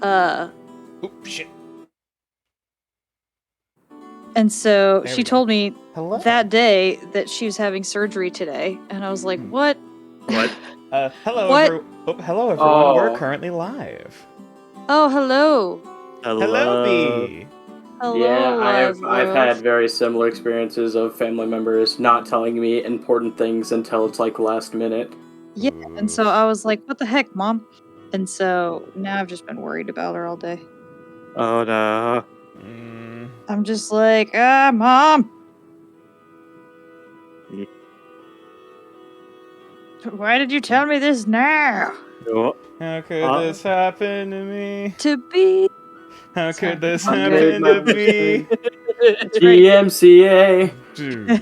Oop, shit. And so There she we go. told me Hello. that day that she was having surgery today, and I was like, what? What? Hello, What? hello, everyone. Oh. We're currently live. Oh, hello. Hello, B. Hello, Yeah, live I've world. had very similar experiences of family members not telling me important things until it's like last minute. Yeah, and so I was like, what the heck, Mom? And so now I've just been worried about her all day. Oh no. I'm just like, Mom! Yeah. Why did you tell me this now? Oh, How could this happen to me? To be... How could this I happen made to my me? That's right. GMCA. Dude.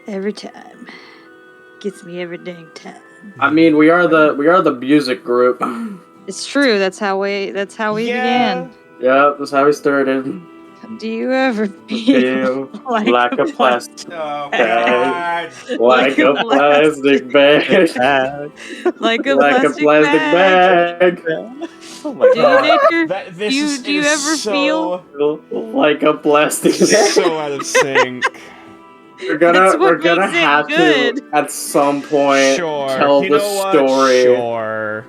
Every time. Gets me every dang time. I mean, we are the music group. It's true, that's how we began. Yeah, that's how we started. Do you ever Feel feel like a plastic Oh, bag. God. Like a plastic bag. like a Like a plastic bag. Oh my Do you, god. Nature? Do you ever feel Like a plastic bag. so out of sync? We're That's gonna what makes it have good. to at some point Sure. tell You the know what? story. Sure.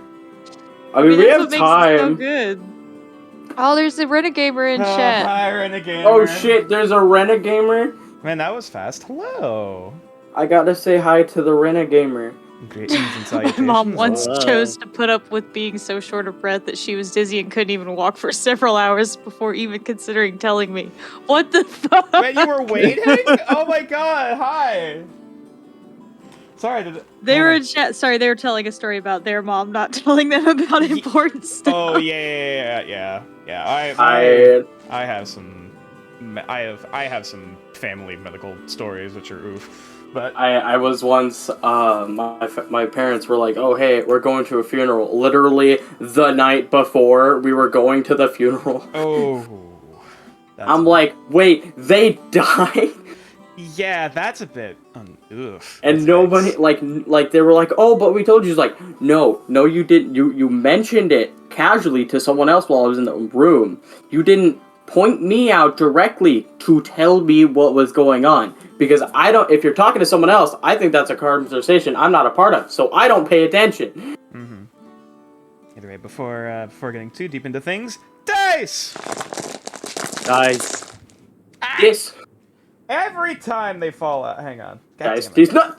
I mean, we that's have what makes it so time. good. Oh, there's a Renegamer in chat. Hi, Renegade. Oh shit, there's a Renegamer. Man, that was fast. Hello. I gotta say hi to the Renegamer. Greetings and My salutations. mom once Hello. chose to put up with being so short of breath that she was dizzy and couldn't even walk for several hours before even considering telling me. What the fuck? Wait, you were waiting? Oh my god, hi. Sorry, They were in chat. Sorry, they were telling a story about their mom not telling them about important stuff. Oh yeah. I have some family medical stories which are oof. But I was once my parents were like, oh hey, we're going to a funeral. Literally the night before we were going to the funeral. I'm like, wait, they died? Yeah, that's a bit oof. And nobody like they were like, oh, but we told you. It's like, no, you didn't. You mentioned it casually to someone else while I was in the room. You didn't point me out directly to tell me what was going on, because I don't. If you're talking to someone else, I think that's a conversation I'm not a part of, so I don't pay attention. Either way, before getting too deep into things, dice. This. Every time they fall out. Hang on. Guys, he's not.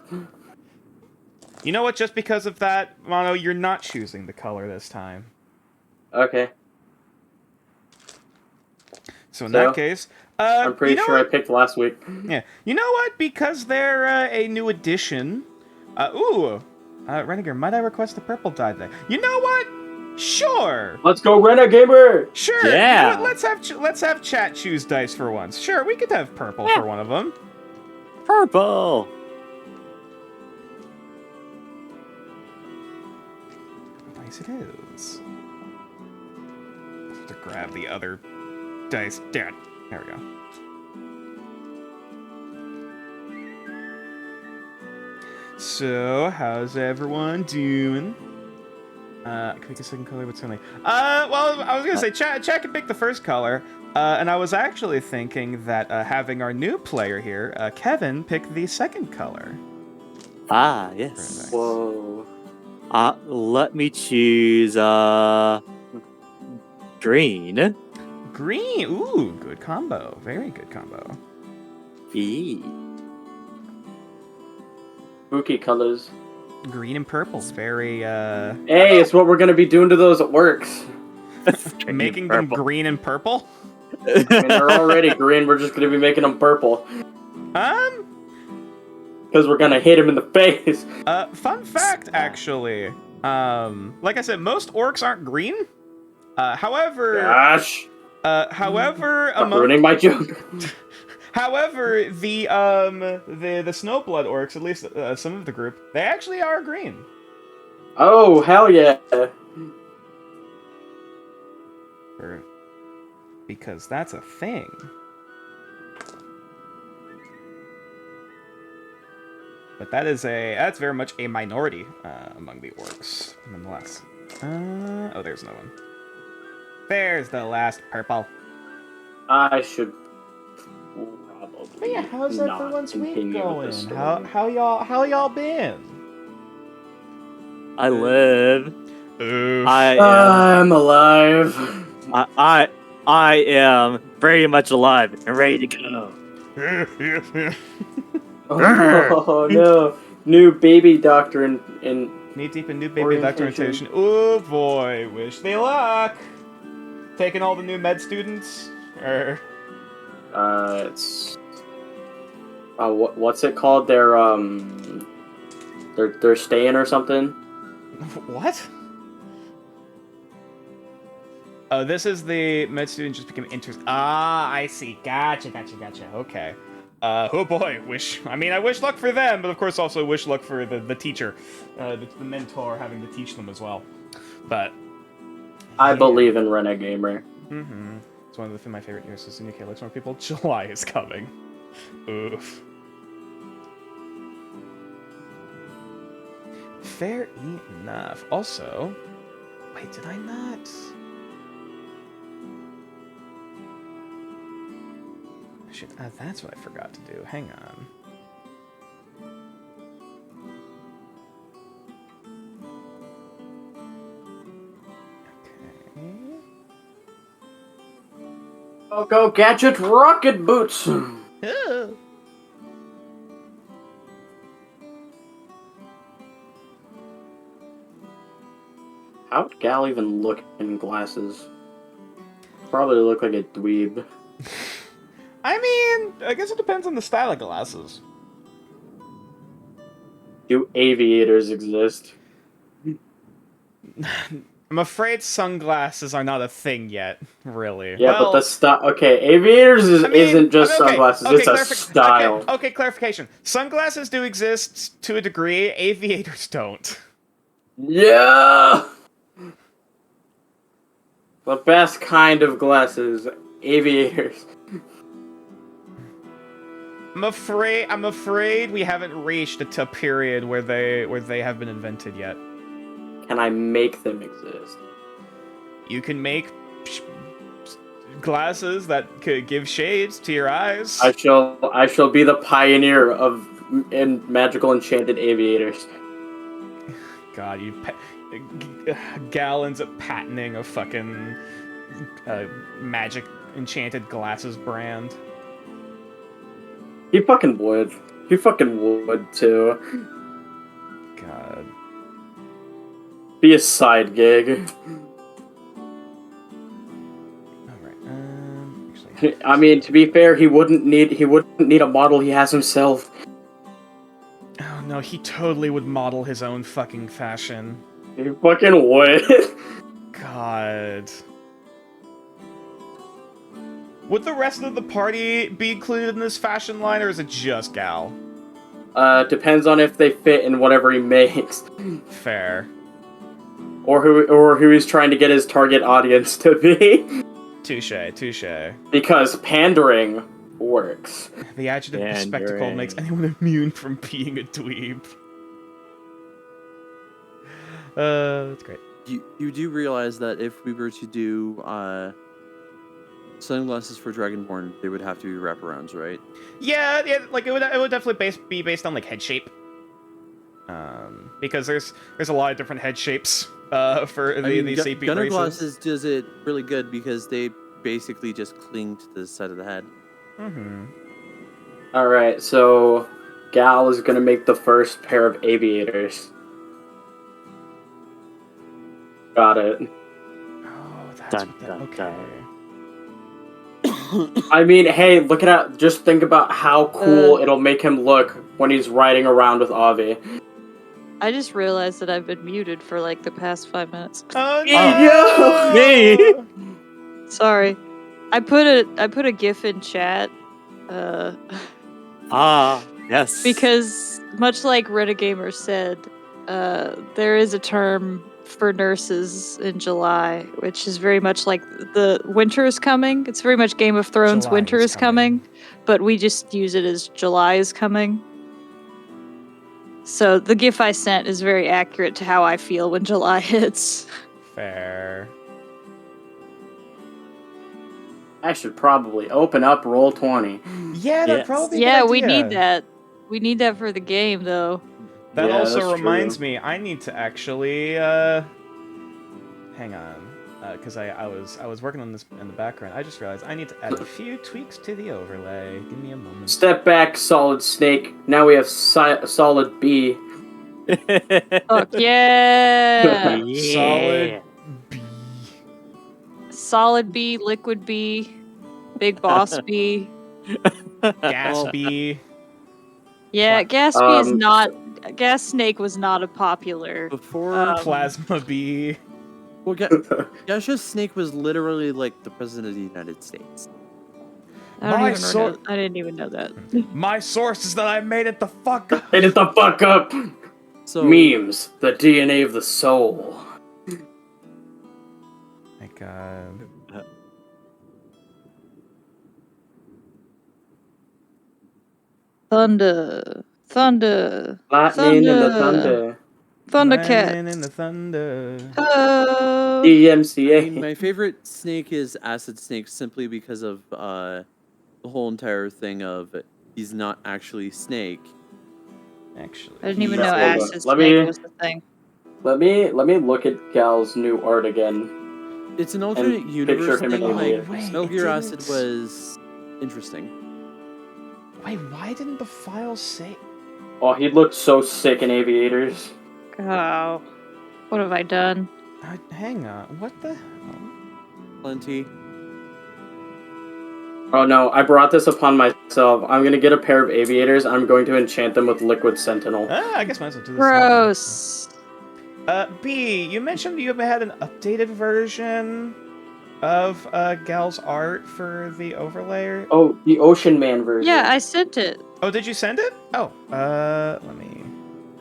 You know what? Just because of that, Mono, you're not choosing the color this time. Okay. So in that case, I'm pretty sure I picked last week. Yeah. You know what? Because they're a new addition. Renegade, might I request the purple dye there? You know what? Sure. Let's go, Renegamer. Sure. Yeah. You know what? Let's have chat choose dice for once. Sure, we could have purple for one of them. Purple. Dice it is. To grab the other dice. There we go. So, how's everyone doing? Pick a second color. What's going on? Well, I was gonna say chat can pick the first color. And I was actually thinking that having our new player here, Kevin, pick the second color. Ah, yes. Whoa. Let me choose green. Green. Ooh, good combo. Very good combo. Spooky colors. Green and purple's very Hey, it's what we're gonna be doing to those orcs. making them green and purple. I mean, they're already green. We're just gonna be making them purple. Because we're gonna hit him in the face. Fun fact, actually. Like I said, most orcs aren't green. However, Gosh. However, I'm ruining my joke. However, the Snowblood orcs, at least some of the group, they actually are green. Oh, hell yeah. Because that's a thing. But that's very much a minority among the orcs, nonetheless. Oh, there's no one. There's the last purple. I should probably. But yeah, how's not everyone's week continue with going? the story. How y'all been? I live. Oof. I'm alive. I am very much alive and ready to go. Oh no, new baby doctor in Knee deep in new baby Orientation. documentation. Oh boy, wish me luck. Taking all the new med students? it's what's it called? They're staying or something. What? Oh, this is the med student just became interested. Ah, I see. Gotcha. Okay. Oh boy, I wish luck for them, but of course also wish luck for the teacher, the mentor having to teach them as well. But I believe in Renagamer. mm-hmm. It's one of my favorite news in UK. Let's more people. July is coming. Oof. Fair enough. Also, wait, did I not? Shit, that's what I forgot to do. Hang on. Okay. Oh, go gadget rocket boots. How would Gal even look in glasses? Probably look like a dweeb. I mean, I guess it depends on the style of glasses. Do aviators exist? I'm afraid sunglasses are not a thing yet, really. Yeah, Well, but the style. Okay, aviators isn't just okay, sunglasses. okay, It's a style. Okay, clarification. Sunglasses do exist to a degree. Aviators don't. Yeah. The best kind of glasses, aviators. I'm afraid we haven't reached a period where they have been invented yet. Can I make them exist? You can make glasses that could give shades to your eyes. I shall be the pioneer of magical enchanted aviators. God, Gal ends up patenting a fucking magic enchanted glasses brand. He fucking would. He fucking would too. God. Be a side gig. Alright, actually... I mean, to be fair, he wouldn't need a model. He has himself. Oh no, he totally would model his own fucking fashion. He fucking would. God. Would the rest of the party be included in this fashion line, or is it just Gal? Depends on if they fit in whatever he makes, Fair. or who he's trying to get his target audience to be. Touche. Because pandering works. The adjective bespectacled Pandering. makes anyone immune from being a dweeb. That's great. You do realize that if we were to do sunglasses for Dragonborn, they would have to be wraparounds, right? Yeah, like it would definitely be based on like head shape. Because there's a lot of different head shapes for these AP Gunner races. glasses does it really good because they basically just cling to the side of the head. Mm-hmm. Alright, so Gal is gonna make the first pair of aviators. Got it. Oh, that's Dun, what that. dun, Okay. dun. I mean, hey, look at just think about how cool it'll make him look when he's riding around with Avi. I just realized that I've been muted for like the past 5 minutes. Oh Yeah. Me. Sorry. I put a GIF in chat. Ah, yes. Because much like Renagamer said, there is a term for nurses in July, which is very much like the winter is coming. It's very much Game of Thrones, July winter is is coming, but we just use it as July is coming. So the GIF I sent is very accurate to how I feel when July hits. Fair. I should probably open up Roll20. Yeah, that'd Yes. probably be a Yeah, good we idea. need that. We need that for the game, though. That Yeah, also that's reminds true. me, I need to actually hang on, because I was working on this in the background. I just realized I need to add a few tweaks to the overlay. Give me a moment. Step back, Solid Snake. Now we have Solid B. Fuck yeah! Solid B. Solid B, Liquid B, Big Boss B. Gas B. Yeah, Fuck. Gas B is not. Gas Snake was not a popular. Before, Plasma B. well, Gaseous Snake was literally like the president of the United States. My sor- I didn't even know that. My source is that I made it the fuck up. Hit it the fuck up! So Memes, the DNA of the soul. My God. Thunder. Thunder. Lightning in the Thunder. thunder. Thundercat. Lightning in the thunder. Oh. I DMCA. mean, my favorite snake is Acid Snake simply because of the whole entire thing of he's not actually Snake. Actually. I didn't even Yeah, know hold on. Acid Let Snake me- was the thing. Let me look at Gal's new art again. It's an alternate picture universe him in thing. the Like movie. Wait, Metal it Gear Acid didn't- was interesting. Wait, why didn't the file say? Oh, he looked so sick in Aviators. Oh. What have I done? Hang on. What the hell? Plenty. Oh no, I brought this upon myself. I'm gonna get a pair of Aviators. I'm going to enchant them with Liquid Sentinel. I guess might as well do this. Gross. B, you mentioned you had an updated version of Gal's art for the overlay. Oh, the Ocean Man version. Yeah, I sent it. Oh, did you send it? Oh, let me.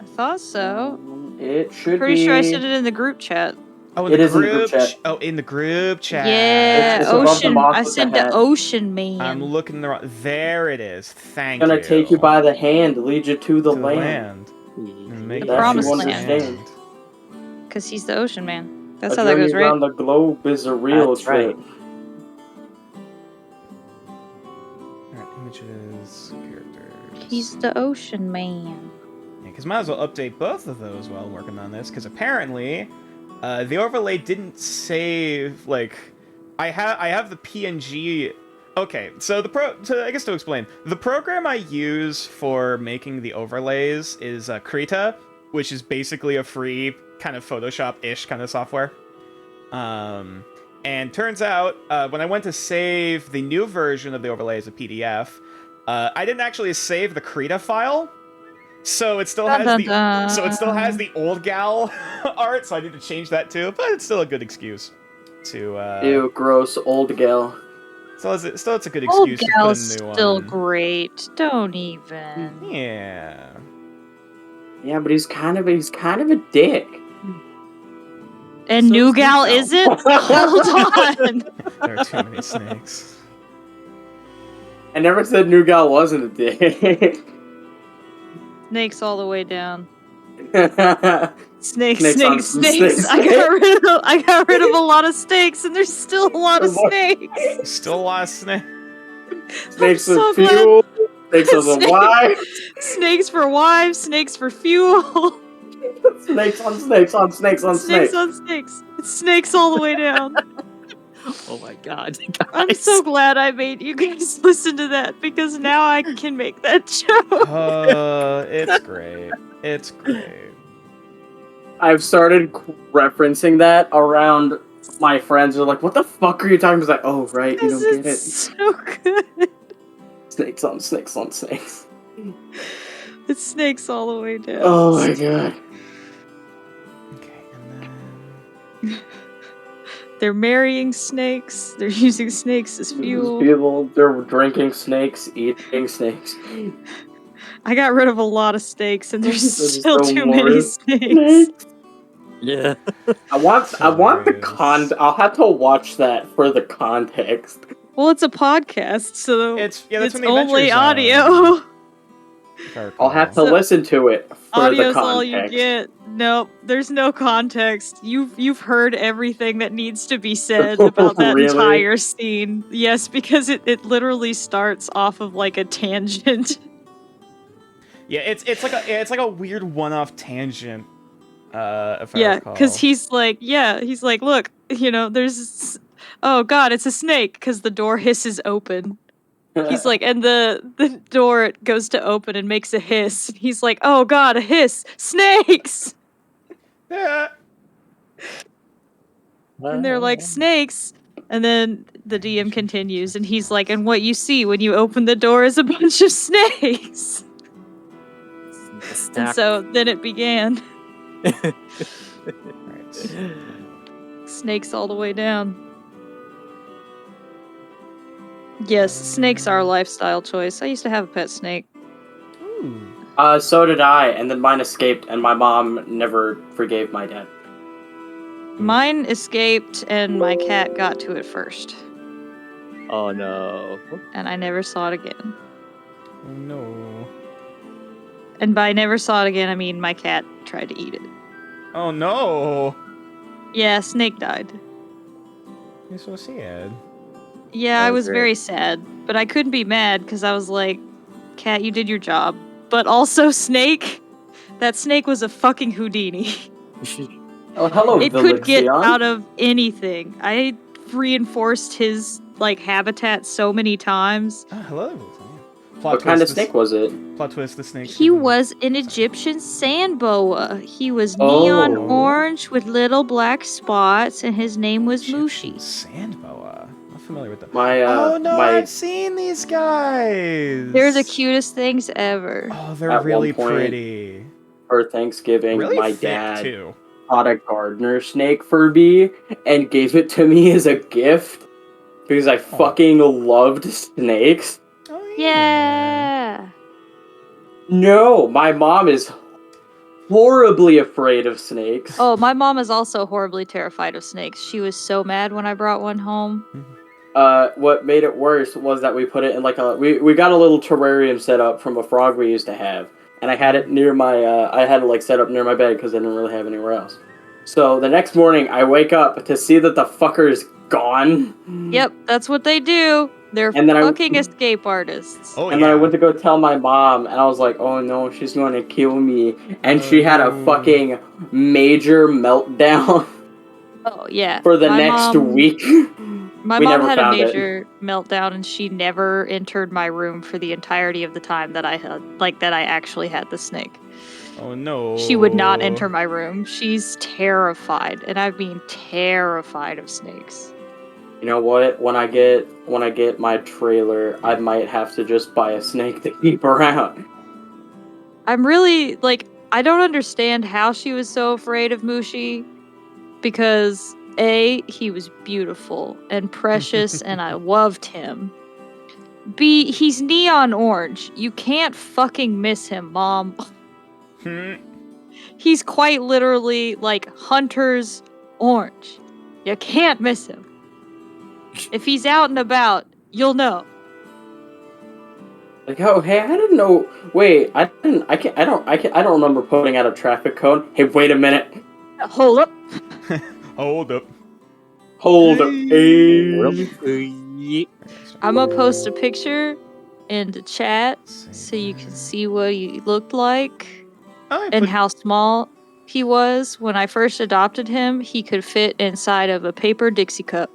I thought so. It should Pretty be. sure I sent it in the group chat. Oh, in It the is in the group. group chat. Oh, in the group chat. Yeah, It's above the Ocean. box I with the sent hat. the Ocean Man. I'm looking the wrong. There it is. Thank Gonna you. take you by the hand, lead you to the To land. and make The you promised understand. land. Because he's the Ocean Man. That's A how that journey goes, right? around the globe is a real That's right. trip. Alright, images, characters. He's the Ocean Man. Because might as well update both of those while working on this. Because apparently, the overlay didn't save. Like, I have the PNG. Okay, so I guess to explain, the program I use for making the overlays is Krita, which is basically a free kind of Photoshop-ish kind of software. And turns out, when I went to save the new version of the overlay as a PDF, I didn't actually save the Krita file. So it still has Dun, the dun, so it still has dun. the old gal art, so I need to change that too. But it's still a good excuse to. Ew, gross, old gal. Still it's a good Old excuse to gal's put a new still one. great. Don't even. Yeah. Yeah, but he's kind of a dick. And So New is Gal New Gal. isn't? Hold on. There are too many snakes. I never said new gal wasn't a dick. Snakes all the way down. Snakes Snakes, on snakes, some snakes. snakes. I got rid of a lot of snakes, and there's still a lot of What? snakes. Still a lot of snakes. Snakes I'm so with fuel. Snakes as a Snake- wife. Snakes for wives, snakes for fuel. Snakes on snakes on snakes on Snakes snakes. on snakes. It's snakes all the way down. Oh my god. I'm guys. so glad I made you guys listen to that because now I can make that joke. It's great. It's great. I've started referencing that around my friends. They're like, "What the fuck are you talking about?" I was like, "Oh right, you This don't get is it." so good. Snakes on snakes on snakes. It's snakes all the way down. Oh my god. Okay, and then They're marrying snakes. They're using snakes as fuel. People, they're drinking snakes, eating snakes. I got rid of a lot of snakes, and there's There's still still too more many snakes. Yeah. I want the Hilarious. I'll have to watch that for the context. Well, it's a podcast, so It's- yeah, that's it's when the only adventure's on. audio. if I I'll have to recall. So- listen to it for the Audio's context. all you get. Nope, there's no context. You've heard everything that needs to be said about that Really? entire scene. Yes, because it literally starts off of like a tangent. Yeah, it's like a weird one-off tangent. If I Yeah, recall. because he's like, look, oh god, it's a snake, because the door hisses open. He's like, and the door goes to open and makes a hiss. He's like, oh god, a hiss, snakes! Yeah. And they're like, snakes! And then the DM continues, and he's like, and what you see when you open the door is a bunch of snakes! And so then it began. Right. Snakes all the way down. Yes, snakes are a lifestyle choice. I used to have a pet snake. Ooh. So did I, and then mine escaped, and my mom never forgave my dad. Mine escaped, and my cat got to it first. Oh no. And I never saw it again. Oh no. And by never saw it again, I mean my cat tried to eat it. Oh no. Yeah, snake died. You're so sad. Yeah, I Oh, was great. very sad, but I couldn't be mad because I was like, cat, you did your job. But also, snake, that snake was a fucking Houdini. Oh, hello, It Village could get Leon. out of anything. I reinforced his like habitat so many times. Oh, hello. Plot What kind of twist, snake was it? Plot twist, the snake. He was an Egyptian sand boa. He was neon Oh. orange with little black spots, and his name was Egyptian Mushi. Sand boa. I'm familiar with them. My oh no, my I've seen these guys. They're the cutest things ever. Oh, they're At one really point, pretty. for Thanksgiving, Really my thick dad too. caught a gardener snake for me and gave it to me as a gift because I fucking loved snakes. Oh Yeah. No, my mom is horribly afraid of snakes. Oh, my mom is also horribly terrified of snakes. She was so mad when I brought one home. What made it worse was that we put it in like we got a little terrarium set up from a frog we used to have, and I had it near my I had it like set up near my bed because I didn't really have anywhere else. So the next morning I wake up to see that the fucker's gone. Yep, that's what they do. They're And then fucking escape artists. Oh And yeah. then I went to go tell my mom, and I was like, "Oh no, she's going to kill me!" And she had a Oh. fucking major meltdown Oh yeah. for the My next mom- week. My We mom never had a found it. major meltdown, and she never entered my room for the entirety of the time that I actually had the snake. Oh no. She would not enter my room. She's terrified, and I mean terrified of snakes. You know what? When I get my trailer, I might have to just buy a snake to keep around. I'm really like, I don't understand how she was so afraid of Mushi, because A, he was beautiful and precious and I loved him. B, he's neon orange. You can't fucking miss him, Mom. Hmm. He's quite literally like Hunter's orange. You can't miss him. If he's out and about, you'll know. Like, oh, hey, I didn't know. Wait, I don't remember putting out a traffic cone. Hey, wait a minute. Hold up. Hold up. Hold up. I'm gonna post a picture in the chat so you can see what he looked like Oh, and how small he was. When I first adopted him, he could fit inside of a paper Dixie cup.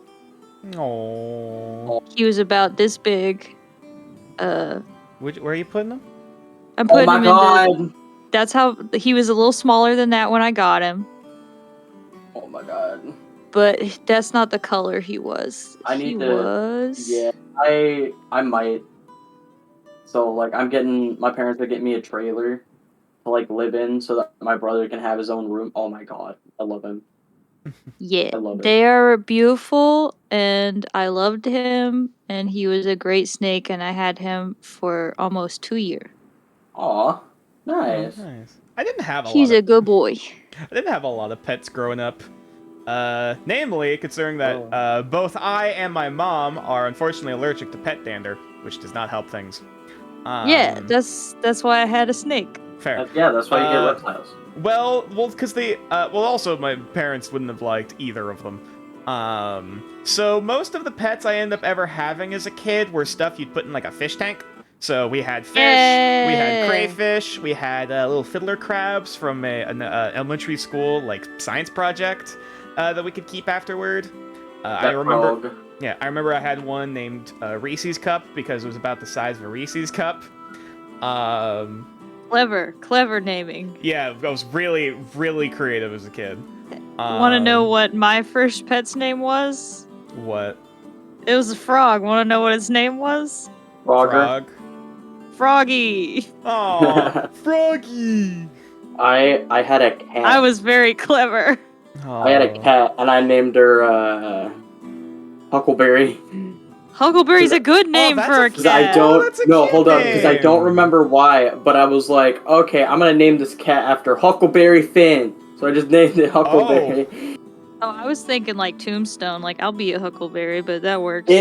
Oh. He was about this big. Where are you putting them? I'm Oh putting my him god. into. That's how he was a little smaller than that when I got him, Oh my god. but that's not the color he was. I need he to- was. Yeah, I might. So like, my parents are getting me a trailer to like live in so that my brother can have his own room. Oh my god, I love him. Yeah, I love it. they are beautiful, and I loved him, and he was a great snake, and I had him for almost 2 years. Aw, nice. Oh, nice. I didn't have a He's lot a of, good boy. I didn't have a lot of pets growing up. Namely, considering that both I and my mom are unfortunately allergic to pet dander, which does not help things. Yeah, that's why I had a snake. Fair. Yeah, that's why you get Uh, reptiles. Well, because they, also my parents wouldn't have liked either of them. So most of the pets I end up ever having as a kid were stuff you'd put in like a fish tank. So we had fish, we had Yay. crayfish, we had little fiddler crabs from an elementary school like science project that we could keep afterward. I That remember. frog. Yeah, I remember I had one named Reese's Cup because it was about the size of a Reese's Cup. Clever naming. Yeah, I was really, really creative as a kid. Want to know Um, what my first pet's name was? What? It was a frog. Want to know what its name was? Frogger. Frog? Froggy. Aw, Froggy! I had a cat. I was very clever. I had a cat, and I named her Huckleberry. Huckleberry's a good name that's for a a Because I cat. don't that's a no, cute hold up, because I don't name. remember why, but I was like, okay, I'm gonna name this cat after Huckleberry Finn. So I just named it Huckleberry. Oh, I was thinking like Tombstone. Like I'll be a Huckleberry, but that works.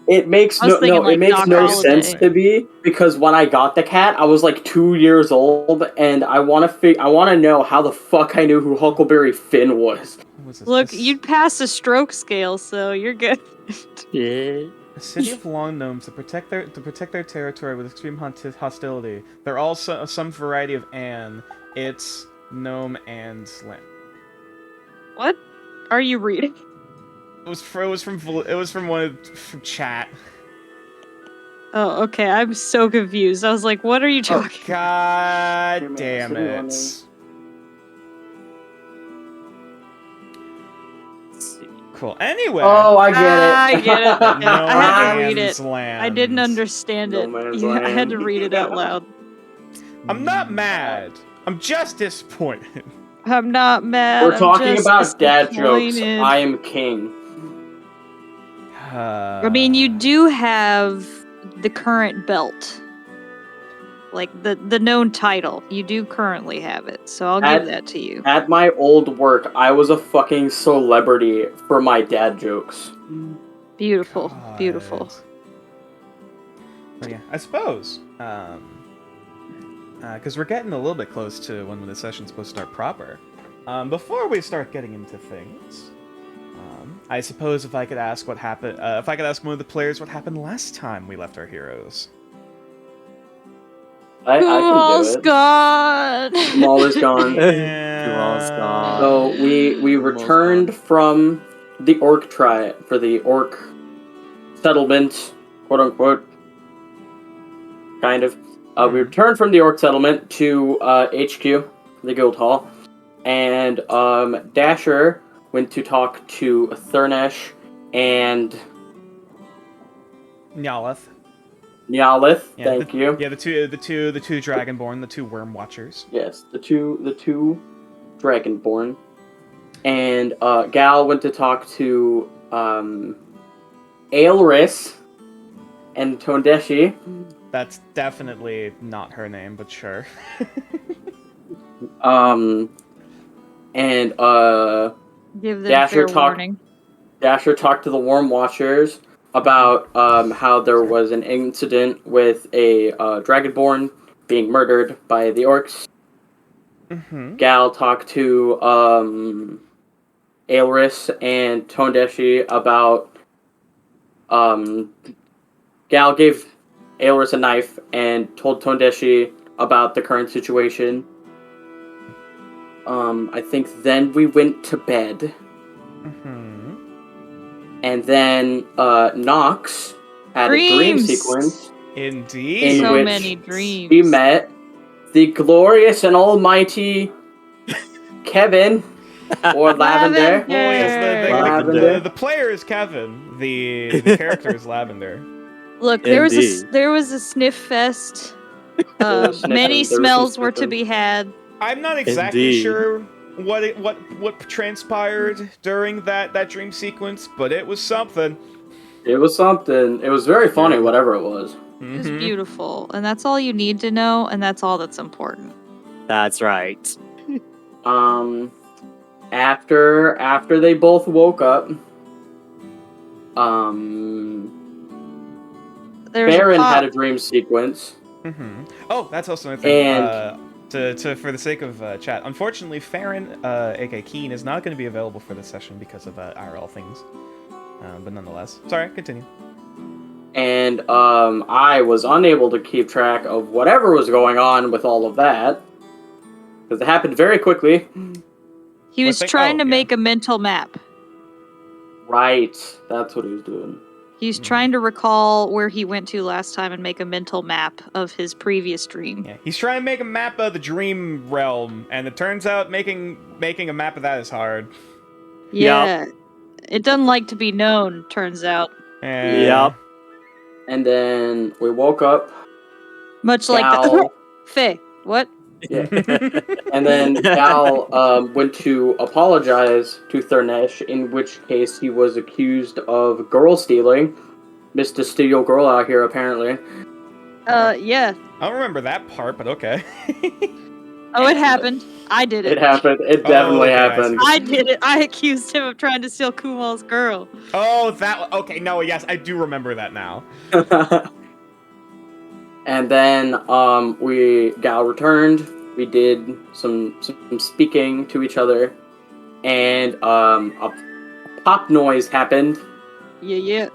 It makes I was no thinking, like, it makes Doc no Holliday. sense to me because when I got the cat, I was like 2 years old, and I want to know how the fuck I knew who Huckleberry Finn was. What's this? Look, you'd pass a stroke scale, so you're good. Yeah. A city of long gnomes to protect their territory with extreme hostility. They're all some variety of Anne. It's gnome and slam. What are you reading? It was from chat. Oh, okay. I'm so confused. I was like, what are you Oh, talking? God damn it. Let's see. Cool. Anyway. Oh, I get it. I get it. No I had to read man's it. land. I didn't understand No it. man's Yeah, I had land. to read it out loud. I'm not mad. I'm just disappointed. I'm not mad. We're I'm talking just about dad jokes. disappointed. I am king. I mean, you do have the current belt. Like the known title. You do currently have it, so I'll give that to you. At my old work, I was a fucking celebrity for my dad jokes. Beautiful. Beautiful. God. But yeah, I suppose. Because we're getting a little bit close to when the session's supposed to start proper. Before we start getting into things, I suppose if I could ask what happened, if I could ask one of the players what happened last time we left our heroes. I can Who's do it. gone? Maul is gone. Duval's gone. So we returned from the orc for the orc settlement, quote unquote. Kind of. We returned from the orc settlement to HQ, the guild hall, and Dasher went to talk to Thurnesh and Nyalith. Nyalith. Yeah, Thank you. Yeah, the two Dragonborn, the two Worm Watchers. Yes, the two Dragonborn. And Gal went to talk to Aelris and Tondeshi. That's definitely not her name, but sure. And Give them Dasher fair talked- warning. Dasher talked to the Worm Watchers about how there was an incident with a Dragonborn being murdered by the orcs. Mm-hmm. Gal talked to Aelris and Tondeshi about Gal gave Aelris a knife and told Tondeshi about the current situation. I think then we went to bed. Mm-hmm. And then Nox had a dream Dreams. sequence Indeed. in So which many dreams. we met the glorious and almighty Kevin or Lavender. Well, yes, Lavender. the player is Kevin. The character is Lavender. Look, there was Indeed. a sniff fest. There was sniffing, Many there was some smells were to sniffing. be had. I'm not exactly Indeed. sure what transpired during that dream sequence, but it was something. It was something. It was very funny, whatever it was. It was Mhm. beautiful, and that's all you need to know, and that's all that's important. That's right. After they both woke up, There's Baron a pot. had a dream sequence. Oh, that's also another thing. And- For the sake of chat, unfortunately, Farron, aka Keen, is not going to be available for this session because of IRL things. But nonetheless, sorry, continue. And I was unable to keep track of whatever was going on with all of that because it happened very quickly. He was What thing? trying Oh, to yeah. make a mental map. Right, that's what he was doing. He's trying to recall where he went to last time and make a mental map of his previous dream. Yeah, he's trying to make a map of the dream realm, and it turns out making a map of that is hard. Yeah. It doesn't like to be known, turns out. Yep. And then we woke up. Much like Gal, the Faye. What? yeah. And then Gal went to apologize to Thurnesh, in which case he was accused of girl stealing. Mr. Steal Girl out here, apparently. Yeah. I don't remember that part, but okay. Oh, it happened. I did it. It happened. It definitely okay, I happened. I did it. I accused him of trying to steal Kumal's girl. Oh, that. Okay, no, yes, I do remember that now. And then Gal returned. We did some speaking to each other, and a pop noise happened, Yeah.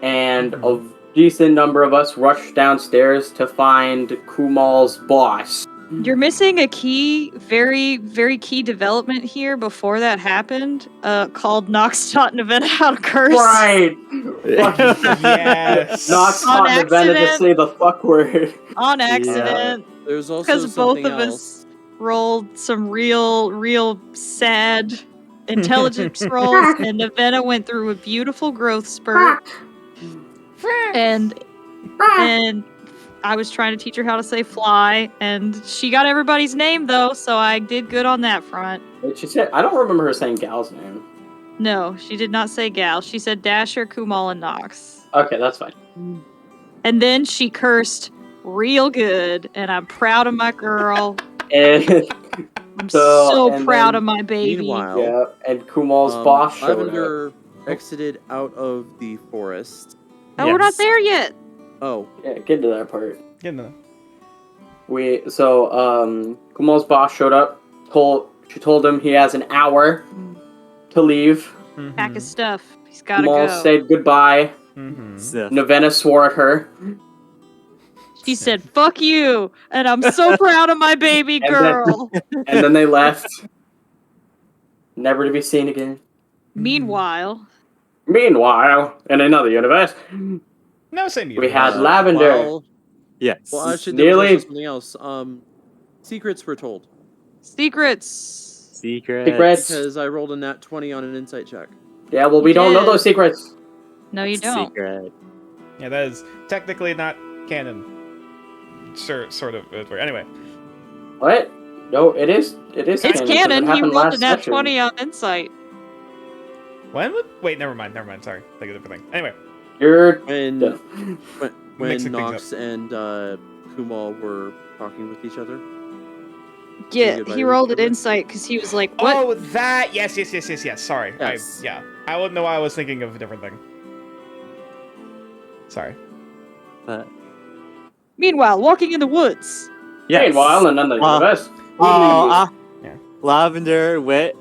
and a decent number of us rushed downstairs to find Kumal's boss. You're missing a key, very, very key development here before that happened, called Nox taught Nevada how to curse. Right. Yes. Nox On taught Nevada to accident. say the fuck word. On accident. There's also Because both something of else. us rolled some real sad intelligence rolls, and Nevada went through a beautiful growth spurt. And I was trying to teach her how to say fly, and she got everybody's name though, so I did good on that front. Wait, she said, I don't remember her saying Gal's name. No, she did not say Gal. She said Dasher, Kumal, and Nox. Okay, that's fine. And then she cursed real good, and I'm proud of my girl. And I'm So, so and proud then- of my baby. Meanwhile, yeah, and Kumal's boss showed up. Lavender exited out of the forest. Oh, we're not Yes. there yet. Oh, Yeah, get to that part. Get into that. Kumal's boss showed up. She told him he has an hour to leave. Pack his stuff. He's gotta Kumal go. said goodbye. Sniff. Nevena swore at her. She said, "Fuck you," and I'm so proud of my baby And then- girl. And then they left. Never to be seen again. Meanwhile, Meanwhile, in another universe, No, same you. we had Lavender. Yes. Well, actually, there was Nearly- also something else. Secrets were told secrets. Secret. Secrets. because I rolled a nat 20 on an insight check. Yeah, well, we don't know Yeah. those secrets. No, you don't. Secret. Yeah, that is technically not canon. Sort of. Anyway. What? No, it is. It is. It's canon, 'cause it canon. He happened rolled last a nat session. 20 on insight. When? Wait, never mind. Sorry. Think of a different thing. Anyway. You're. When Yeah. when Mixing things Nox and Kumal were talking with each other. Yeah, goodbye he to rolled each an other. insight because he was like, "What?" Oh, that. Yes. Sorry. Yes. I wouldn't know why I was thinking of a different thing. Sorry. Meanwhile, walking in the woods. Yes. Meanwhile, in another universe. Yeah. Yeah. Lavender went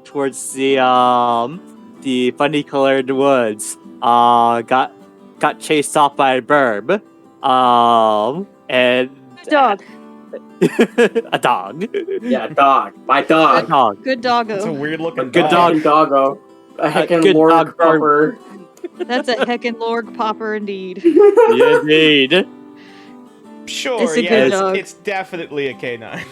towards the funny colored woods. Got chased off by a burb. And Dog. a dog. Yeah, dog. My A dog. dog. Good It's a doggo. weird looking Good dog. dog. Doggo. A heckin' good Lord dog Cropper. That's a heckin' Lorg popper indeed. Yeah, indeed. Sure. It's a yeah. good It's, dog. it's definitely a canine.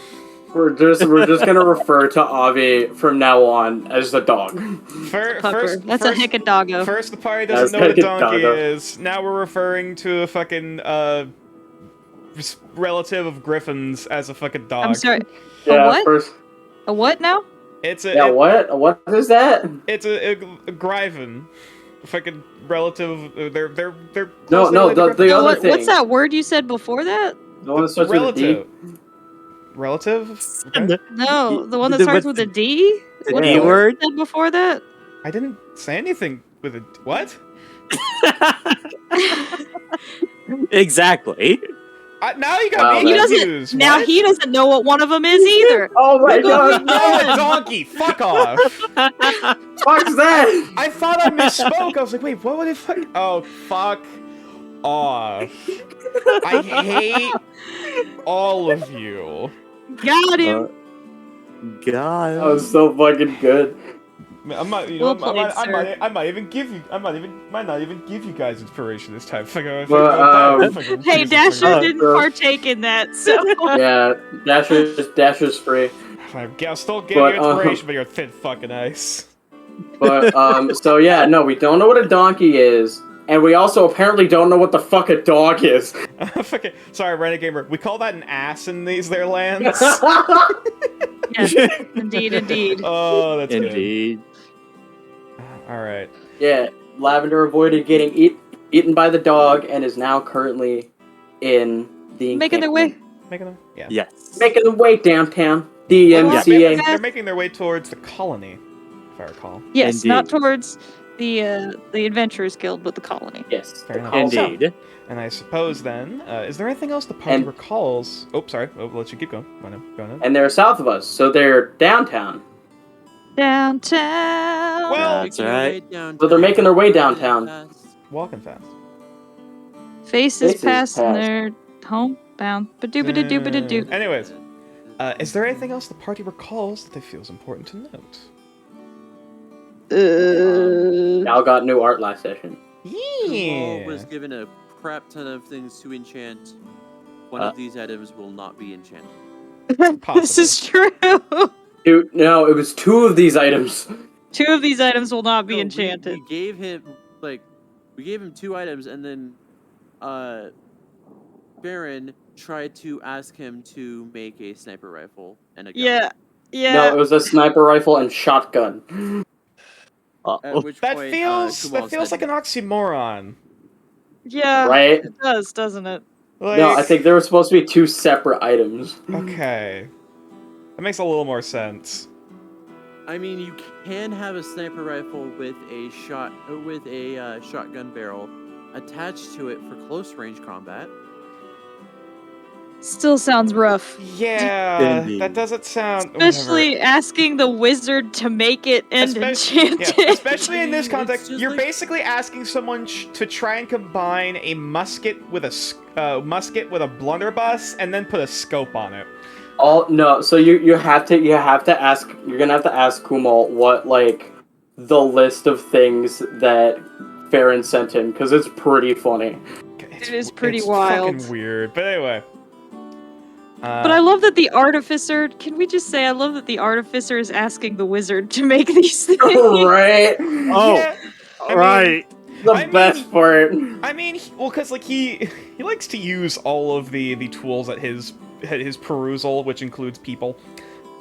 We're just gonna refer to Avi from now on as the dog. Pupper. First, That's first, a heckin' doggo. First, the party That's doesn't know what a heckin' donkey doggo. is. Now we're referring to a fucking relative of Griffin's as a fucking dog. I'm sorry. Yeah, what? first. A what now? It's a Yeah, what? What is that? it's a Gryphon. Fucking relative. They're No, closely no, related the Griffins. other What's thing. that word you said before that? The one that starts with a D. relative. Relative? Okay. No, the one that The- starts what's with a D? The What's D the word? you said before that? I didn't say anything with a what? Exactly. Now you got Wow, me He man. confused. doesn't. Now What? he doesn't know what one of them is either. Oh my God. Oh, a donkey! Fuck off! Fuck's that? I thought I misspoke. I was like, wait, what would it fuck? Oh, fuck off! I hate all of you. Got him. God. That was so fucking good. I might, you know, Well played, sir. I might even give you, might not even give you guys inspiration this time. Well, Hey, Dasher Oh, didn't bro. partake in that, so Yeah, Dasher's free. I'll still give But, you inspiration, but you're thin fucking ice. But so yeah, no, we don't know what a donkey is, and we also apparently don't know what the fuck a dog is. Fucking, sorry, Renegade. We call that an ass in these their lands. yes, indeed. Oh, that's good. Indeed. All right. Yeah, Lavender avoided getting eaten by the dog and is now currently in the Making their way. encampment. Making them? Yeah. Yes. Making their way downtown. They're DMCA. Yeah. they're making their way towards the colony, if I recall. Yes, Indeed. not towards the Adventurers Guild, but the colony. Yes. Fair enough. Indeed. And I suppose then, is there anything else the party And- recalls? Oh, sorry. Oh, I'll let you keep going. Go on. And they're south of us, so they're downtown. Downtown. Well- Making their right. way downtown. So they're making their way downtown. Walking fast. Faces Faces passing past. their homebound. Ba-doo-ba-doo-ba-doo-ba-doo. Anyways, is there anything else the party recalls that they feel is important to note? Al got new art last session. Kumal was Yeah. given a crap ton of things to enchant. One Uh, of these items will not be enchanted. This is true. Dude, no, it was two of these items. 2 of these items will not be No, enchanted. We gave him two items, and then Baron tried to ask him to make a sniper rifle and a gun. Yeah. Yeah. No, it was a sniper rifle and shotgun. At which That point, feels Kumal said, like an oxymoron. yeah. Right? It does, doesn't it? Like, No, I think there were supposed to be two separate items. Okay. That makes a little more sense. I mean, you can have a sniper rifle with a shotgun barrel attached to it for close range combat. Still sounds rough. Yeah, Indeed. that doesn't sound. Especially asking the wizard to make it and enchant Yeah, it. especially in this It's context, just you're like- basically asking someone to try and combine a musket with a blunderbuss and then put a scope on it. No, so you have to ask, you're gonna have to ask Kumal what, like, the list of things that Farron sent him, because it's pretty funny. It is pretty it's wild. Fucking weird, but anyway. But I love that the artificer. Can we just say I love that the artificer is asking the wizard to make these things? Right? Oh, yeah, I mean- right. The I mean- best part. I mean, well, because like he likes to use all of the tools at his perusal, which includes people.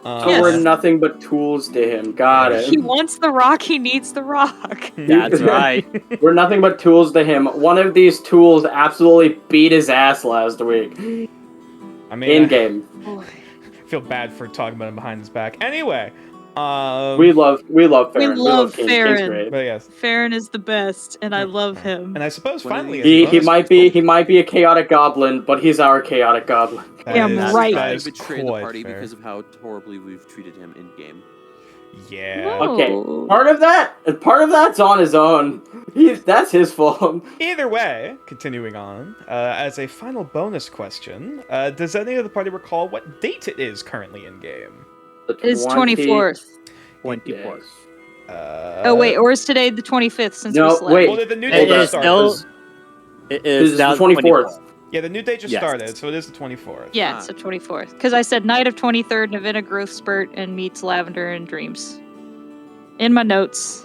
So Yes. we're nothing but tools to him. Got it. He wants the rock. He needs the rock. That's right. We're nothing but tools to him. One of these tools absolutely beat his ass last week. I mean, In game. I feel bad for talking about him behind his back. Anyway, We love Farron. love King's Farron. great. but yes, Farron is the best, and I love him. and I suppose One of finally, these- as a He bonus- might be a chaotic goblin, but he's our chaotic goblin. That Damn is- right. that I is betrayed the quite party fair. because of how horribly we've treated him in game. Yeah. Okay, No. part of that's on his own. That's his fault. Either way, continuing on, as a final bonus question, does any of the party recall what date it is currently in game? The It's 20 24th. 24. Yes. Oh wait, or is today the 25th since No, we slept? wait. Well, the new It day just is started. still- It This is is now the 24th. Yeah, the new day just Yes. started, so it is the 24th. Yeah, Ah. it's the 24th. Because I said night of 23rd, Navina growth spurt, and meets Lavender in dreams. In my notes.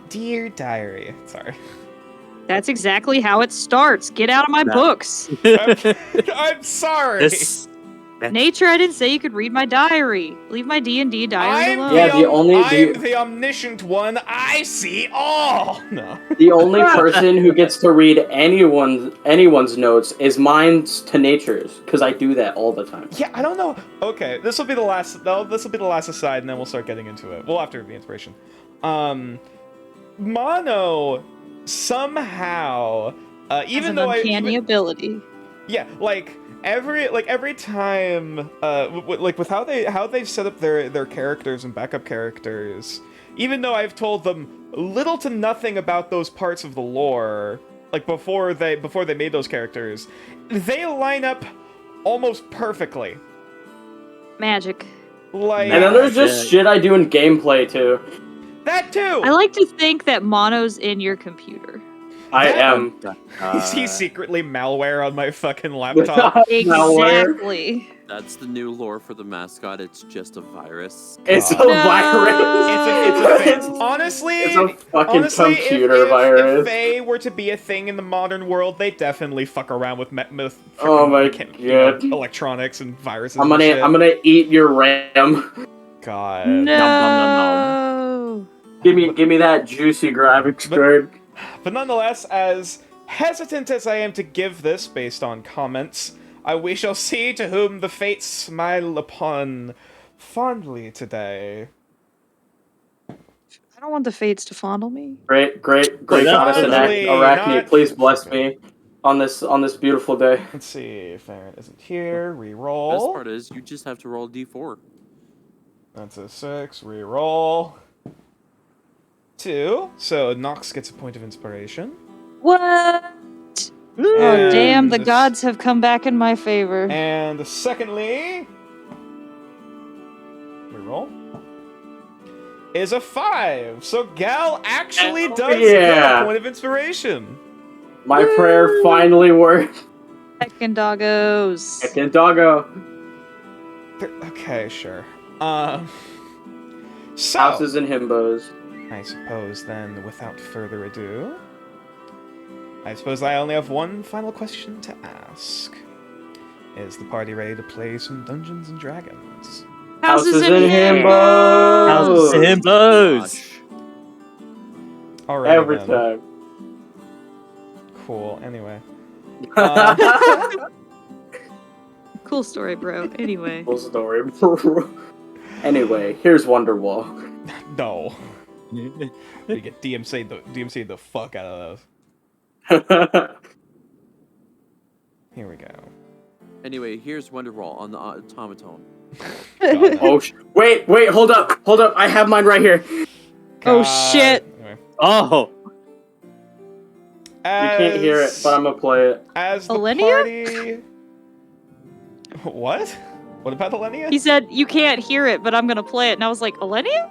Dear diary. Sorry. That's exactly how it starts. Get out of my No. books. I'm sorry. This. Nature, I didn't say you could read my diary. Leave my D&D diary I'm alone. Yeah, I'm the- the omniscient one. I see all. No. The only person who gets to read anyone's notes is mine to nature's, because I do that all the time. Yeah, I don't know. Okay, this will be the last. No, this will be the last aside, and then we'll start getting into it. Well, after the inspiration. Mono somehow, even Has an though uncanny ability. yeah, like every time, like with how they've set up their characters and backup characters, even though I've told them little to nothing about those parts of the lore, like before they made those characters, they line up almost perfectly. Magic. Like And then there's just shit I do in gameplay too. that too. I like to think that Mono's in your computer. I am. He's secretly malware on my fucking laptop. Malware. Exactly. That's the new lore for the mascot. It's just a virus. It's a God. virus. It's a honestly, It's a fucking honestly, computer if virus. If they were to be a thing in the modern world, they definitely fuck around with Oh my freaking, God. electronics and viruses. I'm and shit. gonna eat your RAM. God. No. Give me that juicy graphics card. But nonetheless, as hesitant as I am to give this based on comments, we shall see to whom the fates smile upon fondly today. I don't want the fates to fondle me. Great goddess Finally, Arachne, not- please bless me on this beautiful day. Let's see, Farron isn't here. Best Reroll. part is you just have to roll a d4. That's a 6. Reroll. 2. So Nox gets a point of inspiration. What? Oh, And damn, the this- gods have come back in my favor. And secondly, reroll, is a 5. So Gal actually Hell does get yeah. a point of inspiration. My prayer finally worked. Second doggos. Second doggo. Okay, sure. So, Houses and himbos. I suppose then, without further ado, I suppose I only have one final question to ask. Is the party ready to play some Dungeons and Dragons? Houses in and here. himbos. Houses and himbos. Gosh. Alright, Every then. time. Cool. Anyway. Cool story, bro. Anyway. Cool story. Anyway, here's Wonderwall. No. We get DMC the fuck out of those. Here we go. Anyway, here's Wonderwall on the automaton. God, Oh, wait, hold up. I have mine right here. Oh, God. shit. Anyway. Oh, You can't hear it, but I'm gonna play it. As the Alenia? party... What? What about Alenia? He said, you can't hear it, but I'm gonna play it. And I was like, Alenia?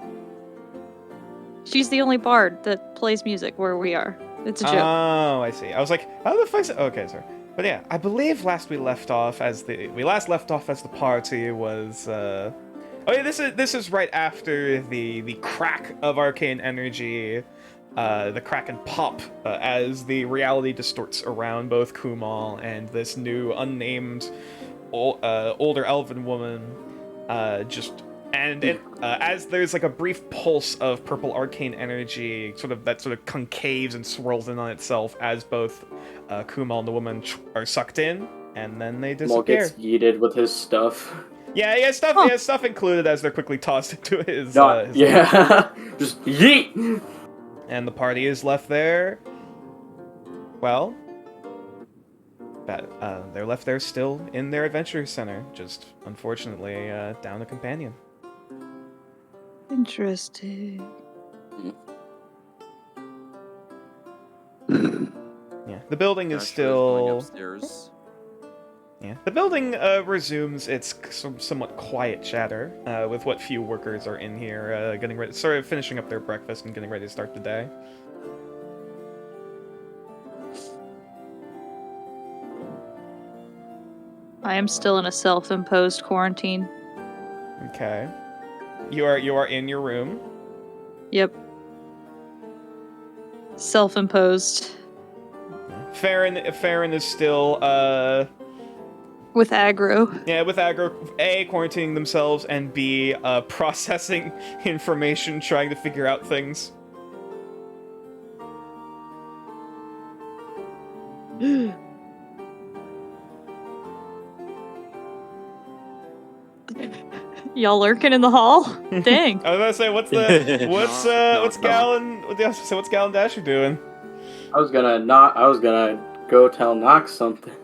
She's the only bard that plays music where we are. It's a joke. Oh, I see. I was like, how the fuck's... Okay, sorry. But yeah, I believe we last left off as the party was... Oh yeah, this is right after the crack of arcane energy, the crack and pop, as the reality distorts around both Kumal and this new unnamed older elven woman, as there's like a brief pulse of purple arcane energy, that concaves and swirls in on itself as both Kumal and the woman are sucked in, and then they Maul disappear. gets yeeted with his stuff. Yeah, stuff. Huh. Yeah, stuff included as they're quickly tossed into his. Yeah. Just yeet. And the party is left there. Well, they're left there still in their adventure center, just unfortunately down a companion. Interesting. Yeah, the building is Joshua going still. upstairs. Yeah, the building resumes its somewhat quiet chatter with what few workers are in here, getting ready, finishing up their breakfast and getting ready to start the day. I am still in a self-imposed quarantine. Okay, you are in your room. Yep. Self-imposed. Farron is still With aggro. yeah, with aggro, A, quarantining themselves, and B, processing information, trying to figure out things. Y'all lurking in the hall? Dang. I was gonna say, what's Gal and Dasher doing? I was gonna go tell Nox something.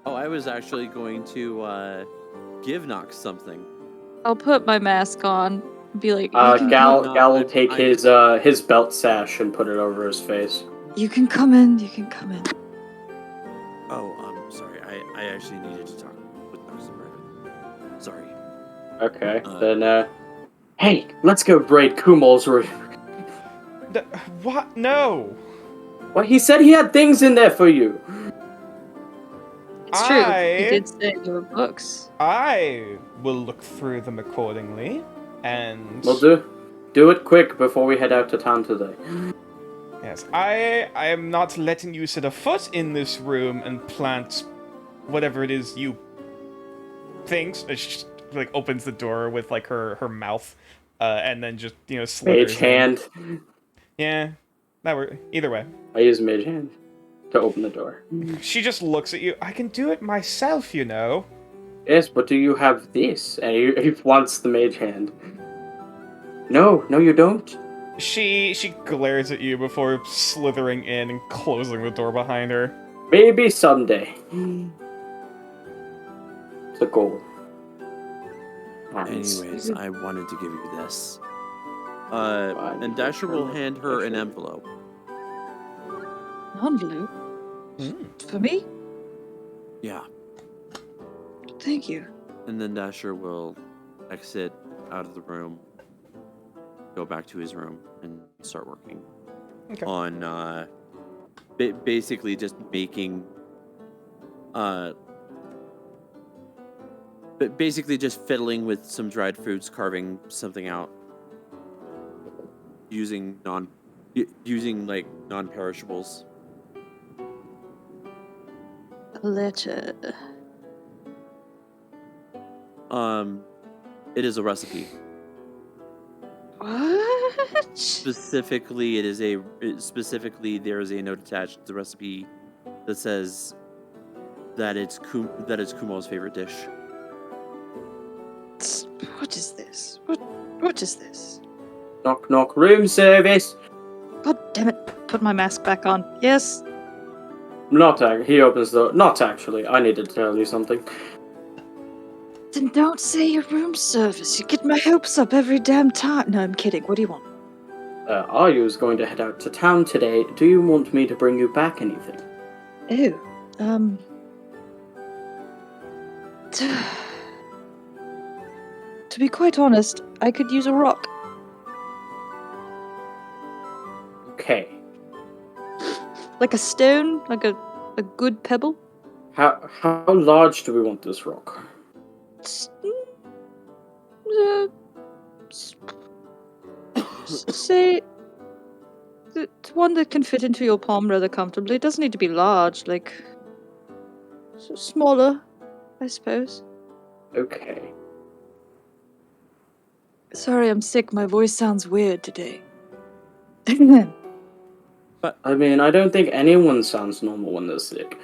Oh, I was actually going to give Nox something. I'll put my mask on and be like, you can, Gal No, will take his belt sash and put it over his face. you can come in, you can come in. Oh, I'm sorry. I actually needed to talk with Nox in private. Sorry. Okay, Uh, then hey, let's go raid Kumal's room. What? No. Well, he said he had things in there for you. It's true. He did say there were books. I will look through them accordingly, and We'll do it quick before we head out to town today. yes, I am not letting you set a foot in this room and plant whatever it is you thinks. She like opens the door with like her mouth, and then just slithers Mage in. hand. Yeah, that were either way. I use mage hand to open the door. She just looks at you. I can do it myself, you know. Yes, but do you have this? And he wants the mage hand. No, you don't. She glares at you before slithering in and closing the door behind her. Maybe someday. It's a goal. anyways, I wanted to give you this. And Dasher will hand her an envelope. An envelope? For me? Yeah. Thank you. And then Dasher will exit out of the room, go back to his room, and start working Okay. on basically just making but basically just fiddling with some dried fruits, carving something out, using like non-perishables. A letter. It is a recipe. What? Specifically, there is a note attached to the recipe that says that it's Kumo's favorite dish. What is this? What is this? Knock knock, room service. God damn it! Put my mask back on. Yes. He opens the not actually. I needed to tell you something. Then don't say your room service. You get my hopes up every damn time. No, I'm kidding. What do you want? Aryu is going to head out to town today. Do you want me to bring you back anything? Oh, to be quite honest, I could use a rock. Okay. Like a stone? Like a good pebble? How large do we want this rock? Say one that can fit into your palm rather comfortably. It doesn't need to be large, like smaller, I suppose. Okay. Sorry, I'm sick. My voice sounds weird today. I mean, I don't think anyone sounds normal when they're sick.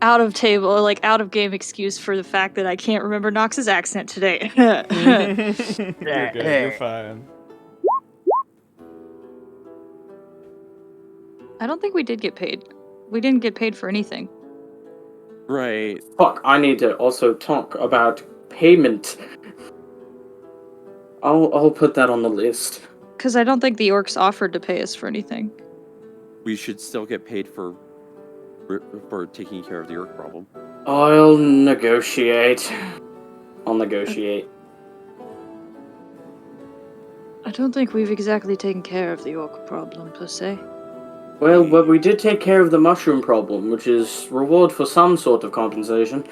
Out of game excuse for the fact that I can't remember Nox's accent today. You're good. You're fine. I don't think we did get paid. We didn't get paid for anything. Right. Fuck, I need to also talk about payment. I'll put that on the list. Because I don't think the orcs offered to pay us for anything. We should still get paid for taking care of the orc problem. I'll negotiate. I'll negotiate. I don't think we've exactly taken care of the orc problem, per se. Well, but we did take care of the mushroom problem, which is reward for some sort of compensation.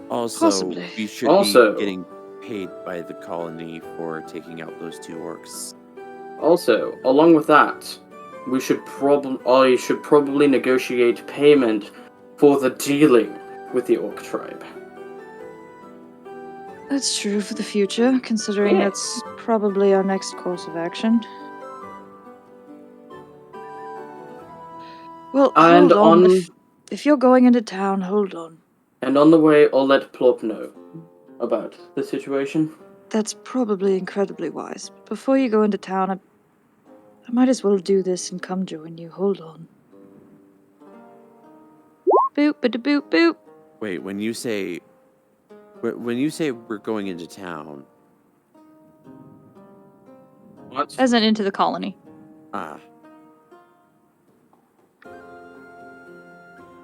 Also, Possibly. we should Also- be getting paid by the colony for taking out those two orcs. Also, along with that, I should probably negotiate payment for the dealing with the orc tribe. That's true for the future, considering Yeah. that's probably our next course of action. Well, And hold on. on If you're going into town, hold on. and on the way, I'll let Plop know about the situation. That's probably incredibly wise. But before you go into town, I might as well do this and come join you. Hold on. Boop, ba boop, boop. Wait, when you say we're going into town, What? As in into the colony. ah,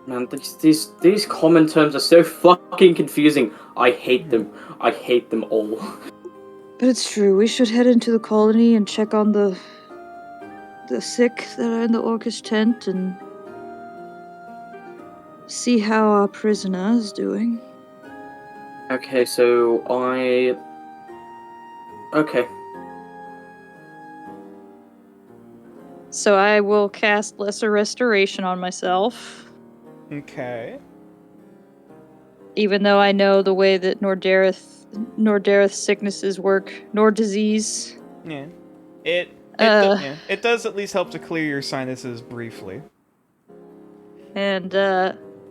Man, these common terms are so fucking confusing. I hate them. I hate them all. But it's true. We should head into the colony and check on the sick that are in the Orcish tent and see how our prisoner is doing. Okay, so Okay. So I will cast Lesser Restoration on myself, Okay. even though I know the way that Nordareth's sicknesses work, nor disease. Yeah. It does at least help to clear your sinuses briefly. And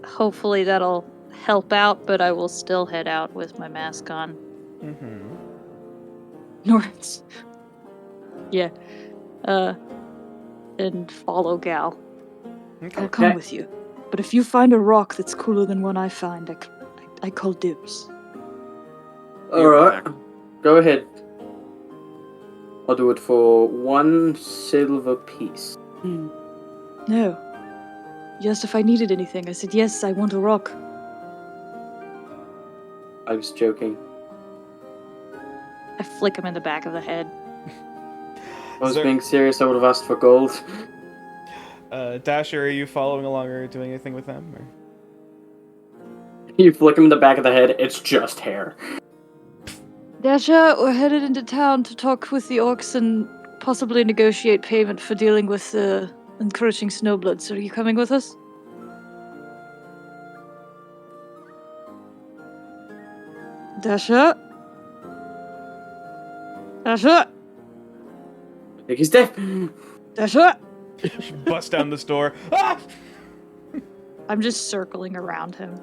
hopefully that'll help out, but I will still head out with my mask on. Mm-hmm. North. Yeah. And follow Gal. Okay. I'll come Okay. with you. But if you find a rock that's cooler than one I find, I call dibs. Alright. Go ahead. I'll do it for 1 silver piece. No. You asked if I needed anything. I said, yes, I want a rock. I was joking. I flick him in the back of the head. I was Sir- being serious, I would have asked for gold. Dasher, are you following along or doing anything with them? Or? You flick him in the back of the head, it's just hair. Dasha, we're headed into town to talk with the orcs and possibly negotiate payment for dealing with encroaching snowbloods. Are you coming with us? Dasha? Dasha? I think he's dead. Dasha? Bust down this door. Ah! I'm just circling around him.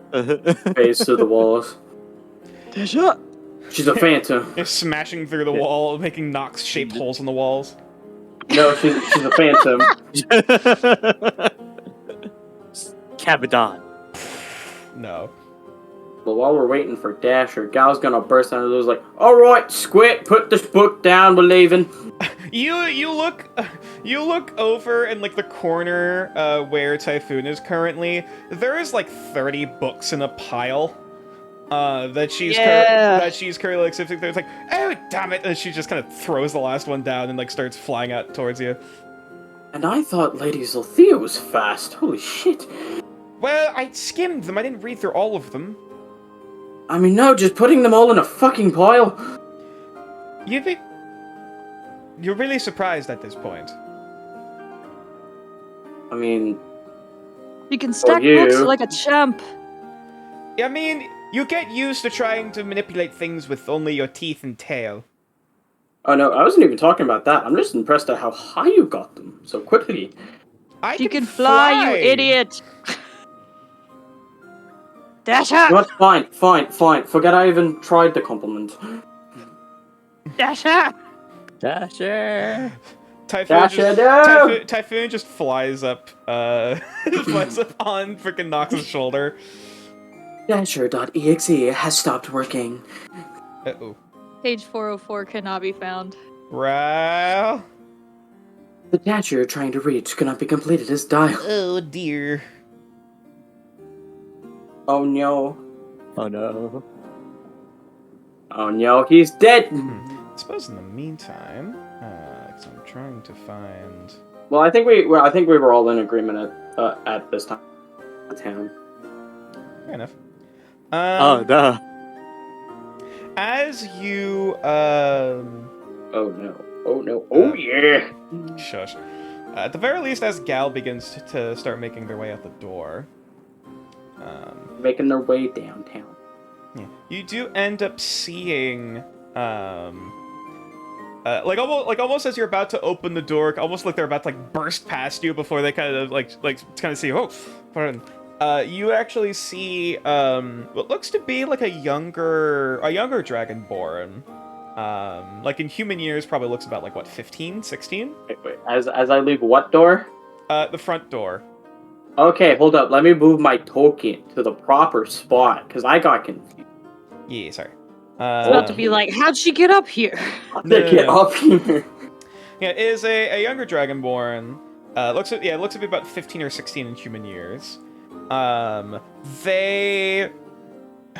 Face to the walls. Dasha? She's a phantom. You're smashing through the wall, making Nox-shaped holes in the walls. No, she's a phantom. Cabadon. No. But while we're waiting for Dasher, Gal's gonna burst out of those like, alright, Squid, put this book down, we're leaving. You look over in like the corner where Typhoon is currently. There is like 30 books in a pile. That she's currently like sifting through. It's like, oh damn it! And she just kind of throws the last one down and like starts flying out towards you. And I thought Lady Zalthea was fast. Holy shit. Well, I skimmed them. I didn't read through all of them. I mean, no, just putting them all in a fucking pile. You're really surprised at this point. I mean, You can stack you. books like a champ. I mean, you get used to trying to manipulate things with only your teeth and tail. oh no, I wasn't even talking about that. I'm just impressed at how high you got them so quickly. You can fly, you idiot! Dasha! But fine. Forget I even tried the compliment. Dasha! Dasher. Typhoon just flies up, flies up on freaking Nox's shoulder. Dasher.exe has stopped working. Uh-oh. Page 404 cannot be found. Ral. The Dasher you're trying to reach cannot be completed as dial. Oh dear. Oh no. Oh no. Oh no, he's dead! I suppose in the meantime, 'cause I'm trying to find... Well, I think we were all in agreement at this time. Town. Fair enough. Oh no. As you, Oh no. Oh yeah! Shush. At the very least, as Gal begins to start making their way out the door, Making their way downtown. yeah, you do end up seeing, almost as you're about to open the door, almost like they're about to like burst past you before they kind of like see. Oh, pardon. You actually see what looks to be like a younger Dragonborn. Like in human years, probably looks about like what, 15, 16? Wait. As I leave what door? The front door. Okay, hold up. Let me move my token to the proper spot because I got confused. Yeah, sorry. It's about to be like, how'd she get up here? No. Get up here. Yeah, it is a younger Dragonborn. Looks to be about 15 or 16 in human years.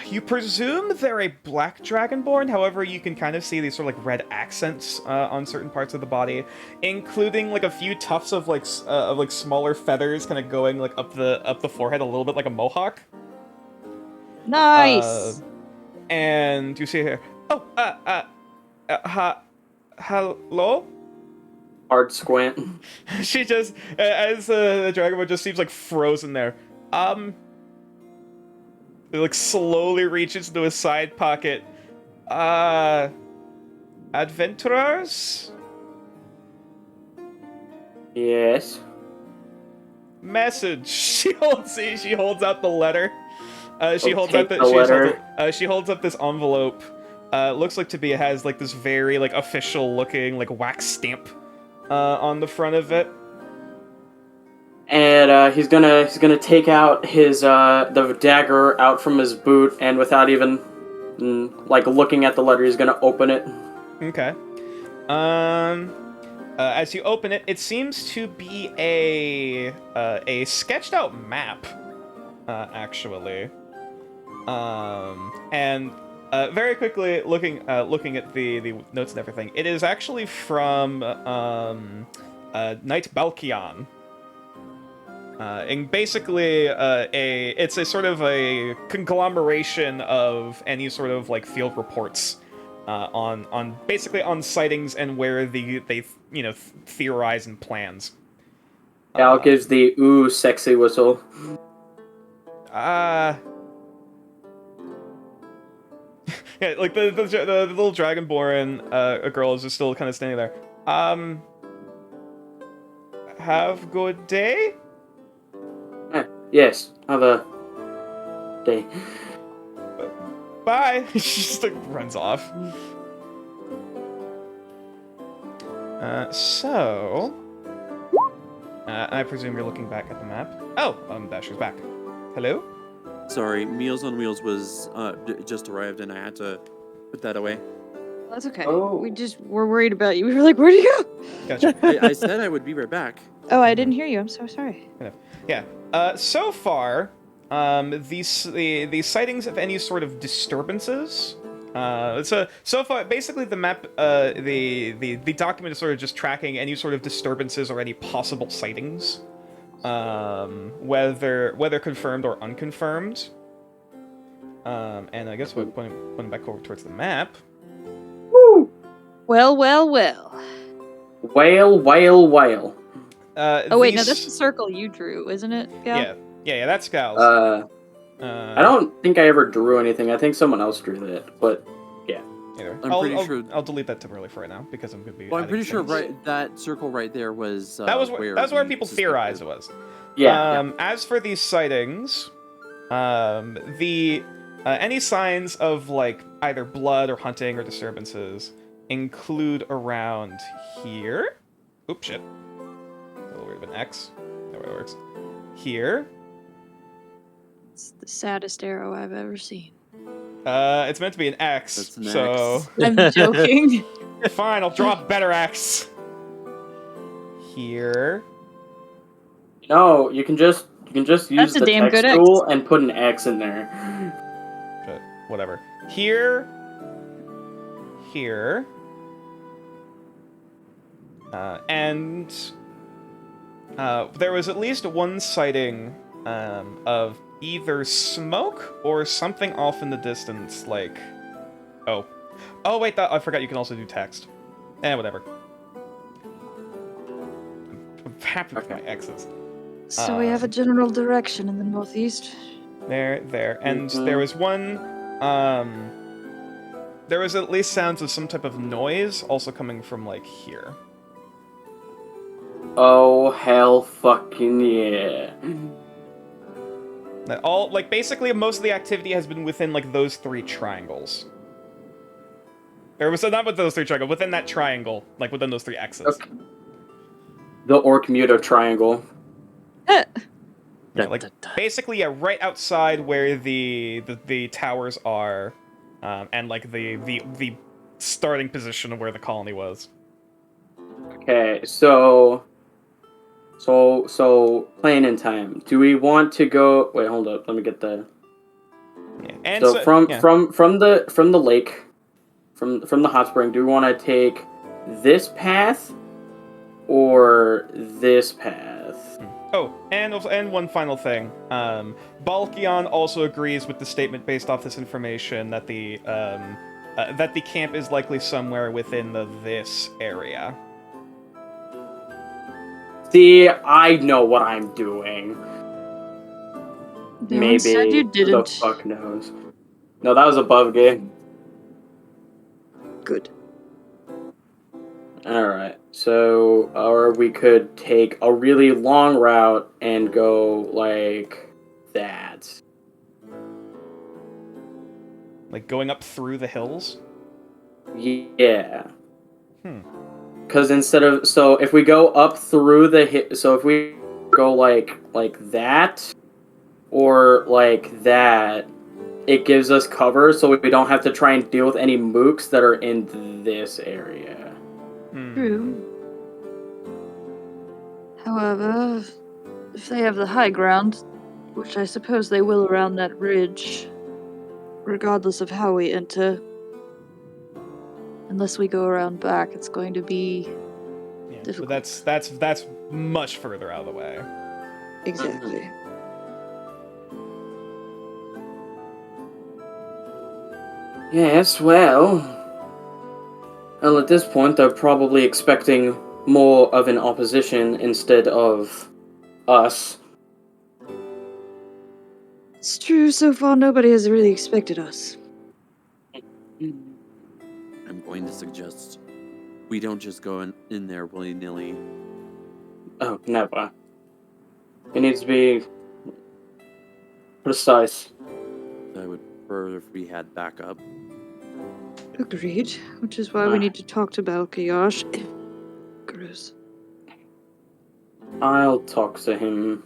You presume they're a black Dragonborn, however, you can kind of see these sort of like red accents on certain parts of the body, including like a few tufts of like smaller feathers kind of going like up the forehead a little bit like a mohawk. Nice. And you see here, hello? Hard squint. She just, as the Dragonborn just seems like frozen there. It like slowly reaches into his side pocket. Adventurers? Yes. Message. She holds out the letter. She holds take out the letter. she holds up this envelope. Looks like it has like this very like official looking like wax stamp on the front of it. And he's gonna take out his the dagger out from his boot, and without even like looking at the letter, he's gonna open it. Okay. As you open it, it seems to be a sketched out map, actually. And very quickly looking at the notes and everything, it is actually from Knight Balkion. And basically, it's a sort of a conglomeration of any sort of like field reports on basically on sightings and where they theorize and plans. Al gives the ooh sexy whistle. Yeah, like the little Dragonborn, a girl is just still kind of standing there. Have good day. Yes, have a day. Bye. She just like runs off. I presume you're looking back at the map. Oh, Dasher's back. Hello? Sorry, Meals on Wheels was just arrived, and I had to put that away. That's okay. Oh. We just were worried about you. We were like, where'd you go? Gotcha. I said I would be right back. Oh, I didn't hear you. I'm so sorry. Yeah. So far, the sightings of any sort of disturbances. So far, basically the map, the document is sort of just tracking any sort of disturbances or any possible sightings, whether confirmed or unconfirmed. And I guess we're pointing back over towards the map. Woo! Well, well, well. Whale, whale, whale. Oh, wait, no, that's the circle you drew, isn't it? Yeah, that's Gal's. I don't think I ever drew anything. I think someone else drew that, but yeah. Either. I'm pretty sure. I'll delete that temporarily for right now because I'm gonna be. Well, I'm adding pretty sure things. that circle right there was. That was where the people suspect theorize was. it was. Yeah. As for these sightings, any signs of like either blood or hunting or disturbances include around here. Oops, shit. A little weird of an X. That way it works. Here. It's the saddest arrow I've ever seen. It's meant to be an X. That's an so X. I'm joking. fine, I'll draw a better X. Here. No, you can just use That's a the damn text good X. tool and put an X in there. But whatever. Here. Here. And there was at least one sighting of either smoke or something off in the distance, like... Oh, wait, I forgot you can also do text. Whatever. I'm happy with my X's. So we have a general direction in the northeast. There. And there was one... there was at least sounds of some type of noise also coming from, like, here. Oh, hell fucking yeah. All, like, basically most of the activity has been within, like, those three triangles. Or was not with those three triangles, within that triangle, like, within those three X's. Okay. The Orc Muta triangle. Yeah, like basically, yeah, right outside where the towers are, and like the starting position of where the colony was. Okay, so playing in time. Do we want to go? Wait, hold up. Let me get the. Yeah. And So from yeah. from the lake, from the hot spring. Do we want to take this path or this path? Oh, and one final thing. Balkion also agrees with the statement based off this information that the camp is likely somewhere within this area. See, I know what I'm doing. No one said you Maybe. Who the didn't. fuck knows? No, that was above game. Good. Alright, so, or we could take a really long route and go like that. Like going up through the hills. Yeah. Because instead of, so if we go up through so if we go like that, or like that, it gives us cover so we don't have to try and deal with any mooks that are in this area. True. However, if they have the high ground, which I suppose they will around that ridge, regardless of how we enter, unless we go around back, it's going to be Yeah, but difficult. that's much further out of the way. Exactly. Yes, well, at this point they're probably expecting more of an opposition instead of us. It's true, so far nobody has really expected us. I'm going to suggest we don't just go in there willy-nilly. Oh, never. It needs to be precise. I would prefer if we had backup. Agreed, which is why we need to talk to Balkayosh. Gross. I'll talk to him.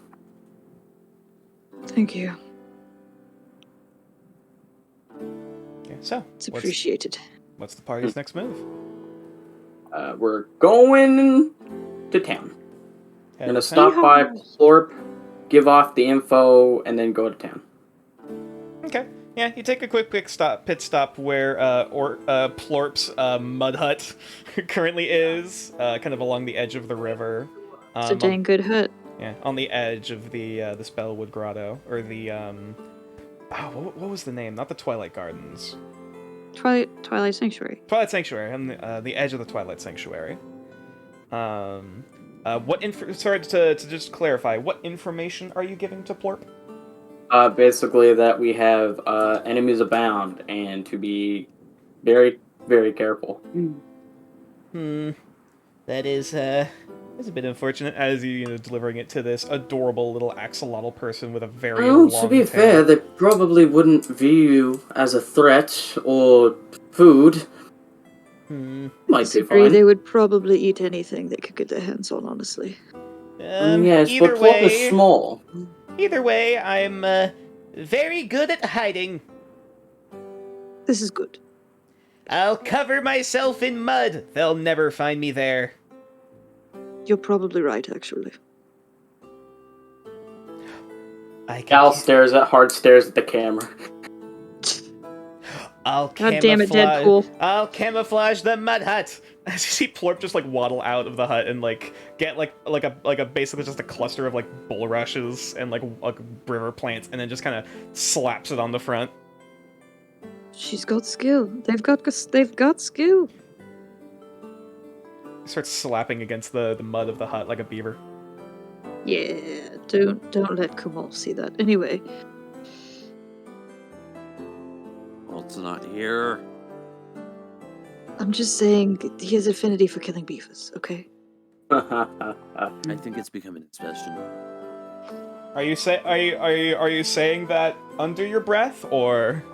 Thank you. Yeah, so It's appreciated. what's the party's next move? We're going to town. Head Gonna to stop town? by Plorp, give off the info, and then go to town. Okay. Yeah, you take a quick pit stop where Plorp's mud hut currently is, kind of along the edge of the river. It's a dang good hut. Yeah, on the edge of the Spellwood Grotto, or the what was the name? Not the Twilight Gardens. Twilight Sanctuary. Twilight Sanctuary, on the edge of the Twilight Sanctuary. Sorry, to just clarify, what information are you giving to Plorp? Basically that we have enemies abound and to be very, very careful. That is a bit unfortunate, as you know, delivering it to this adorable little axolotl person with a very long Well, to be tail. fair, they probably wouldn't view you as a threat or food. Might be Disagree, fine. they would probably eat anything they could get their hands on, honestly. Yes, either but Plorp is way, small. either way, I'm very good at hiding. This is good. I'll cover myself in mud. They'll never find me there. You're probably right, actually. Cal stares at the camera. I'll God damn it, Deadpool. I'll camouflage the mud hut. As you see Plorp just like waddle out of the hut and like get like a basically just a cluster of like bulrushes and like river plants, and then just kind of slaps it on the front. She's got skill. They've got skill. Starts slapping against the mud of the hut like a beaver. Yeah, don't let Kamal see that. Anyway, Walt's not here. I'm just saying he has affinity for killing beavers, okay? I think it's becoming an obsession. Are you saying that under your breath, or?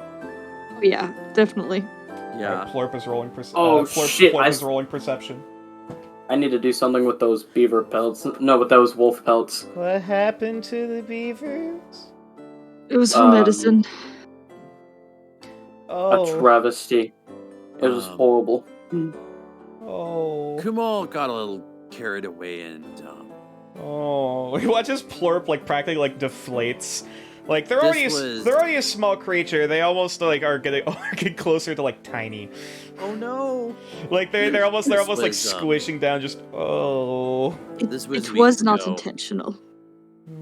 Yeah, definitely. Yeah. Plorp is rolling Oh, shit, Plorp is rolling perception. I need to do something with those beaver pelts. No, with those wolf pelts. What happened to the beavers? It was for Um, medicine. A Oh, travesty. It was horrible. oh, Kumal got a little carried away and oh. We watch as Plurp like practically like deflates. Like they're This already a small creature. They almost like are getting closer to like tiny. oh no! Like they're almost like was, squishing down. Just oh, This was It weeks was not ago. intentional.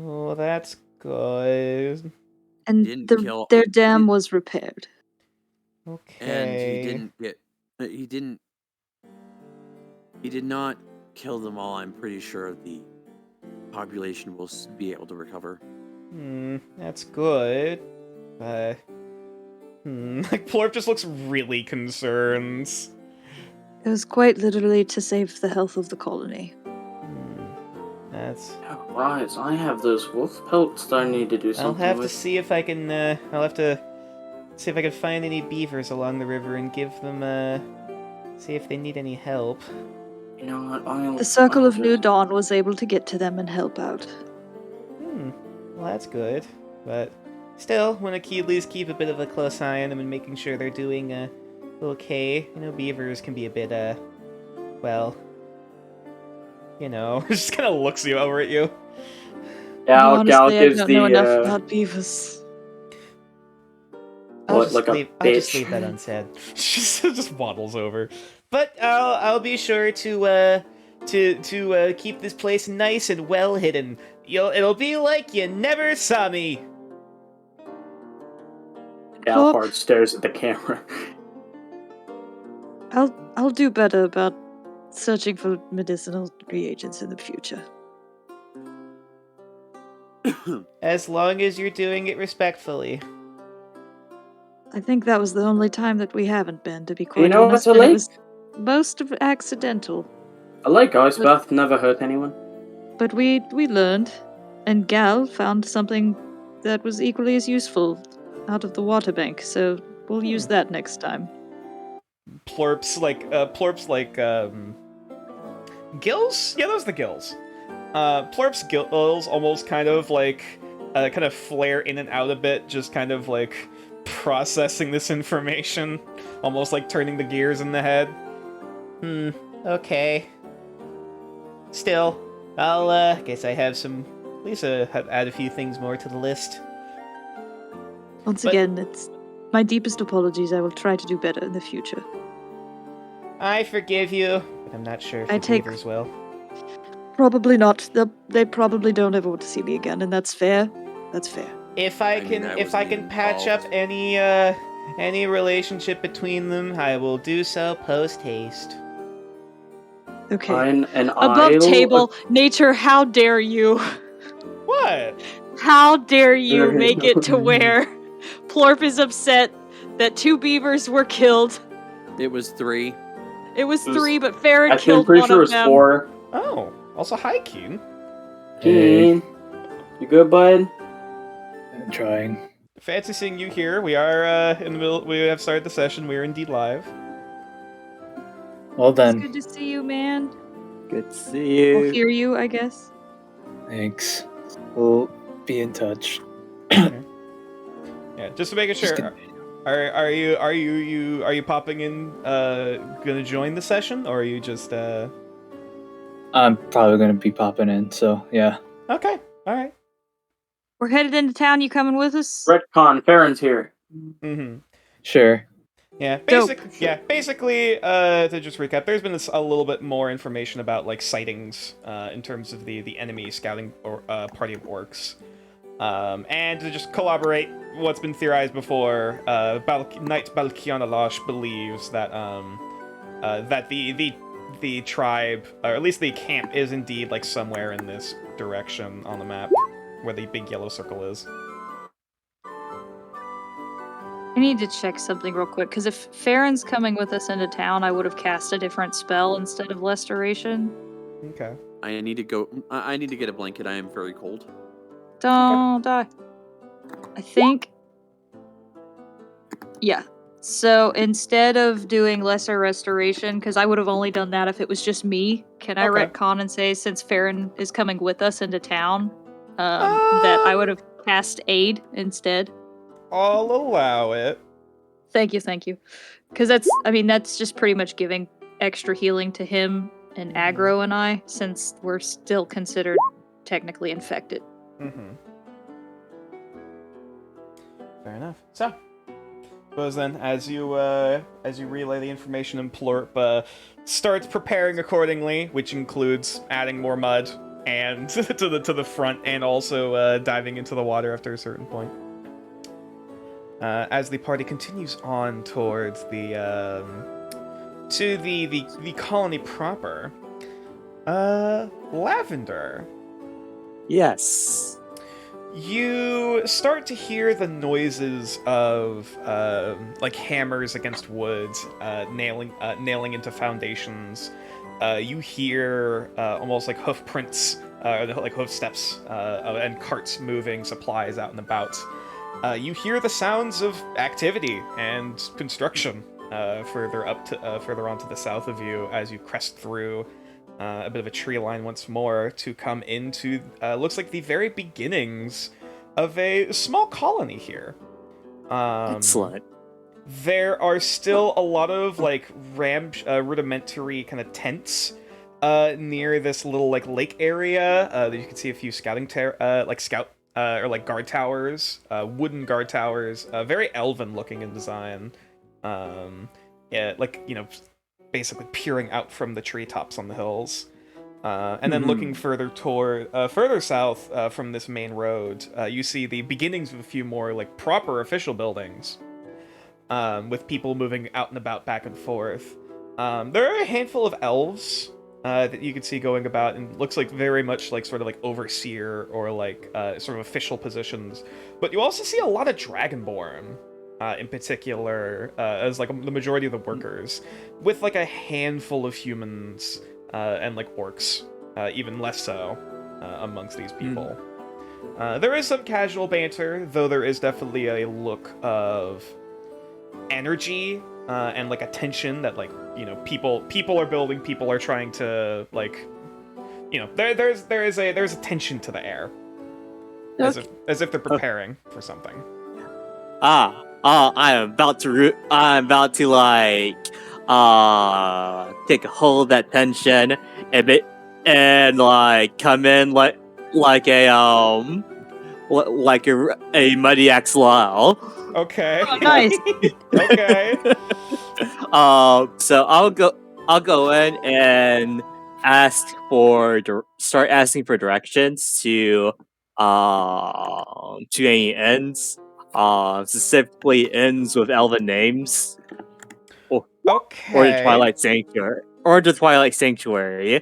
oh, that's good. And Didn't kill- their dam was repaired. Okay. And he didn't get. He did not kill them all. I'm pretty sure the population will be able to recover. That's good. Like Plorp just looks really concerned. It was quite literally to save the health of the colony. That's. Right, I have those wolf pelts that I need to do I'll something have to with. see if I can. I'll have to see if I can find any beavers along the river and give them. See if they need any help. You know what? The Circle I'll of New Dawn was able to get to them and help out. Well, that's good, but still, want to at least keep a bit of a close eye on them and making sure they're doing okay. You know, beavers can be a bit well, you know, just kind of looks you over at you. Gal Honestly, I gives don't the know enough about beavers. I'll What, just like a leave. I'll just bitch? leave that unsaid. She just waddles over. But I'll be sure to keep this place nice and well hidden. It'll be like you never saw me. Galhard stares at the camera. I'll do better about searching for medicinal reagents in the future. As long as you're doing it respectfully. I think that was the only time that we haven't been, to be quite know honest. what's a And it lake? was most of accidental. A lake ice bath never hurt anyone. But we learned, and Gal found something that was equally as useful out of the water bank, so we'll use that next time. Plurps like gills? Yeah, those are the gills. Plurp's gills almost kind of flare in and out a bit, just kind of like processing this information, almost like turning the gears in the head. Okay. Still, I'll guess I have some. At least add a few things more to the list. Once But- again, it's my deepest apologies. I will try to do better in the future. I forgive you, but I'm not sure if I the take- beavers will. Probably not. They probably don't ever want to see me again, and that's fair. That's fair. If I mean, I if I wasn't can even patch up involved. any relationship between them, I will do so post haste. Okay. Above Above table, nature, how dare you? What? How dare you make it to where Plorp is upset that 2 beavers were killed? It was 3. It was It was- 3, but Farron Actually, I'm killed pretty one sure it of was them. 4. Oh, also hi, Keen. Keen. You good, bud? I'm trying. Fancy seeing you here. We are in the middle. We have started the session. We are indeed live. Well It's then, good to see you, man. Good to see Or you. hear you, I guess. thanks. We'll be in touch. Yeah, just to make it Just sure. Are you popping in? Gonna join the session, or are you just I'm probably gonna be popping in, so yeah. Okay, all right. We're headed into town. You coming with us? Retcon, Farron's here. Mm-hmm. Sure. Yeah, Dope. basically, to just recap, there's been a little bit more information about like sightings in terms of the enemy scouting or party of orcs, and to just corroborate what's been theorized before. Knight Balkiana Losh believes that that the tribe, or at least the camp, is indeed like somewhere in this direction on the map, where the big yellow circle is. I need to check something real quick, because if Farron's coming with us into town, I would have cast a different spell instead of Restoration. Okay. I need to go. I need to get a blanket. I am very cold. Don't die. I think. Yeah. So instead of doing lesser restoration, because I would have only done that if it was just me, can I Okay. retcon and say since Farron is coming with us into town, that I would have cast aid instead? I'll allow it. Thank you. Because that's just pretty much giving extra healing to him and Mhm. Aggro and I, since we're still considered technically infected. Mm-hmm. Fair enough. So, suppose then, as you relay the information, and Plurp starts preparing accordingly, which includes adding more mud and to the front, and also diving into the water after a certain point. As the party continues on towards the colony proper, Lavender, Yes. you start to hear the noises of like hammers against wood, nailing into foundations. You hear almost like hoof prints, like hoof steps, and carts moving supplies out and about. You hear the sounds of activity and construction further on to the south of you as you crest through a bit of a tree line once more to come into looks like the very beginnings of a small colony here. Excellent. There are still a lot of like rudimentary kind of tents near this little like lake area. That you can see a few guard towers, wooden guard towers, very elven looking in design. Yeah, like, you know, basically peering out from the treetops on the hills. And then looking further south from this main road, you see the beginnings of a few more like proper official buildings, with people moving out and about back and forth. There are a handful of elves that you can see going about, and looks like very much like sort of like overseer or like sort of official positions. But you also see a lot of Dragonborn, in particular, as like the majority of the workers, with like a handful of humans and like orcs, even less so amongst these people. There is some casual banter, though there is definitely a look of energy and like a tension that, like, you know, people are building, people are trying to, like, you know, there's a tension to the air, as if they're preparing for something. I'm about to like take a hold of that tension and like come in like a Mighty Axe Lyle. Okay. Oh, nice. Okay. So I'll go in and start asking for directions to any inns, specifically inns with elven names, or Okay. the Twilight Sanctuary.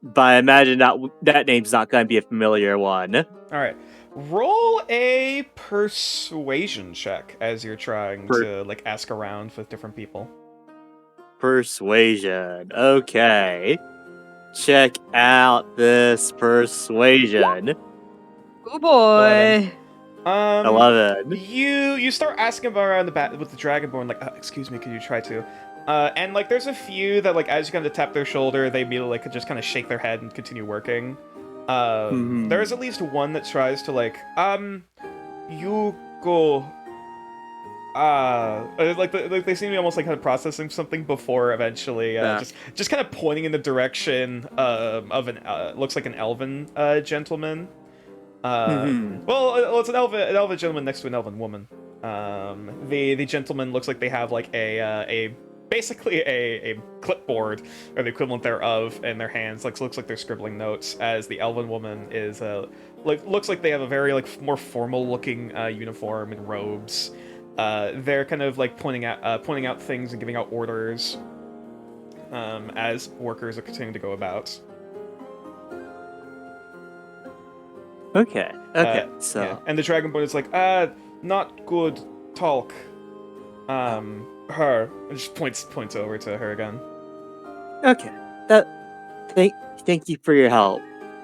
But I imagine that name's not going to be a familiar one. All right. Roll a persuasion check as you're trying to like ask around with different people. Persuasion. Okay. Check out this persuasion. Oh boy. 11. You start asking around the back with the Dragonborn, like, excuse me, could you try to? And like, there's a few that, like, as you kind of tap their shoulder, they immediately like just kind of shake their head and continue working. There's at least one that tries to like, you go. Like they seem to be almost like kind of processing something before eventually just kind of pointing in the direction of an looks like an elven gentleman. Well, it's an elven gentleman next to an elven woman. The gentleman looks like they have like basically a clipboard, or the equivalent thereof, in their hands. Like, looks like they're scribbling notes, as the elven woman is looks like they have a very like more formal looking uniform and robes. They're kind of like pointing out things and giving out orders as workers are continuing to go about. Okay. So yeah. And the Dragonborn is like, not good talk. Her, and just points over to her again. okay. Thank you for your help.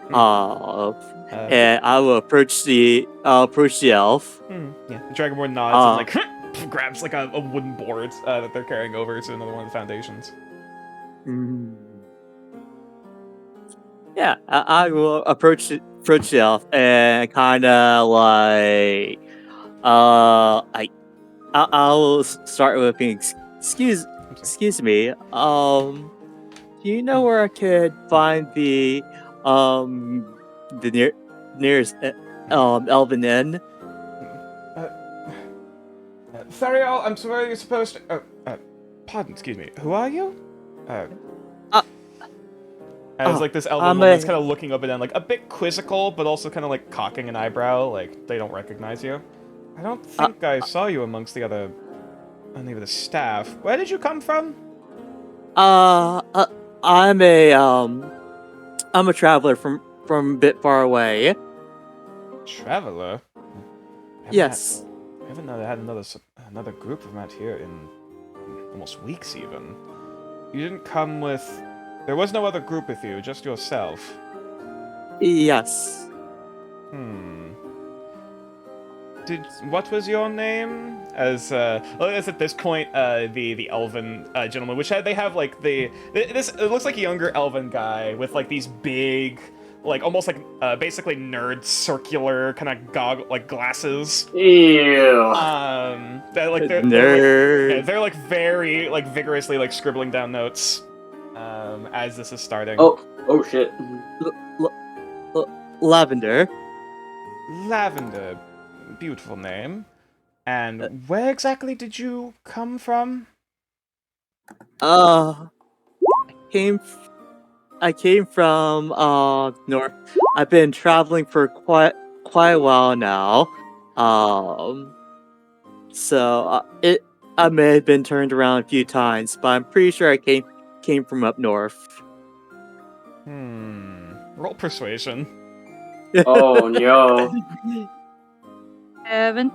And I will approach the elf. Yeah, the Dragonborn nods and like grabs like a wooden board that they're carrying over to another one of the foundations. Yeah, I will approach the elf and kind of like I'll start with being excuse me. Do you know where I could find the nearest elven inn? Thariel, I'm sorry, you're supposed to. Pardon, excuse me. Who are you? As like this elven woman that's kind of looking up and down, like a bit quizzical, but also kind of like cocking an eyebrow, like they don't recognize you. I don't think I saw you amongst the other, any of the staff. Where did you come from? I'm a traveler from a bit far away. Traveler. Yes. I haven't had another group of them out here in almost weeks even. You didn't come with. There was no other group with you, just yourself. Yes. What was your name? As at this point, the elven gentleman, which they have like this. It looks like a younger elven guy with like these big, like almost like basically nerd circular kind of glasses. Ew. They're like nerd. They're like very like vigorously like scribbling down notes. As this is starting. Oh shit. Lavender. Lavender. Beautiful name. And where exactly did you come from? I came from north. I've been traveling for quite a while now. So I may have been turned around a few times, but I'm pretty sure I came from up north. Roll persuasion. Oh no. Evan,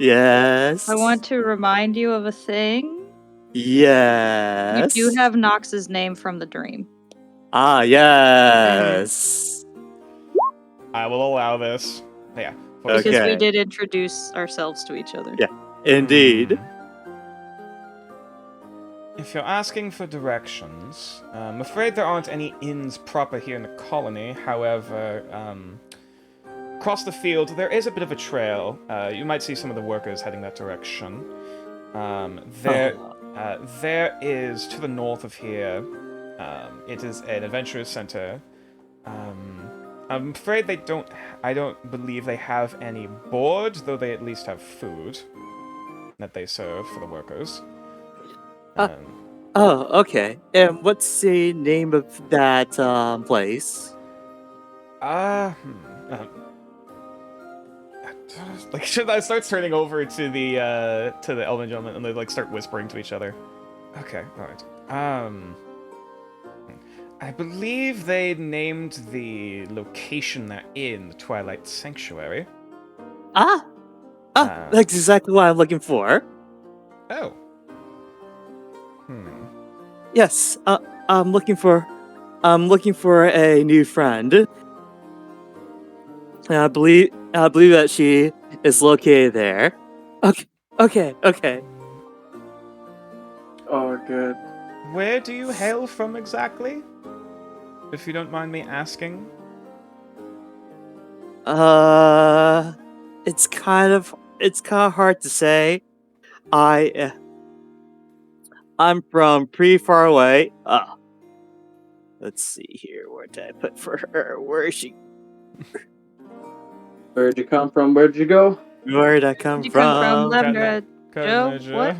Yes. I want to remind you of a thing. Yes. You do have Nox's name from the dream. Ah, yes. I will allow this. Yeah. Because Okay. we did introduce ourselves to each other. Yeah. Indeed. If you're asking for directions, I'm afraid there aren't any inns proper here in the colony. However, across the field, there is a bit of a trail. You might see some of the workers heading that direction. There is, to the north of here, it is an adventurers center. I'm afraid I don't believe they have any board, though they at least have food that they serve for the workers. Okay. And what's the name of that place? Like starts turning over to the elven gentleman, and they like start whispering to each other. Okay, all right. I believe they named the location they're in the Twilight Sanctuary. That's exactly what I'm looking for. Oh. Yes, I'm looking for a new friend. And I believe that she is located there. Okay. Oh good. Where do you hail from exactly? If you don't mind me asking. It's kind of hard to say. I'm from pretty far away. Let's see here. Where did I put for her? Where is she? Where'd you come from? Where'd you go? Where did I come Where'd you come from, from? Lavender? Joe? What?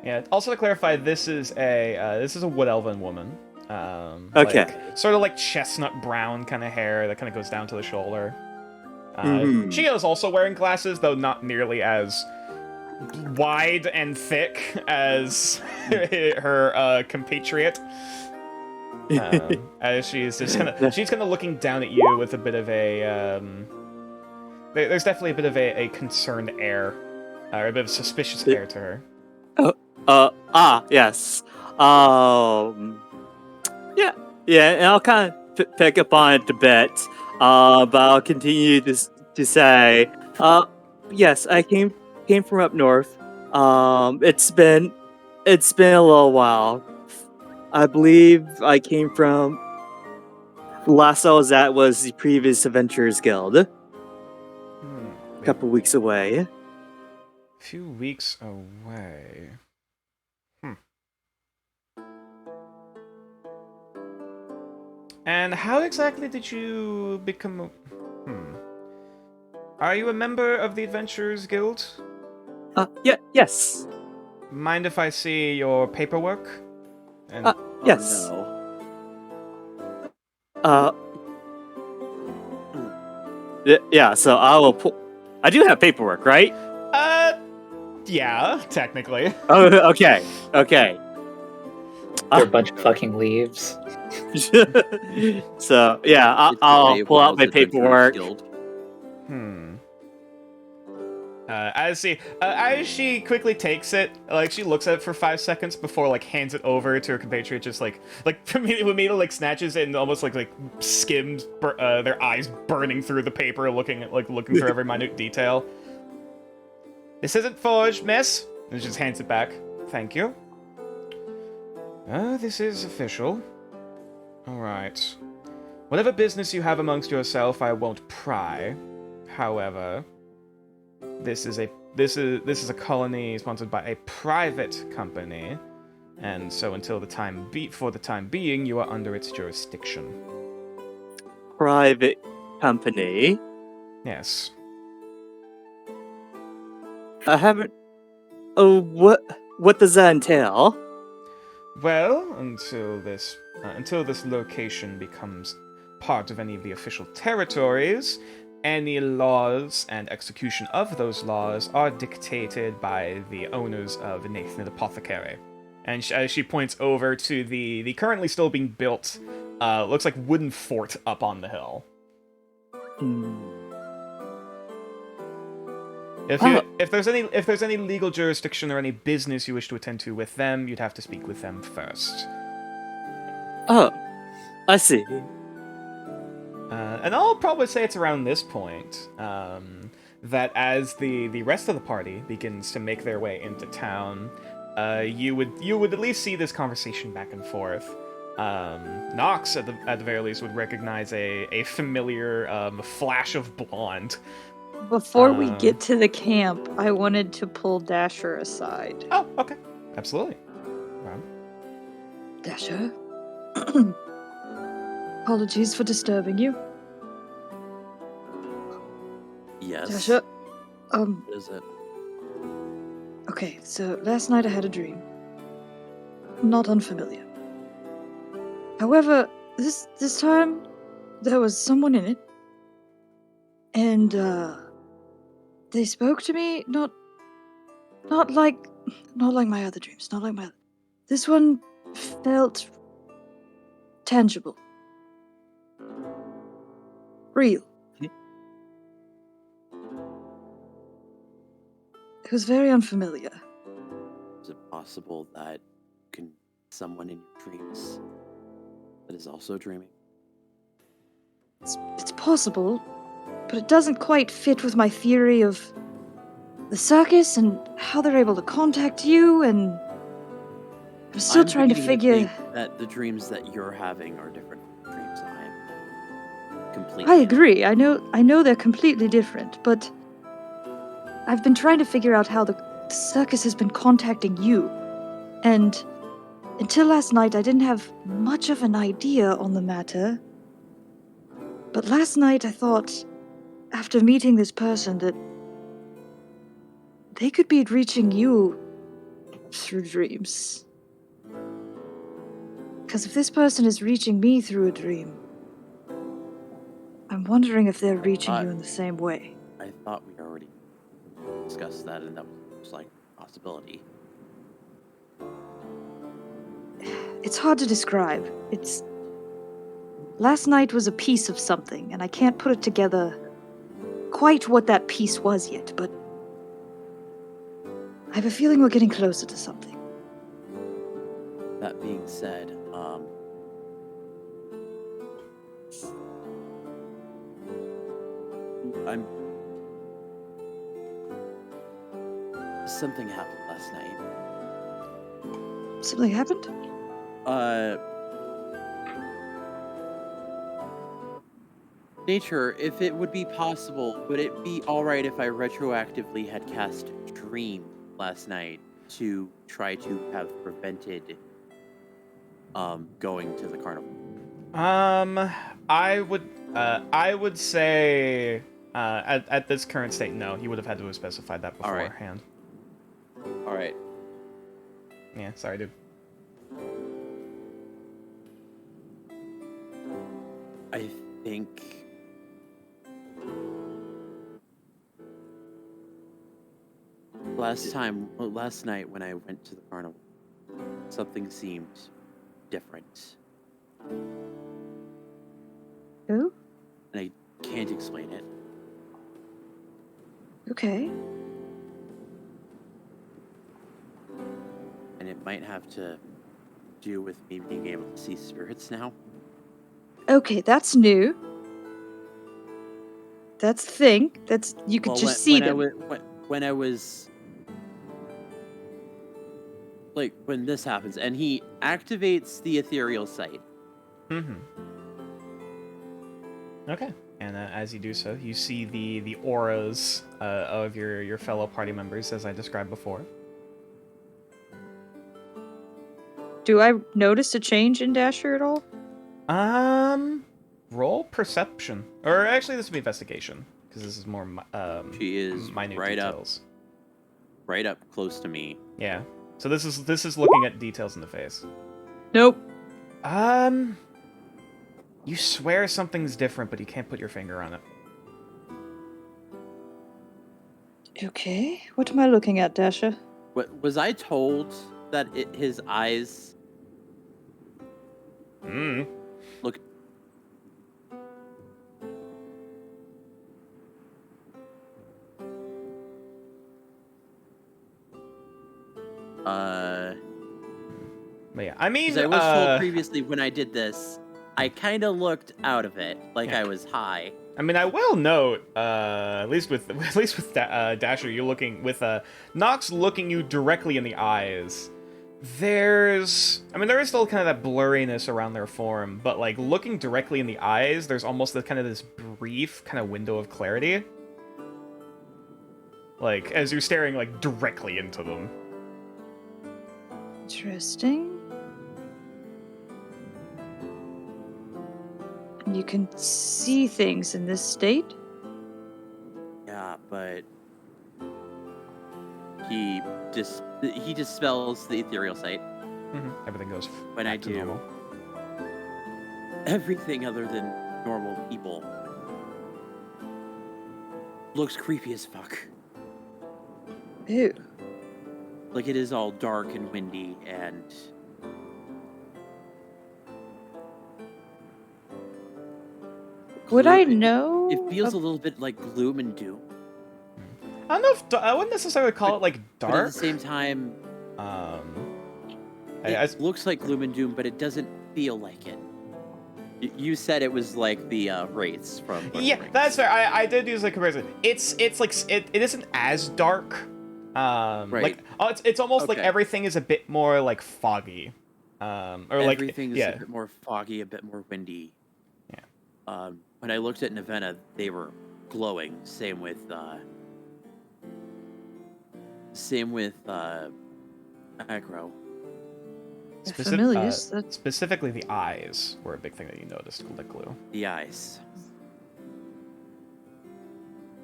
Yeah. Also to clarify, this is a wood elven woman. Okay. Like, sort of like chestnut brown kind of hair that kind of goes down to the shoulder. She is also wearing glasses, though not nearly as wide and thick as her compatriot. As she's just she's kind of looking down at you with a bit of a there's definitely a bit of a concerned air, or a bit of suspicious air to her. Yes. Yeah. Yeah, and I'll kind of pick up on it a bit, but I'll continue to say, yes, I came from up north. It's been a little while. I believe I came from. Last I was at was the previous Adventurers Guild, a couple weeks away. Few weeks away. And how exactly did you become? Are you a member of the Adventurers Guild? Yeah, yes. Mind if I see your paperwork? And Yes. Oh, Yeah, so I will pull. I do have paperwork, right? Yeah, technically. Oh, okay. They're a bunch of fucking leaves. So, yeah, it's I'll Dave pull out Wall's my Adventurers paperwork. Guild. As she quickly takes it, like she looks at it for 5 seconds before like hands it over to her compatriot, just like immediately like snatches it and almost like skims their eyes burning through the paper, looking for every minute detail. This isn't forged, miss. And she just hands it back. Thank you. This is official. All right. Whatever business you have amongst yourself, I won't pry. However, this is a colony sponsored by a private company, and so for the time being, you are under its jurisdiction. Private company. Yes. I haven't. Oh, what does that entail? Well, until this location becomes part of any of the official territories, any laws and execution of those laws are dictated by the owners of Nathan the Apothecary. And as she points over to the currently still being built, looks like wooden fort up on the hill. If there's any legal jurisdiction or any business you wish to attend to with them, you'd have to speak with them first. Oh, I see. And I'll probably say it's around this point that as the rest of the party begins to make their way into town, you would at least see this conversation back and forth. Nox, at the very least, would recognize a familiar flash of blonde. Before we get to the camp, I wanted to pull Dasher aside. Oh, okay. Absolutely. Right. Dasher? Apologies for disturbing you. Yes. Dasher? What is it? Okay, so last night I had a dream. Not unfamiliar. However, this time, there was someone in it. And, they spoke to me, not like my other dreams, This one felt tangible. Real. It was very unfamiliar. Is it possible that someone in your dreams that is also dreaming? It's possible, but it doesn't quite fit with my theory of the circus and how they're able to contact you, and I'm still trying to beginning figure... think that the dreams that you're having are different dreams I'm completely... I agree. I know they're completely different, but I've been trying to figure out how the circus has been contacting you. And until last night, I didn't have much of an idea on the matter. But last night, I thought, after meeting this person, that they could be reaching you through dreams. Because if this person is reaching me through a dream, I'm wondering if they're reaching you in the same way. I thought we already discussed that, and that was like a possibility. It's hard to describe. Last night was a piece of something, and I can't put it together quite what that piece was yet, but I have a feeling we're getting closer to something. That being said, something happened last night. Something happened? Nature, if it would be possible, would it be alright if I retroactively had cast Dream last night to try to have prevented going to the carnival? I would say, at this current state, no. You would have had to have specified that All right. beforehand. Alright. Yeah, sorry, dude. I think last night when I went to the carnival, something seemed different. Oh, And I can't explain it. okay. And it might have to do with me being able to see spirits now. Okay, that's new. That's the thing. That's you could just see them. When I was like when this happens, and he activates the ethereal sight. Mm-hmm. Okay. And as you do so, you see the auras of your fellow party members, as I described before. Do I notice a change in Dasher at all? Roll perception, or actually, this would be investigation because this is more She is minute right details. right up close to me. Yeah. So this is looking at details in the face. Nope. You swear something's different, but you can't put your finger on it. Okay. What am I looking at, Dasher? What was I told that his eyes Hmm. look? But yeah, I mean, 'Cause I was told previously when I did this, I kind of looked out of it, like Yeah. I was high. I mean, I will note, at least with Dasher, you're looking with Nox looking you directly in the eyes. There is still kind of that blurriness around their form, but like looking directly in the eyes, there's almost this brief kind of window of clarity. Like as you're staring like directly into them. Interesting. And you can see things in this state? Yeah, but he dispels the ethereal sight. Everything goes When back I to do, normal. everything other than normal people looks creepy as fuck. Ew. Like it is all dark and windy and Would I gloom- know? It feels a little bit like gloom and doom. I don't know if I wouldn't necessarily call it like dark. But at the same time, it looks like gloom and doom, but it doesn't feel like it. You said it was like the wraiths from Lord of the Yeah, Rings. that's fair. I did use a comparison. It's like it isn't as dark. Right. Like it's almost like Okay. everything is a bit more like foggy. Or like Everything is yeah. a bit more foggy, a bit more windy. Yeah. When I looked at Navenna, they were glowing. Same with Aggro. Familiars. That's Specifically, the eyes were a big thing that you noticed, like glue. The eyes.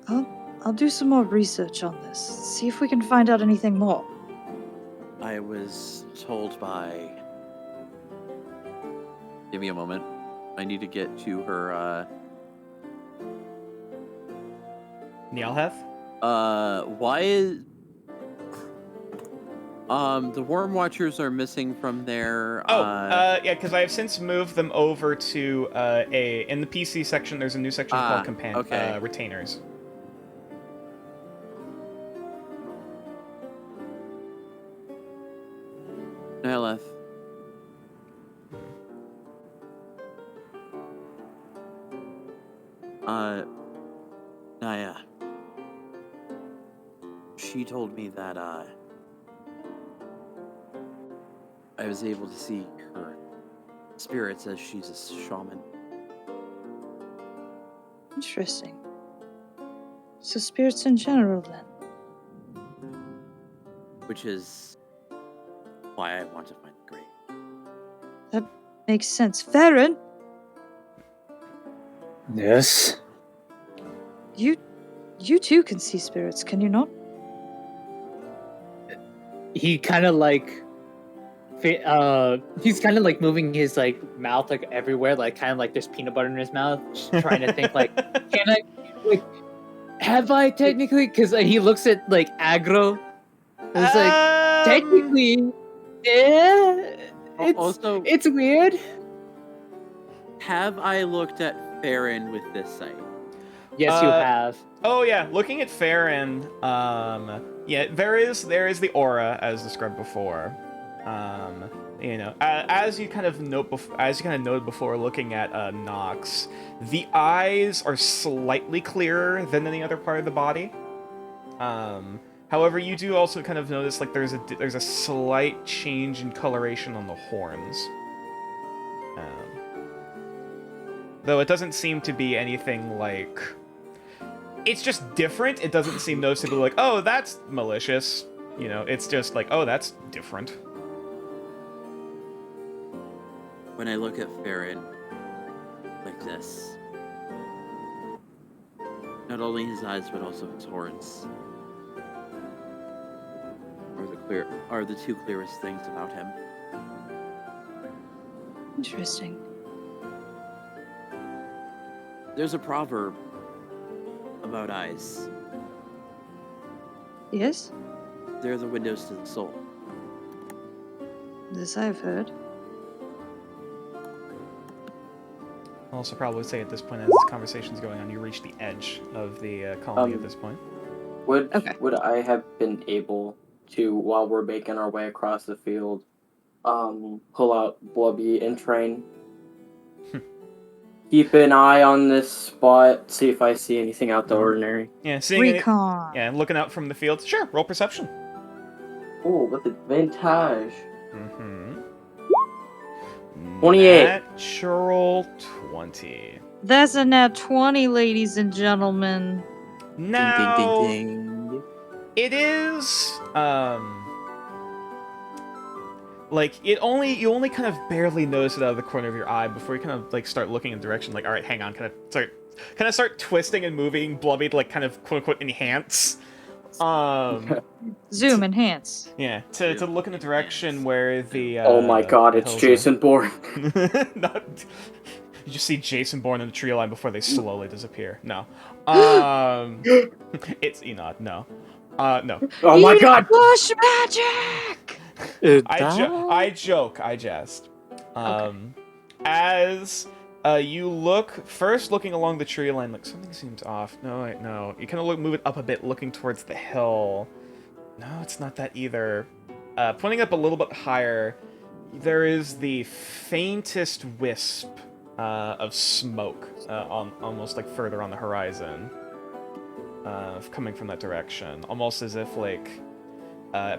I'll do some more research on this. See if we can find out anything more. I was told by. Give me a moment. I need to get to her. Nialheth? Why is the Worm Watchers are missing from their yeah, because I have since moved them over to in the PC section. There's a new section called okay. Retainers. Nyleth. Naya. she told me that I was able to see her spirits as she's a shaman. Interesting. So spirits in general, then. Which is why I want to find the grave. That makes sense. Farron, Yes. you too can see spirits, can you not? He kind of like, he's kind of like moving his like mouth like everywhere, like kind of like there's peanut butter in his mouth, just trying to think like, can I, like, have I technically? Because he looks at like aggro. It's like technically, yeah. Also, It's weird. have I looked at Farron with this sight? Yes, you have. Oh yeah, looking at Farron, yeah, there is the aura as described before. You know, as you kind of noted before, looking at Nox, the eyes are slightly clearer than any other part of the body. However, you do also kind of notice like there's a slight change in coloration on the horns. Though it doesn't seem to be anything like. It's just different. It doesn't seem noticeably like, oh, that's malicious. You know, it's just like, oh, that's different. When I look at Farron like this, not only his eyes but also his horns are the two clearest things about him. Interesting. There's a proverb about eyes. Yes, They're the windows to the soul. this I've heard. I'll also probably say at this point, as this conversation's going on, you reach the edge of the colony at this point. Would I have been able to, while we're making our way across the field, pull out Blubby and Train? Keep an eye on this spot, see if I see anything out the ordinary. Yeah, seeing it. Recon. Yeah, and looking out from the field. Sure, roll perception. Ooh, with advantage. Mm-hmm. 28. Natural 20. That's a nat 20, ladies and gentlemen. Now, Ding, ding, ding, ding. it is, like, you only kind of barely notice it out of the corner of your eye before you kind of, like, start looking in the direction, like, alright, hang on, kind of start twisting and moving Blubby to, like, kind of, quote-unquote, enhance. Zoom, enhance. Yeah, to look in the direction where the, Oh my god, it's hills are. Jason Bourne. You just see Jason Bourne in the tree line before they slowly disappear. No. It's Enod, no. No. Oh my god! Bush magic! I joke, I jest. As you looking along the tree line, like something seems off. No, wait, no. You kind of move it up a bit, looking towards the hill. No, it's not that either. Pointing up a little bit higher, there is the faintest wisp of smoke, almost like further on the horizon, coming from that direction. Almost as if like.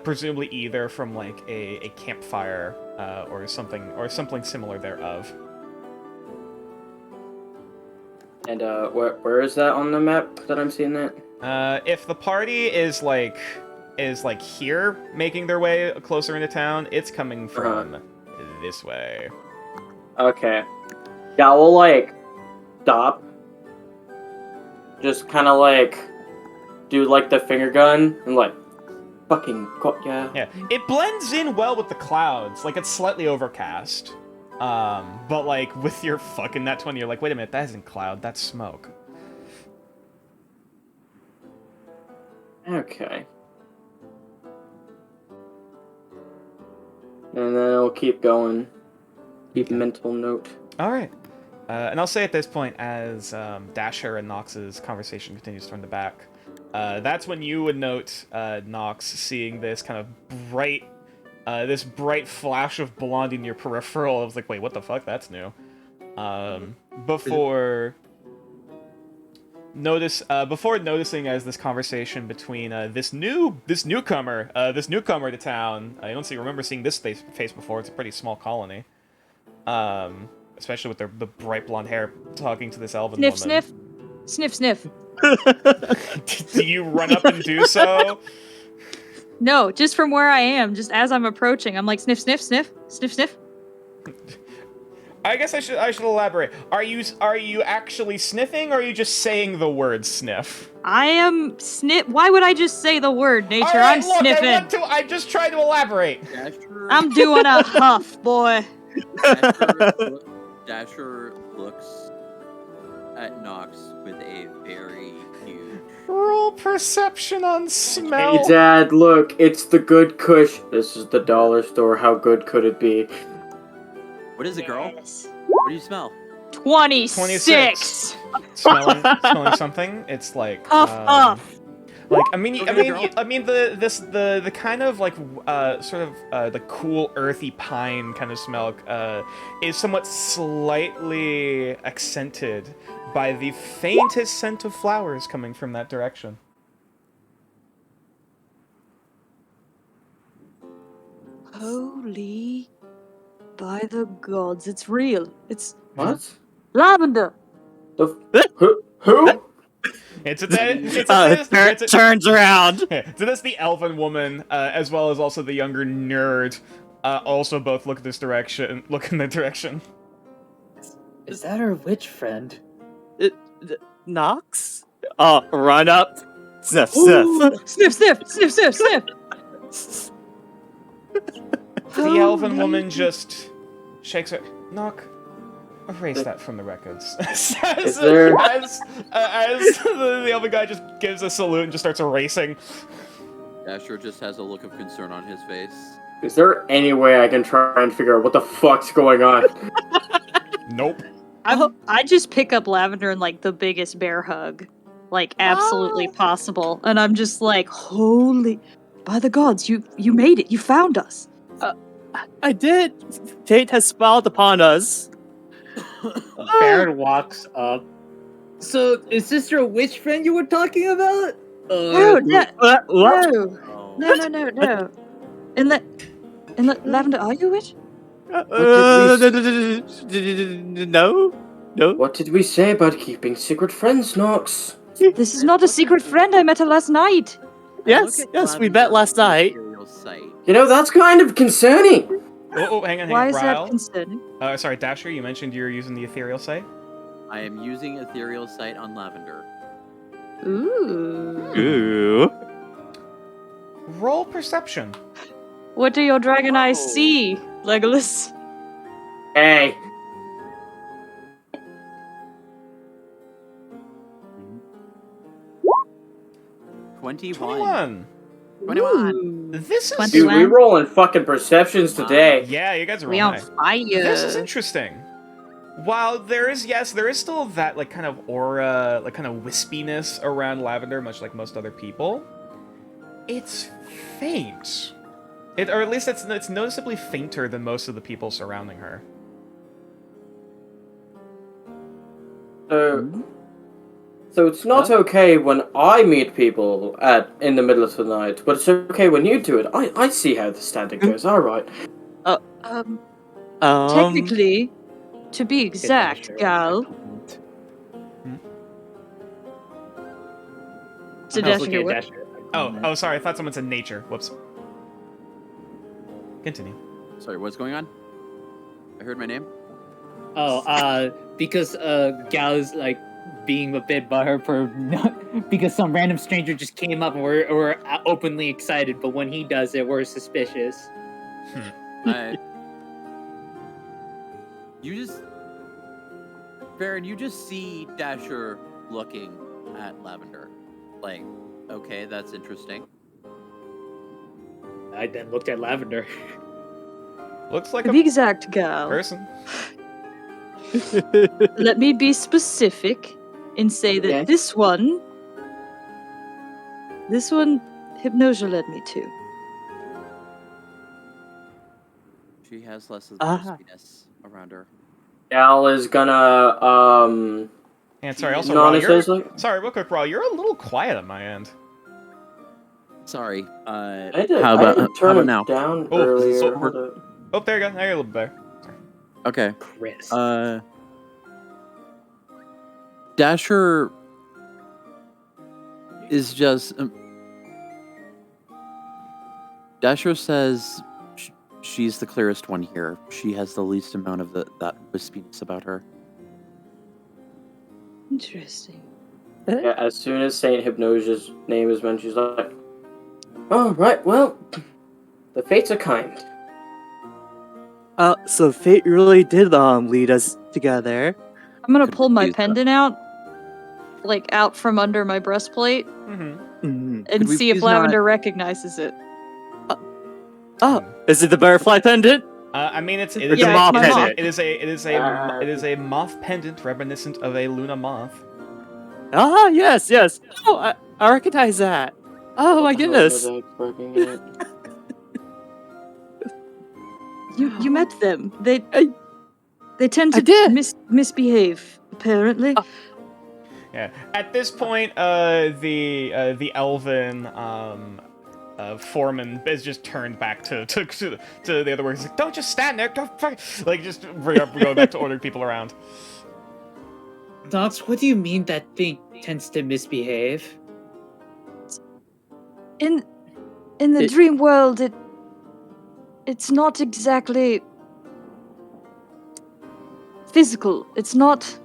Presumably either from like a campfire or something similar thereof. And where is that on the map that I'm seeing that? If the party is like here, making their way closer into town, it's coming from this way. Okay. Yeah, we'll like stop. Just kind of like do like the finger gun and like. Fucking yeah. Yeah, it blends in well with the clouds. Like, it's slightly overcast. But, like, with your fucking nat 20, you're like, wait a minute, that isn't cloud, that's smoke. Okay. And then I'll keep going. Keep a mental note. Alright. And I'll say at this point, as Dasher and Nox's conversation continues to turn the back, that's when you would note Nox seeing this kind of bright flash of blonde in your peripheral. I was like, wait, what the fuck? That's new. Before notice before noticing as this conversation between this newcomer to town. I don't remember seeing this face before. It's a pretty small colony. Especially with the bright blonde hair talking to this elven Sniff, woman. sniff. Sniff, sniff. Do you run up and do so? No, just from where I am, just as I'm approaching, I'm like, sniff, sniff, sniff, sniff, sniff. I guess I should elaborate. Are you actually sniffing, or are you just saying the word sniff? I am sniff. Why would I just say the word, Nature? All right, I'm look, sniffing. I just tried to elaborate. Dasher, I'm doing a huff, boy. Dasher looks at Nox with a very huge. Roll perception on Hey, smell. Dad, look, it's the good Kush. This is the dollar store. How good could it be? What is it, girl? Yes. What do you smell? 26. smelling something. It's like Huff, huff. like Go get it, girl. the kind of like sort of the cool earthy pine kind of smell is somewhat slightly accented by the faintest scent of flowers coming from that direction. Holy, by the gods, it's real. It's What? lavender. Who? Turns around. So that's the elven woman, as well as also the younger nerd. Also, both look this direction. Look in the direction. Is that our witch friend? Nox? Oh, run up. Sniff, sniff. Sniff, sniff, sniff, sniff, sniff. The elven woman just shakes her. Knock. Erase that from the records. Is there- as the elven guy just gives a salute and just starts erasing. Dasher just has a look of concern on his face. Is there any way I can try and figure out what the fuck's going on? Nope. I just pick up Lavender in like the biggest bear hug, like absolutely possible, and I'm just like, holy, by the gods, you made it, you found us. I did. Fate has smiled upon us. Baron walks up. So, is this your witch friend you were talking about? No, no, What? no, Oh. no. And Lavender, are you a witch? No. No. What did we say about keeping secret friends, Nox? This is not a secret friend. I met her last night. Yes, Look at yes, we Lavender met last with night. ethereal sight. You know, that's kind of concerning. Hang on. Why is that Ryle? concerning? Sorry, Dasher, you mentioned you were using the ethereal sight? I am using ethereal sight on Lavender. Ooh. Ooh. Roll perception. What do your dragon eyes see, Legolas? Hey, 21. 21. Ooh. This is... 20. dude, we 21. rolling fucking perceptions today. Yeah, you guys are We all on high. fire. This is interesting. While there is still that like kind of aura, like kind of wispiness around Lavender, much like most other people. It's faint. Or at least it's noticeably fainter than most of the people surrounding her. So it's not okay when I meet people in the middle of the night, but it's okay when you do it. I see how the standing goes. All right. Technically, to be exact, gal. So I was Dasher, looking at what? Dasher. Oh, sorry. I thought someone said nature. Whoops. Continue. Sorry, what's going on? I heard my name. Because Gal is like being a bit butthurt for because some random stranger just came up and we're openly excited, but when he does it, we're suspicious. Baron, you just see Dasher looking at Lavender. Like, okay, that's interesting. I then looked at Lavender. Looks like To a be exact, gal. person. Let me be specific and say that Okay. this one, Hypnosia led me to. She has less of the Ah. crispiness around her. Gal is gonna And sorry, also, Raw, Non-essentially. sorry, real quick, Raw, you're a little quiet on my end. Sorry. I had to, How I had about to turn how it about now? down Oh, earlier. so- Hold up. Oh, there you go. Now you're a little better. Okay. Chris. Dasher is just. Dasher says she's the clearest one here. She has the least amount of that wispiness about her. Interesting. Yeah, as soon as Saint Hypnosia's name is mentioned, she's like, "Oh, right, well, the fates are kind." So fate really did lead us together. I'm gonna Could pull my use that. pendant out, like out from under my breastplate, Mm-hmm. Mhm. and Could we see if please not- Lavender recognizes it. Oh, is it the butterfly pendant? I mean, it's Or the Yeah, moth it's my pendant? it is a moth pendant reminiscent of a Luna moth. Ah, yes. Oh, I recognize that. Oh my goodness. You met them. They tend I to did. misbehave, apparently. Yeah. At this point, the elven foreman is just turned back to the other workers. Like, don't just stand there. Don't like just go back to ordering people around. Nox, what do you mean that thing tends to misbehave? In the It- dream world, it's not exactly physical. It's not.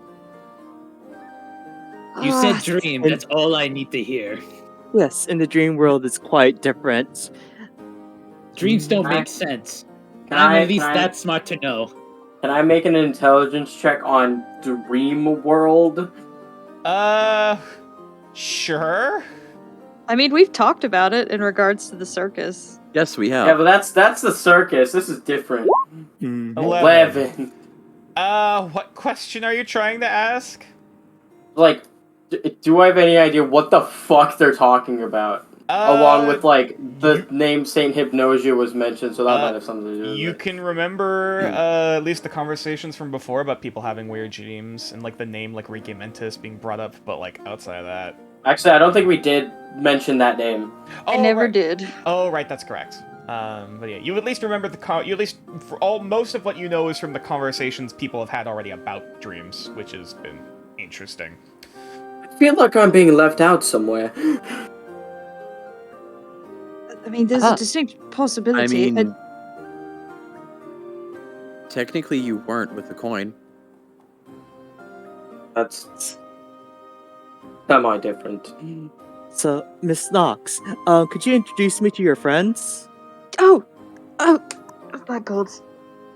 You said Ah, dream. That's all I need to hear. Yes, in the dream world, it's quite different. Dreams don't Can I- make sense. Can I'm I- at least can I- that smart to know. Can I make an intelligence check on Dream World? Sure. I mean, we've talked about it in regards to the circus. Yes, we have. Yeah, but that's the circus. This is different. Mhm. 11. What question are you trying to ask? Like, do I have any idea what the fuck they're talking about? Along with, like, the name Saint Hypnosia was mentioned, so that might have something to do with You it. can remember at least the conversations from before about people having weird dreams and like the name like Regimentus being brought up, but like outside of that. Actually, I don't think we did mention that name. I never right. did. Oh, right, that's correct. But yeah, you at least remember you at least for most of what you know is from the conversations people have had already about dreams, which has been interesting. I feel like I'm being left out somewhere. I mean, there's Ah. a distinct possibility. I mean, technically you weren't with the coin. That's semi-different. So, Miss Knox, could you introduce me to your friends? Oh, my God.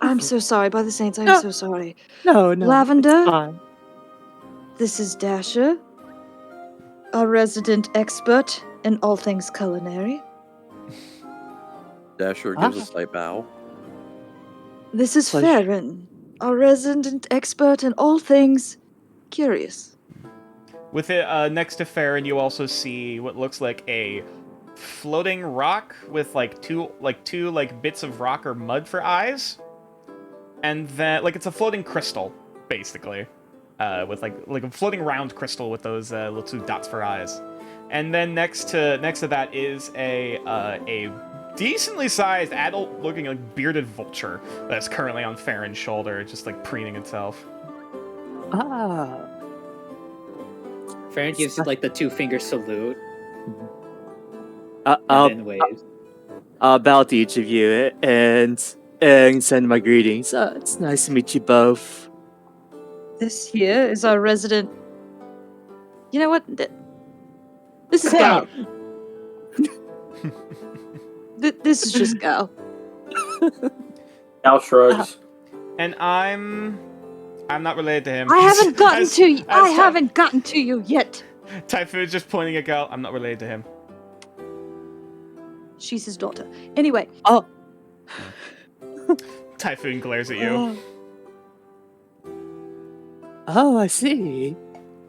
I'm so sorry. By the saints, I'm No. so sorry. No. Lavender, Fine. this is Dasher, a resident expert in all things culinary. Dasher gives a Ah. slight bow. This is Pleasure. Farron, a resident expert in all things curious. With it next to Farron, you also see what looks like a floating rock with two bits of rock or mud for eyes, and then it's a floating crystal basically, with like a floating round crystal with those little two dots for eyes, and then next to that is a decently sized adult-looking bearded vulture that's currently on Farron's shoulder, just preening itself. Ah. Farron gives it like the 2-finger salute I'll and then waves. bow to each of you and send my greetings. It's nice to meet you both. This here is our resident. You know what? This is Gal. This is just Gal. Al shrugs. And I'm not related to him. I haven't gotten As- to you. as I haven't gotten to you yet. Typhoon's just pointing at Gal. I'm not related to him. She's his daughter. Anyway. Oh. Typhoon glares at you. Oh, I see.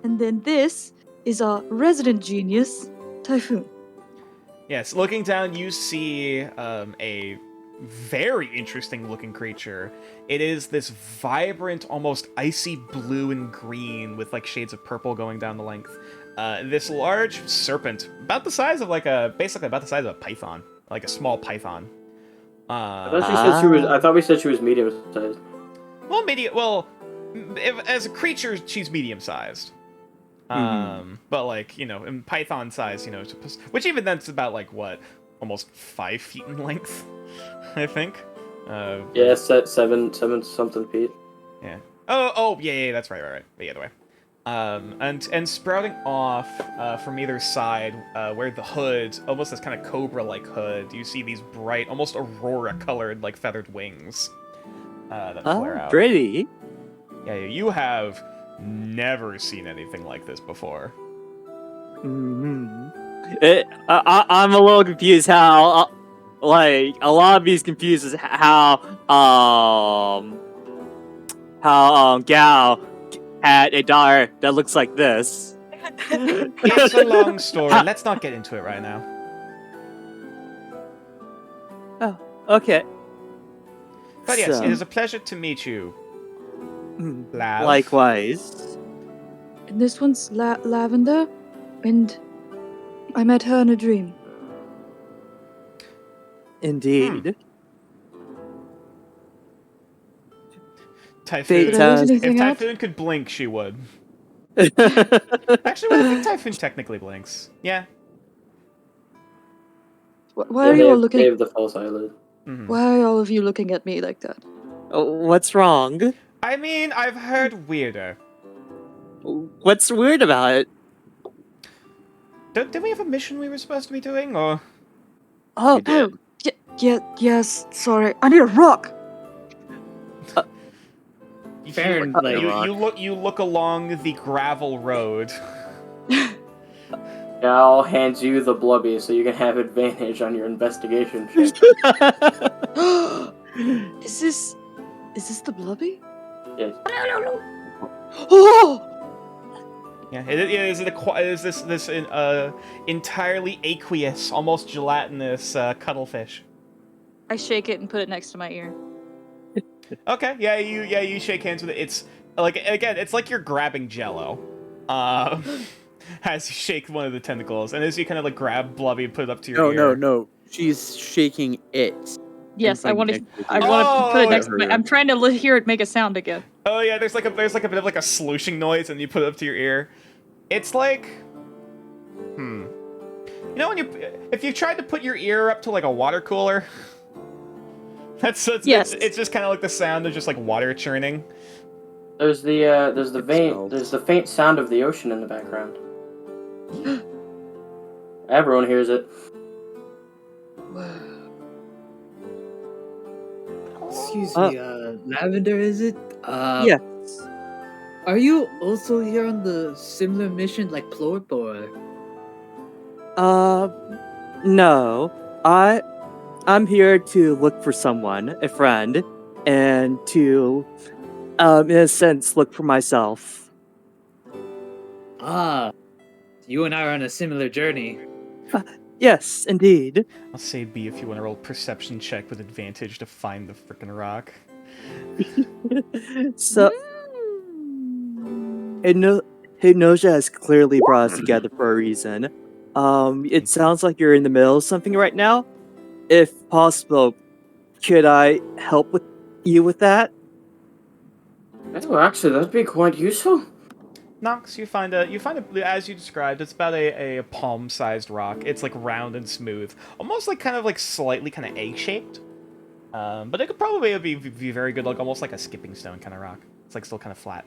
And then this is our resident genius, Typhoon. Yes, looking down, you see a very interesting looking creature. It is this vibrant, almost icy blue and green with like shades of purple going down the length. This large serpent, about the size of basically about the size of a python, like a small python. I thought she said she was. I thought we said she was medium sized. Well, as a creature, she's medium sized. But like, in python size, which even then's about like what, almost 5 feet in length, I think. Yeah, seven something feet. Yeah. Oh, yeah, that's right. The other way. And sprouting off from either side, where the hood, almost this kind of cobra-like hood, you see these bright, almost aurora-colored, like feathered wings that flare out. Pretty. Yeah, you have never seen anything like this before. I'm a little confused how, like, a lot of these confuses how Gao had a daughter that looks like this. It's a long story. Let's not get into it right now. Oh, okay. But yes, So- it is a pleasure to meet you, Lav. Likewise. And this one's Lavender, and I met her in a dream. Indeed. Typhoon. Fate Did I lose does. anything If out? Typhoon could blink, she would. Actually, well, I think Typhoon technically blinks. Yeah. Why are you all They looking? have the false eyelid. Mhm. Why are all of you looking at me like that? What's wrong? I mean, I've heard weirder. What's weird about it? Did we have a mission we were supposed to be doing, or? Oh, Oh, yes. Sorry, I need a rock. Fair, like, You look along the gravel road. Yeah, I'll hand you the blubby so you can have advantage on your investigation check. Is this the blubby? Yes. Oh! Yeah, it is this entirely aqueous, almost gelatinous cuttlefish. I shake it and put it next to my ear. Okay, yeah, you shake hands with it. It's like, again, it's like you're grabbing Jello, as you shake one of the tentacles, and as you kind of like grab Blubby and put it up to your ear. No. She's shaking it. Yes, I And want putting to. it next I to want to put Oh, it next to yeah. me. I'm trying to hear it make a sound again. Oh yeah, there's like a bit of like a slooshing noise, and you put it up to your ear. It's like, when if you tried to put your ear up to like a water cooler, Yes. it's just kind of like the sound of just like water churning. There's the smells. there's the faint sound of the ocean in the background. Everyone hears it. Excuse me, Lavender, is it? yes. Are you also here on the similar mission like Plorp, or? No. I'm here to look for someone, a friend, and to, in a sense, look for myself. You and I are on a similar journey. Yes, indeed. I'll say B if you want to roll perception check with advantage to find the frickin' rock. So, Hypnosia has clearly brought us together for a reason. It sounds like you're in the middle of something right now. If possible, could I help with you with that? Oh, actually, that'd be quite useful. Nox, you find a as you described, it's about a palm-sized rock. It's like round and smooth, almost like kind of like slightly kind of egg-shaped. But it could probably be very good, like almost like a skipping stone kind of rock. It's like still kind of flat.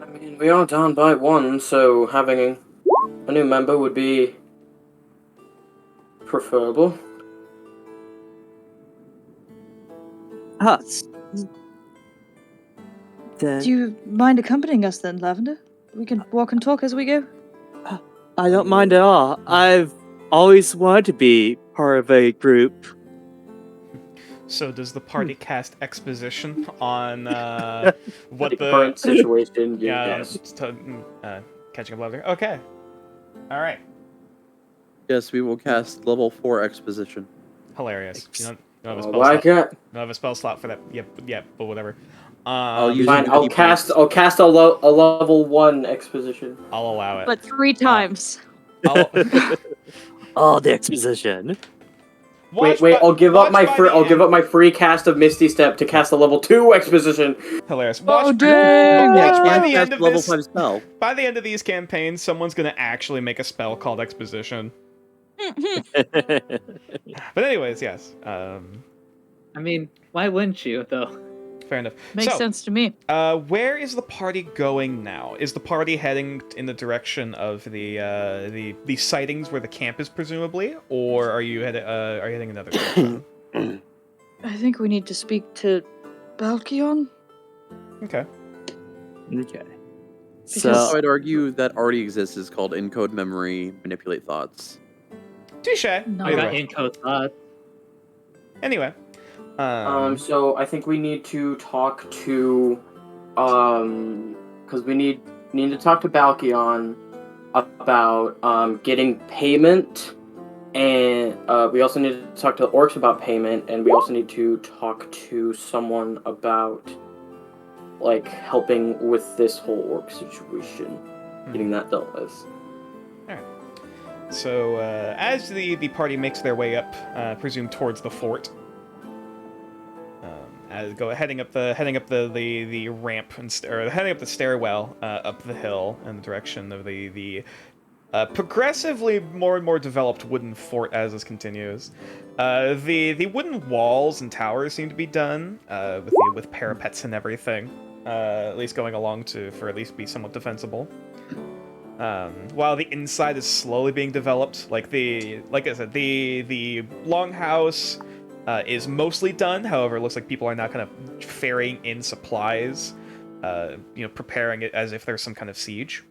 I mean, we are down by one, so having a new member would be preferable. Huh. Then Do you mind accompanying us then, Lavender? We can walk and talk as we go. I don't mind at all. I've always wanted to be part of a group. So does the party cast exposition on what The the current situation, yeah yes. catching up level? Okay, all right, Yes, we will cast level 4 exposition. hilarious. don't have a Oh spell my slot. god. Don't have a spell slot for that. Yep, but whatever. I'll use Fine, it I'll many cast. points. I'll cast a level 1 exposition. I'll allow it. But 3 times. I'll, Oh, the exposition. watch Wait. by- I'll give up watch my by free. the I'll give end- up my free cast of Misty Step to cast a level 2 exposition. Hilarious. Oh, Watch, dang! watch by Can't the cast end of level this. 5 spell. By the end of these campaigns, someone's gonna actually make a spell called Exposition. But anyways, yes. I mean, why wouldn't you though? Fair enough. Makes So, sense to me. where is the party going now? Is the party heading in the direction of the sightings where the camp is presumably, or are you heading another direction? I think we need to speak to Balkion. Okay. Okay. Because- So, So I'd argue that already exists is called encode memory, manipulate thoughts. Touche. No. I Either got way. encode thought. Anyway. So I think we need to talk to, because we need to talk to Balkion about getting payment, and we also need to talk to the orcs about payment, and we also need to talk to someone about like helping with this whole orc situation, getting that dealt with. So as the party makes their way up, presume towards the fort, heading up the ramp or heading up the stairwell up the hill in the direction of the progressively more and more developed wooden fort as this continues. The wooden walls and towers seem to be done with parapets and everything, at least going along for at least be somewhat defensible. While the inside is slowly being developed, like I said, the longhouse is mostly done. However, it looks like people are now kind of ferrying in supplies, preparing it as if there's some kind of siege.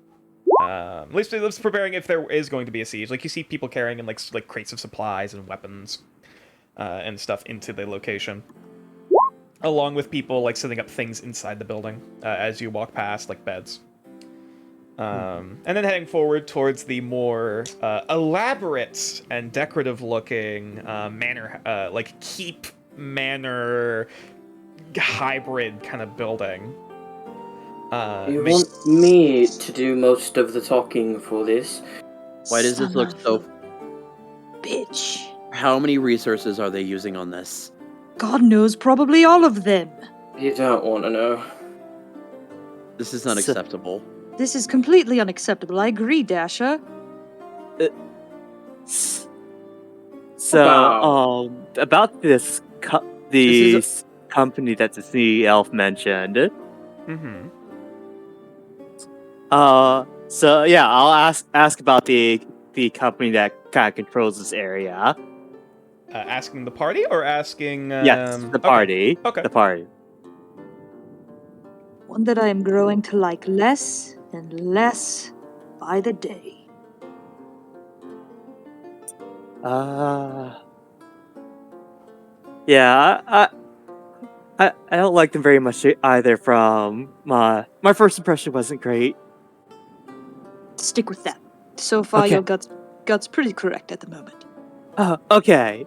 At least it's preparing if there is going to be a siege. Like you see people carrying in like crates of supplies and weapons and stuff into the location, along with people like setting up things inside the building as you walk past, like beds. And then heading forward towards the more elaborate and decorative-looking manor, like keep manor hybrid kind of building. You want me to do most of the talking for this? Why does this look so... Bitch. How many resources are they using on this? God knows, probably all of them. You don't want to know. This is not So- acceptable. This is completely unacceptable. I agree, Dasha. So, Wow. about this This company that the sea elf mentioned. Mm-hmm. So yeah, I'll ask about the company that kind of controls this area. Asking the party or asking? Yes, the okay. party. Okay. The party. One that I am growing to like less and less by the day. Yeah, I don't like them very much either. From my first impression wasn't great. Stick with that. So far, Okay. your gut's pretty correct at the moment. Okay.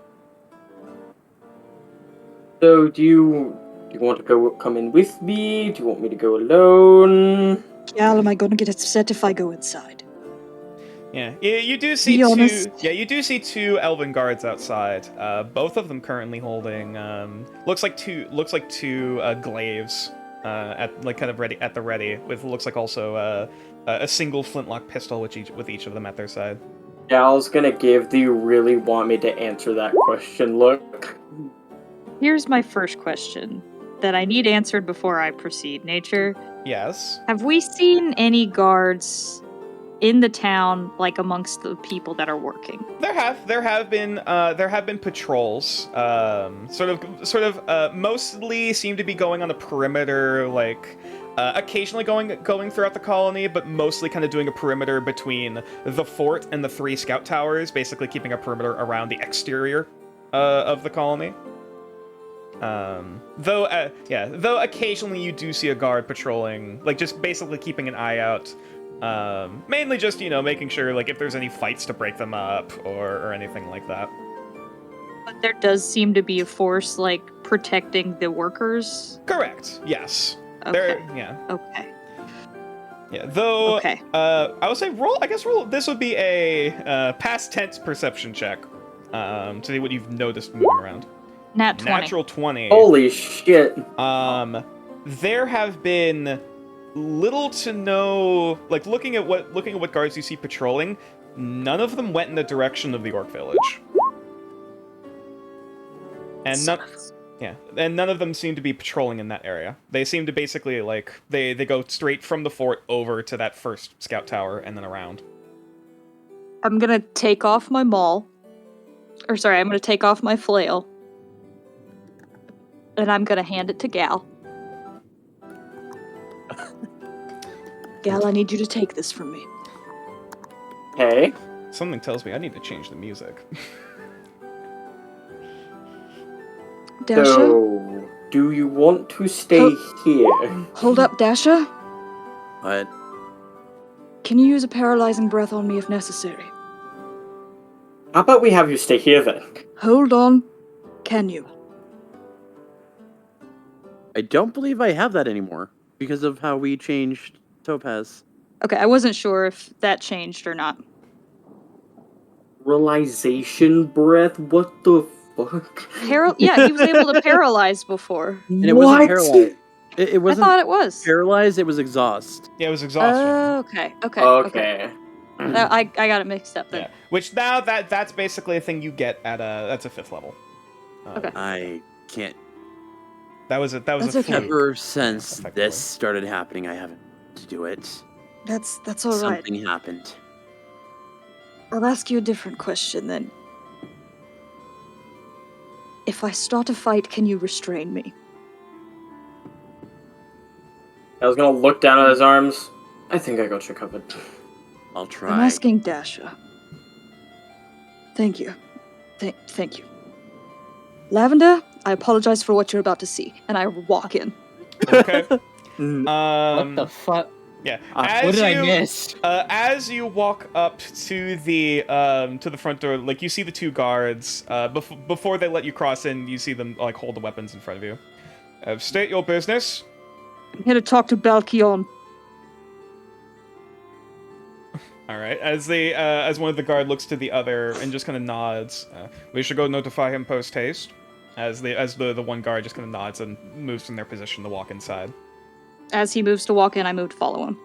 So, do you want to come in with me? Do you want me to go alone? Gal, am I gonna get upset if I go inside? Yeah, you do see Be two. honest. Yeah, you do see two elven guards outside. Both of them currently holding looks like two glaives at like kind of ready at the ready with looks like also a single flintlock pistol with each of them at their side. Gal's gonna give the "you really want me to answer that question" look. Here's my first question that I need answered before I proceed. Nature, Yes. have we seen any guards in the town, like amongst the people that are working? There have been patrols. Sort of mostly seem to be going on the perimeter, like occasionally going throughout the colony, but mostly kind of doing a perimeter between the fort and the 3 scout towers, basically keeping a perimeter around the exterior of the colony. Though occasionally you do see a guard patrolling, like just basically keeping an eye out. Mainly just, making sure, like, if there's any fights to break them up or anything like that. But there does seem to be a force like protecting the workers. Correct. Yes. Okay. There. Yeah. Okay. Yeah. Though. Okay. I would say roll. I guess roll. This would be a past tense perception check. To see what you've noticed moving around. Nat 20. Natural 20. Holy shit. There have been little to no, like looking at what guards you see patrolling, none of them went in the direction of the orc village. And none of them seem to be patrolling in that area. They seem to basically like they go straight from the fort over to that first scout tower and then around. I'm gonna take off my maul. I'm gonna take off my flail. And I'm gonna hand it to Gal. Gal, I need you to take this from me. Hey. Something tells me I need to change the music. Dasha? So, do you want to stay here? Hold up, Dasha. But Can you use a paralyzing breath on me if necessary? How about we have you stay here then? Hold on. Can you? I don't believe I have that anymore because of how we changed Topaz. Okay, I wasn't sure if that changed or not. Realization breath? What the fuck? Yeah, he was able to paralyze before. And it wasn't paralyzed. It I wasn't thought it was. paralyzed, it was exhaust. Yeah, it was exhaustion. Okay. Okay. I got it mixed up then. Yeah. Which now that's basically a thing you get at that's a 5th level. Okay. I can't. That was a That's fluke. okay. Ever since effectively. this started happening, I haven't to do it. That's all right. Something happened. I'll ask you a different question then. If I start a fight, can you restrain me? I was gonna look down at his arms. I think I got you covered. I'll I'm try. asking Dasha. Thank you. Thank you. Lavender, I apologize for what you're about to see, and I walk in. Okay. What the fuck? Yeah. What did I miss? As you walk up to the front door, like you see the 2 guards. Before they let you cross in, you see them like hold the weapons in front of you. State your business. I'm here to talk to Balkion. All right. As one of the guard looks to the other and just kind of nods. We should go notify him post haste. As the one guard just kind of nods and moves from their position to walk inside. As he moves to walk in, I move to follow him.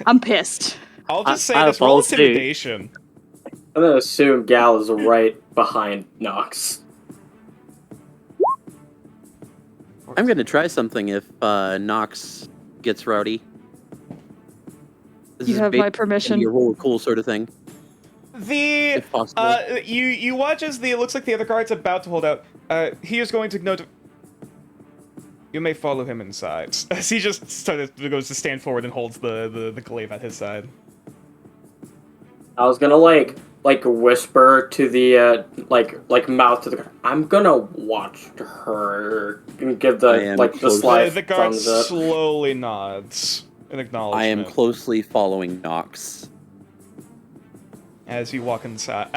I'm pissed. I'll just say I this: roll follow suit. intimidation. I'm gonna assume Gal is right behind Nox. I'm gonna try something if Nox gets rowdy. This You is have my basically permission. Your roll cool sort of thing, if possible. You watch as it looks like the other guard's about to hold out. He is going to note. You may follow him inside. As he just goes to stand forward and holds the glaive at his side. I was gonna like whisper to the like mouth to the. I'm gonna watch her and give I the am the close. slight The guard thumbs up. slowly nods in acknowledgement. I am closely following Nox. As you walk inside.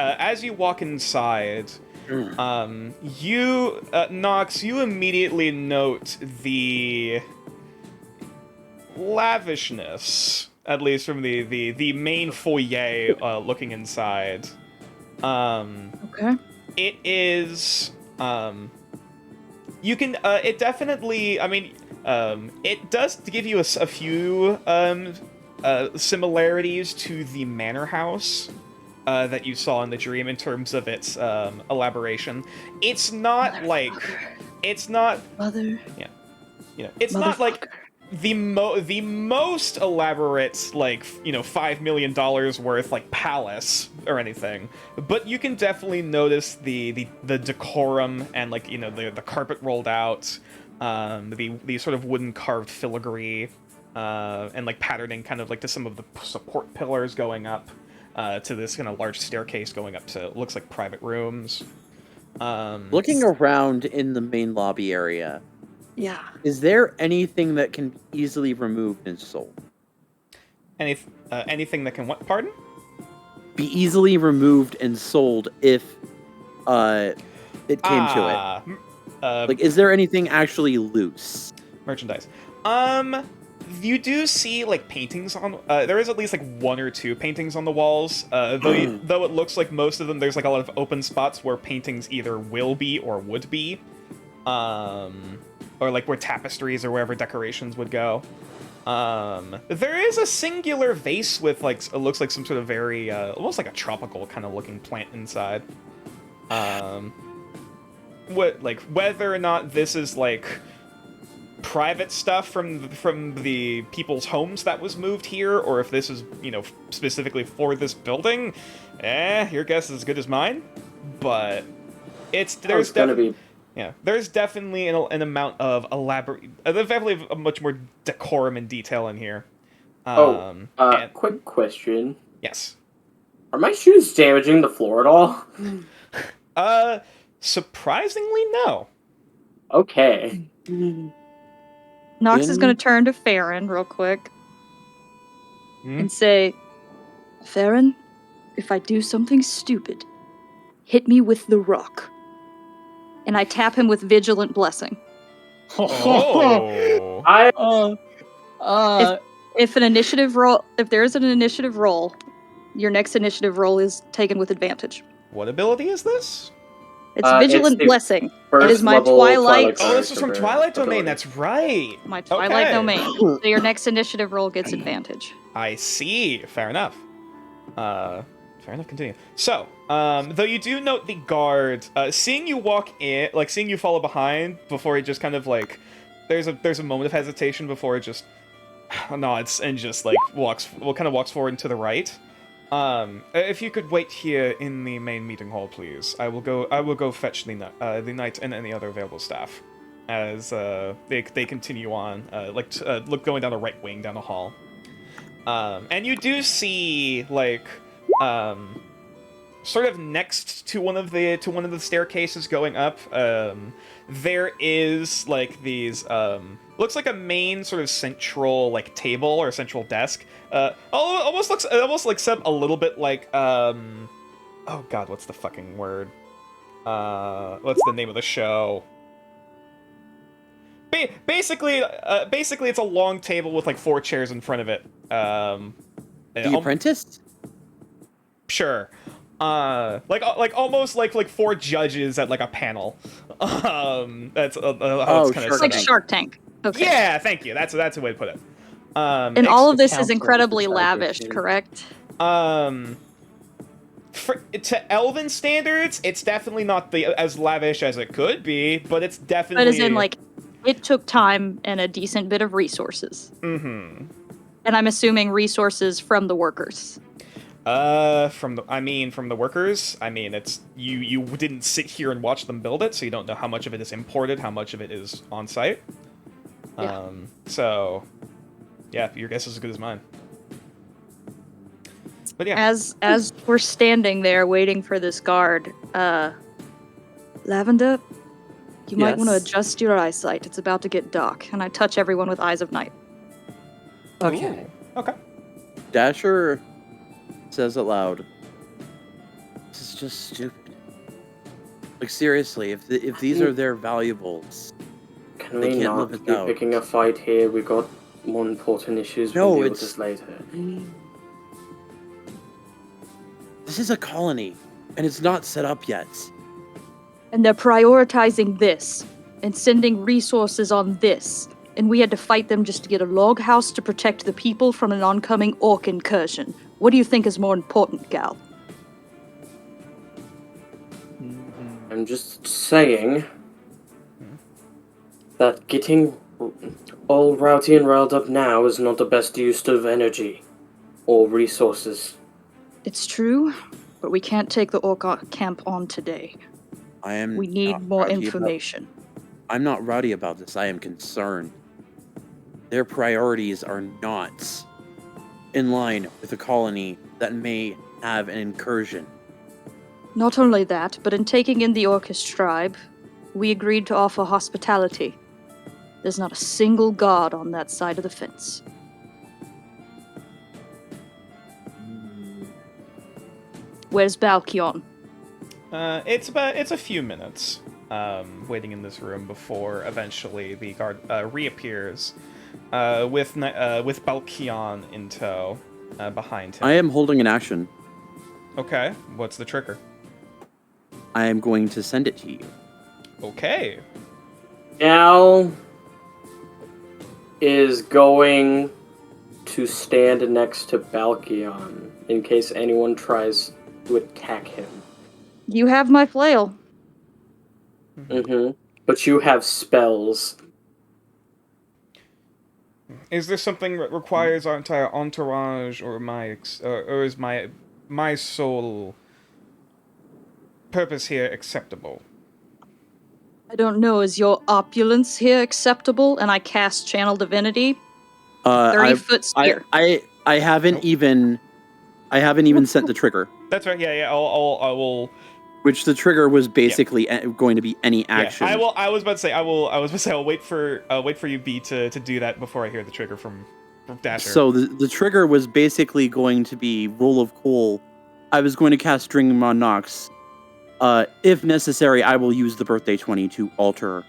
You, Nox, you immediately note the lavishness, at least from the main foyer looking inside. Okay. It is, you can, it definitely, I mean, it does give you a few, similarities to the manor house that you saw in the dream in terms of its elaboration. It's not like, it's not, Mother. it's not like the most elaborate, like, $5 million worth, like, palace or anything, but you can definitely notice the decorum and, like, the carpet rolled out, the sort of wooden carved filigree, and, like, patterning kind of like to some of the support pillars going up to this kind of large staircase going up to, looks like, private rooms. Looking around in the main lobby area, Yeah. is there anything that can be easily removed and sold? anything that can what? Pardon? Be easily removed and sold if it came to it. Like, is there anything actually loose? Merchandise. You do see like paintings on. There is at least like 1 or 2 paintings on the walls. Though it looks like most of them, there's like a lot of open spots where paintings either will be or would be, or like where tapestries or wherever decorations would go. There is a singular vase with like it looks like some sort of very almost like a tropical kind of looking plant inside. Whether or not this is like private stuff from the people's homes that was moved here, or if this is, you know, specifically for this building, your guess is as good as mine. But there's definitely an amount of elaborate, there's definitely a much more decorum and detail in here. Quick question. Yes. Are my shoes damaging the floor at all? Surprisingly, no. Okay. Nox is going to turn to Farron real quick and say, Farron, if I do something stupid, hit me with the rock. And I tap him with Vigilant Blessing. Oh. If there is an initiative roll, your next initiative roll is taken with advantage. What ability is this? It's Vigilant it's the Blessing. first It is my level Twilight. Oh, this is from ability. Twilight Domain. That's right. My Twilight Okay. Domain. So your next initiative roll gets advantage. I see. Fair enough. Fair enough. Continue. So, though you do note the guard, seeing you walk in, like seeing you follow behind before he just kind of like, there's a moment of hesitation before it just nods and just like walks forward and to the right. If you could wait here in the main meeting hall, please. I will go fetch the knight and any other available staff, as they continue on, going down the right wing down the hall. And you do see like sort of next to one of the staircases going up, there is like these looks like a main sort of central like table or central desk. Almost like set a little bit like oh god, what's the fucking word? What's the name of the show? Basically, it's a long table with like 4 chairs in front of it. The Apprentice? Sure. Like almost like 4 judges at like a panel. That's how it's kind of It's like Shark Tank. Okay. Yeah, thank you. That's a way to put it. And all of this is council incredibly decided lavish, to- correct? To Elven standards, it's definitely not as lavish as it could be, but it's definitely. But as in, like, it took time and a decent bit of resources. Mm-hmm. And I'm assuming resources from the workers. From the workers. I mean, it's you didn't sit here and watch them build it, so you don't know how much of it is imported, how much of it is on site. Yeah. So, yeah, your guess is as good as mine. But yeah. As we're standing there waiting for this guard, Lavender, you might want to Yes? adjust your eyesight. It's about to get dark. And I touch everyone with Eyes of Night. Okay. Ooh, okay. Dasher says aloud, "This is just stupid. Like seriously, if these are their valuables, Can They we can't not live be without. picking a fight here? We got more important issues. No, we'll deal with it's- this later. this is a colony, and it's not set up yet. And they're prioritizing this and sending resources on this. And we had to fight them just to get a log house to protect the people from an oncoming orc incursion. What do you think is more important, Gal? I'm just saying that getting all rowdy and riled up now is not the best use of energy or resources. It's true, but we can't take the orc camp on today. I am. We need not more rowdy about- information. I'm not rowdy about this. I am concerned. Their priorities are not in line with a colony that may have an incursion. Not only that, but in taking in the Orcish tribe, we agreed to offer hospitality. There's not a single guard on that side of the fence. Where's Balkion? It's a few minutes waiting in this room before eventually the guard reappears with Balkion in tow behind him. I am holding an action. Okay, what's the trigger? I am going to send it to you. Okay. Now is going to stand next to Balkion in case anyone tries to attack him. You have my flail. Mm-hmm. But you have spells. Is this something that requires our entire entourage, or or is my sole purpose here acceptable? I don't know, is your opulence here acceptable? And I cast Channel Divinity. 30-foot spear. I haven't even sent the trigger. That's right. Yeah. I will. Which the trigger was basically going to be any action. Yeah, I was about to say I will wait for you B to do that before I hear the trigger from Dasher. So the trigger was basically going to be Roll of Coal. I was going to cast String on Nox. If necessary, I will use the Birthday 20 to alter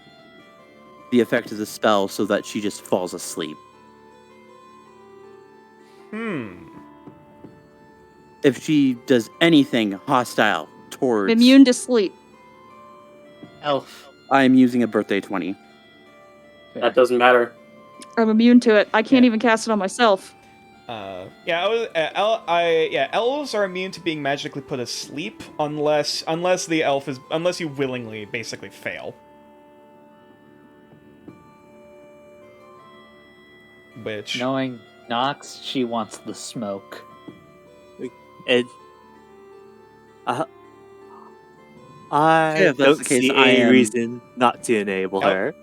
the effect of the spell so that she just falls asleep. If she does anything hostile towards... Immune to sleep. Elf. I am using a Birthday 20. That doesn't matter. I'm immune to it. I can't even cast it on myself. Elves are immune to being magically put asleep unless you willingly basically fail. Which Knowing Nox, she wants the smoke. And I if that's don't the case, see I any am- reason not to enable her.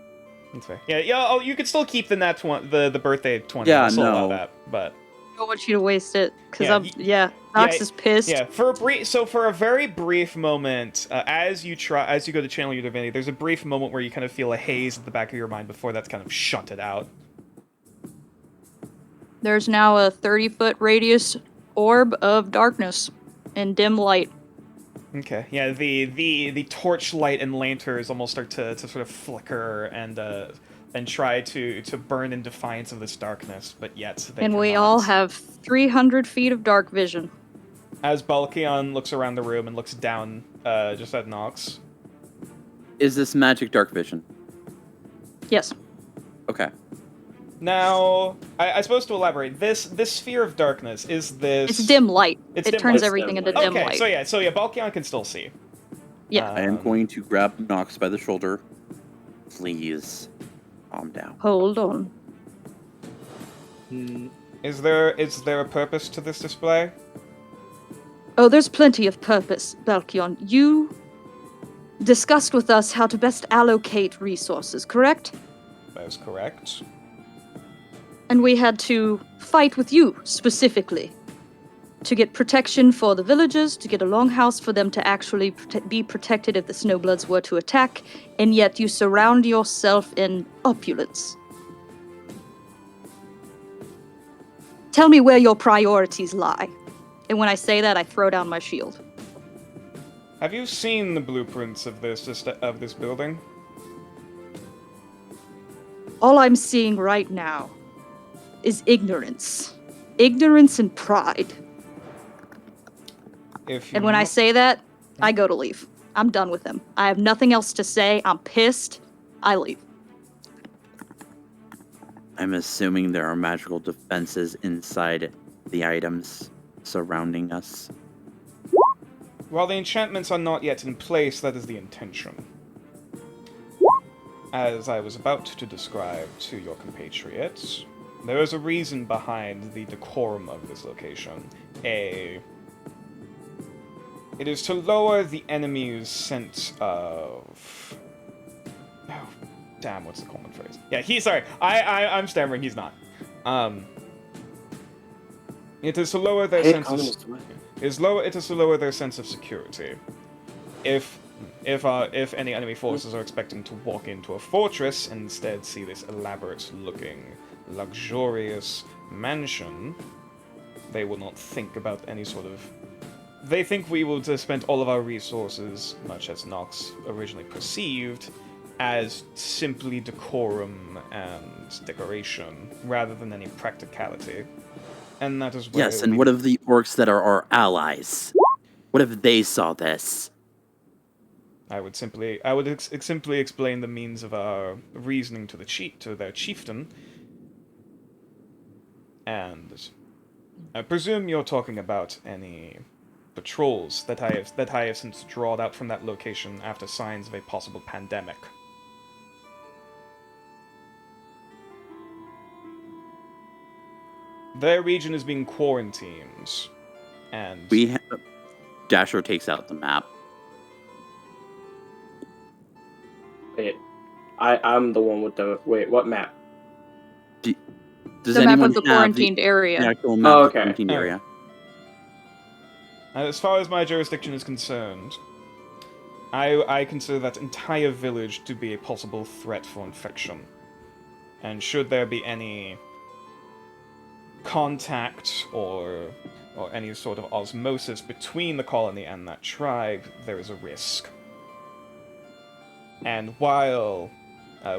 That's fair. Yeah. Oh, you could still keep the birthday 20. Yeah, I'll still allow no. that, but I don't want you to waste it, because Yeah, Nox is pissed. yeah. For a very brief moment, as you go to channel your divinity, there's a brief moment where you kind of feel a haze at the back of your mind before that's kind of shunted out. There's now a 30-foot radius orb of darkness and dim light. Okay. Yeah. The torchlight and lanterns almost start to sort of flicker and try to burn in defiance of this darkness, but yet they And we cannot. all have 300 feet of dark vision. As Balkion looks around the room and looks down just at Nox. Is this magic dark vision? Yes. Okay. Now, I suppose to elaborate, this sphere of darkness, is this... It's dim light. It's It dim turns light. everything into Okay, dim light. so yeah, Balkion can still see. Yeah. I am going to grab Nox by the shoulder. Please, calm down. Hold on. Is there a purpose to this display? Oh, there's plenty of purpose, Balkion. You discussed with us how to best allocate resources, correct? That is correct. And we had to fight with you, specifically. To get protection for the villagers, to get a longhouse for them to actually be protected if the Snowbloods were to attack, and yet you surround yourself in opulence. Tell me where your priorities lie. And when I say that, I throw down my shield. Have you seen the blueprints of this building? All I'm seeing right now is ignorance. Ignorance and pride. And when I say that, I go to leave. I'm done with them. I have nothing else to say. I'm pissed. I leave. I'm assuming there are magical defenses inside the items surrounding us. While the enchantments are not yet in place, that is the intention. As I was about to describe to your compatriots, there is a reason behind the decorum of this location. It is to lower the enemy's sense of... Oh, damn, what's the common phrase? Yeah, sorry, I'm stammering, he's not. It is to lower their sense of... It is to lower their sense of security. If any enemy forces are expecting to walk into a fortress and instead see this elaborate-looking, luxurious mansion, they will not think about any sort of they think we will just spend all of our resources, much as Nox originally perceived, as simply decorum and decoration, rather than any practicality. And that is where Yes, and what of the orcs that are our allies? What if they saw this? I would simply explain the means of our reasoning to their chieftain, and I presume you're talking about any patrols that I have since drawn out from that location after signs of a possible pandemic. Their region is being quarantined, and Dasher takes out the map. Wait, I'm the one with the what map? Does The map anyone of the have quarantined the area. actual map Oh, of okay. the quarantined area? as far as my jurisdiction is concerned, I consider that entire village to be a possible threat for infection. And should there be any contact or any sort of osmosis between the colony and that tribe, there is a risk. And while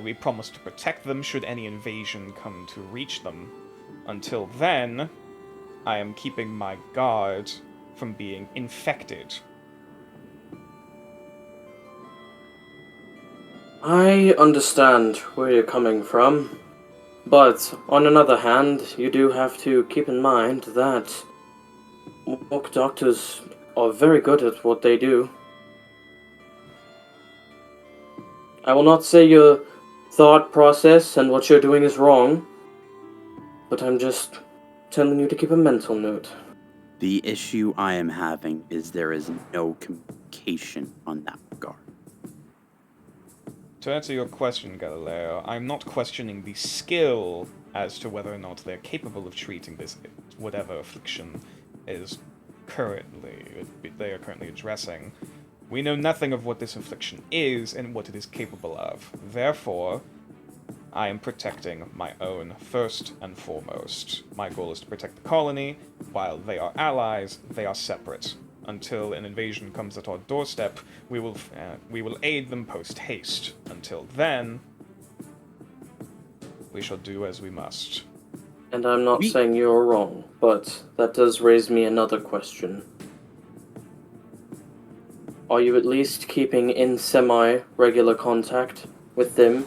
we promise to protect them should any invasion come to reach them, until then, I am keeping my guard from being infected. I understand where you're coming from, but on another hand, you do have to keep in mind that orc doctors are very good at what they do. I will not say your thought process and what you're doing is wrong, but I'm just telling you to keep a mental note. The issue I am having is there is no communication on that regard. To answer your question, Galileo, I'm not questioning the skill as to whether or not they're capable of treating this whatever affliction is they are currently addressing. We know nothing of what this affliction is and what it is capable of. Therefore, I am protecting my own first and foremost. My goal is to protect the colony. While they are allies, they are separate. Until an invasion comes at our doorstep, we will aid them post-haste. Until then, we shall do as we must. And I'm not saying you're wrong, but that does raise me another question. Are you at least keeping in semi-regular contact with them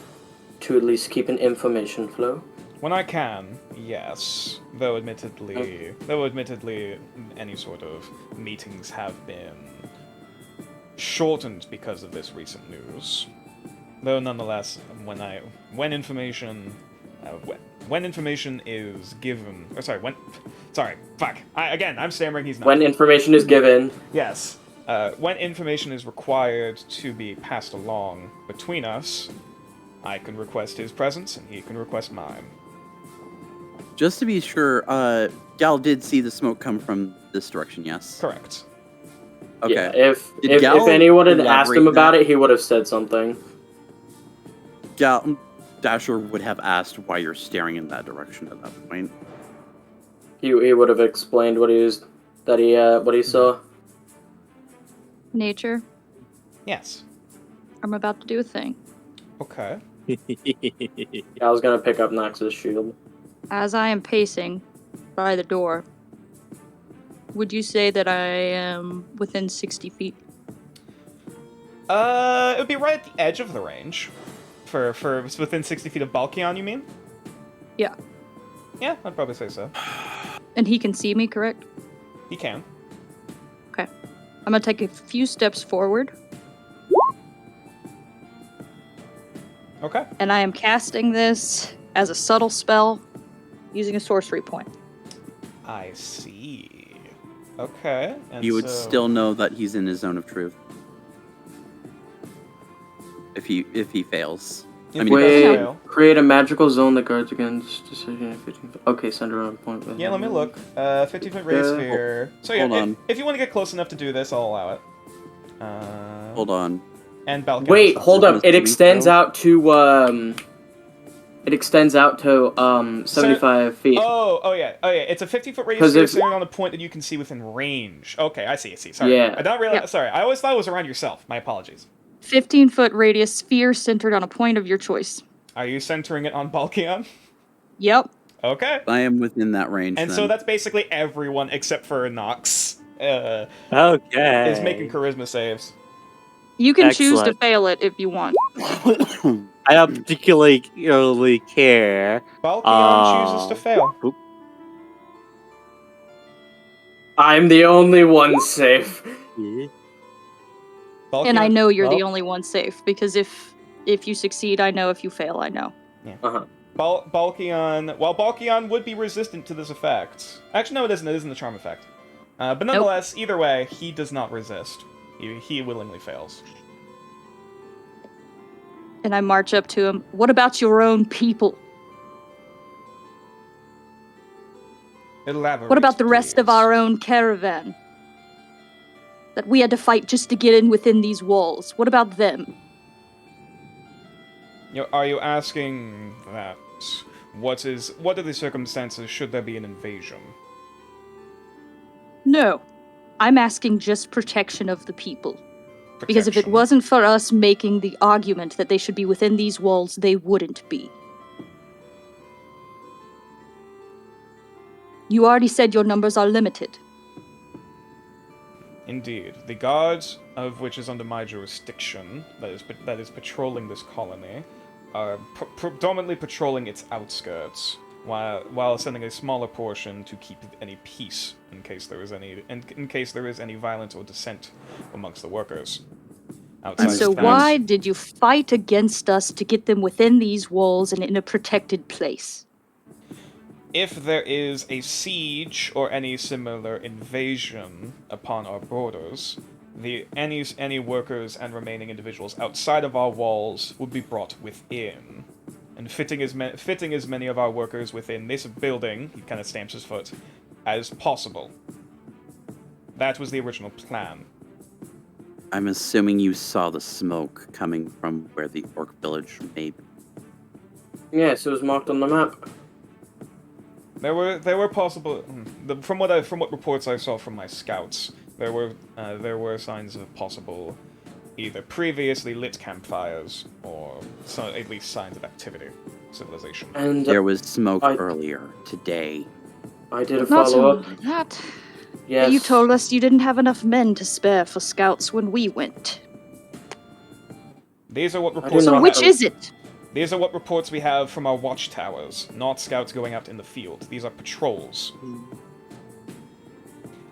to at least keep an information flow? When I can, yes. Though admittedly, any sort of meetings have been shortened because of this recent news. Though nonetheless, when information is given, I'm stammering. He's not. When information is given, Yes. When information is required to be passed along between us, I can request his presence and he can request mine. Just to be sure, Gal did see the smoke come from this direction, yes? Correct. Okay. yeah, if Gal anyone had asked him elaborate about that? it, he would have said something. Dasher would have asked why you're staring in that direction at that point. He would have explained what he saw. Nature, Yes. I'm about to do a thing. Okay. I was gonna pick up Nox's shield. As I am pacing by the door, would you say that I am within 60 feet? It would be right at the edge of the range. For within 60 feet of Balkion, you mean? Yeah. Yeah, I'd probably say so. And he can see me, correct? He can. Okay. I'm gonna take a few steps forward, Okay. and I am casting this as a subtle spell using a sorcery point. I see. Okay. And You would so- still know that he's in his zone of truth. If he fails. If I mean, he doesn't Wait, fail- create a magical zone that guards against decision 15. Okay, center on a point. With Yeah, let me look. 50-foot radius Yeah. sphere. So Hold yeah, on. if you want to get close enough to do this, I'll allow it. Hold on. And Balkan. Wait, hold up. It extends out to It extends out to 75 feet. Oh yeah. It's a 50-foot radius 'Cause sphere if- centered on a point that you can see within range. Okay, I see. Sorry. Yeah. I don't realize. Yep. Sorry, I always thought it was around yourself. My apologies. 15-foot radius sphere centered on a point of your choice. Are you centering it on Balkion? Yep. Okay. I am within that range. And then. so that's basically everyone except for Nox. Okay. Is making charisma saves. You can choose to Excellent. fail it if you want. I don't particularly care. Balkion chooses to fail. Oop. I'm the only one safe. Yeah. And I Balkion- know you're the well- only one safe, because if you succeed, I know. If you fail, I know. Uh-huh. Balkion. While Balkion would be resistant to this effect. Actually, no, it isn't. It isn't the charm effect. But nonetheless, either way, he does not resist. He willingly fails. And I march up to him. What about your own people? Elaborate. What about the rest of please. our own caravan? That we had to fight just to get in within these walls. What about them? Are you asking that? What are the circumstances should there be an invasion? No. I'm asking just protection of the people. Because if it Protection. wasn't for us making the argument that they should be within these walls, they wouldn't be. You already said your numbers are limited. Indeed. The guard, of which is under my jurisdiction, that is patrolling this colony, are predominantly patrolling its outskirts, while sending a smaller portion to keep any peace in case there is any violence or dissent amongst the workers. Outside And so of town. why did you fight against us to get them within these walls and in a protected place? If there is a siege or any similar invasion upon our borders, any workers and remaining individuals outside of our walls would be brought within, and fitting as many of our workers within this building, he kind of stamps his foot, as possible. That was the original plan. I'm assuming you saw the smoke coming from where the orc village may be. Yes, it was marked on the map. There were possible from what reports I saw from my scouts, there were signs of possible either previously lit campfires or at least signs of activity, civilization. And There was smoke I- earlier today. I did a Not follow-up. only that, Yes. you told us you didn't have enough men to spare for scouts when we went. These are what didn't reports. know So that which was- is it? These are what reports we have from our watchtowers, not scouts going out in the field. These are patrols.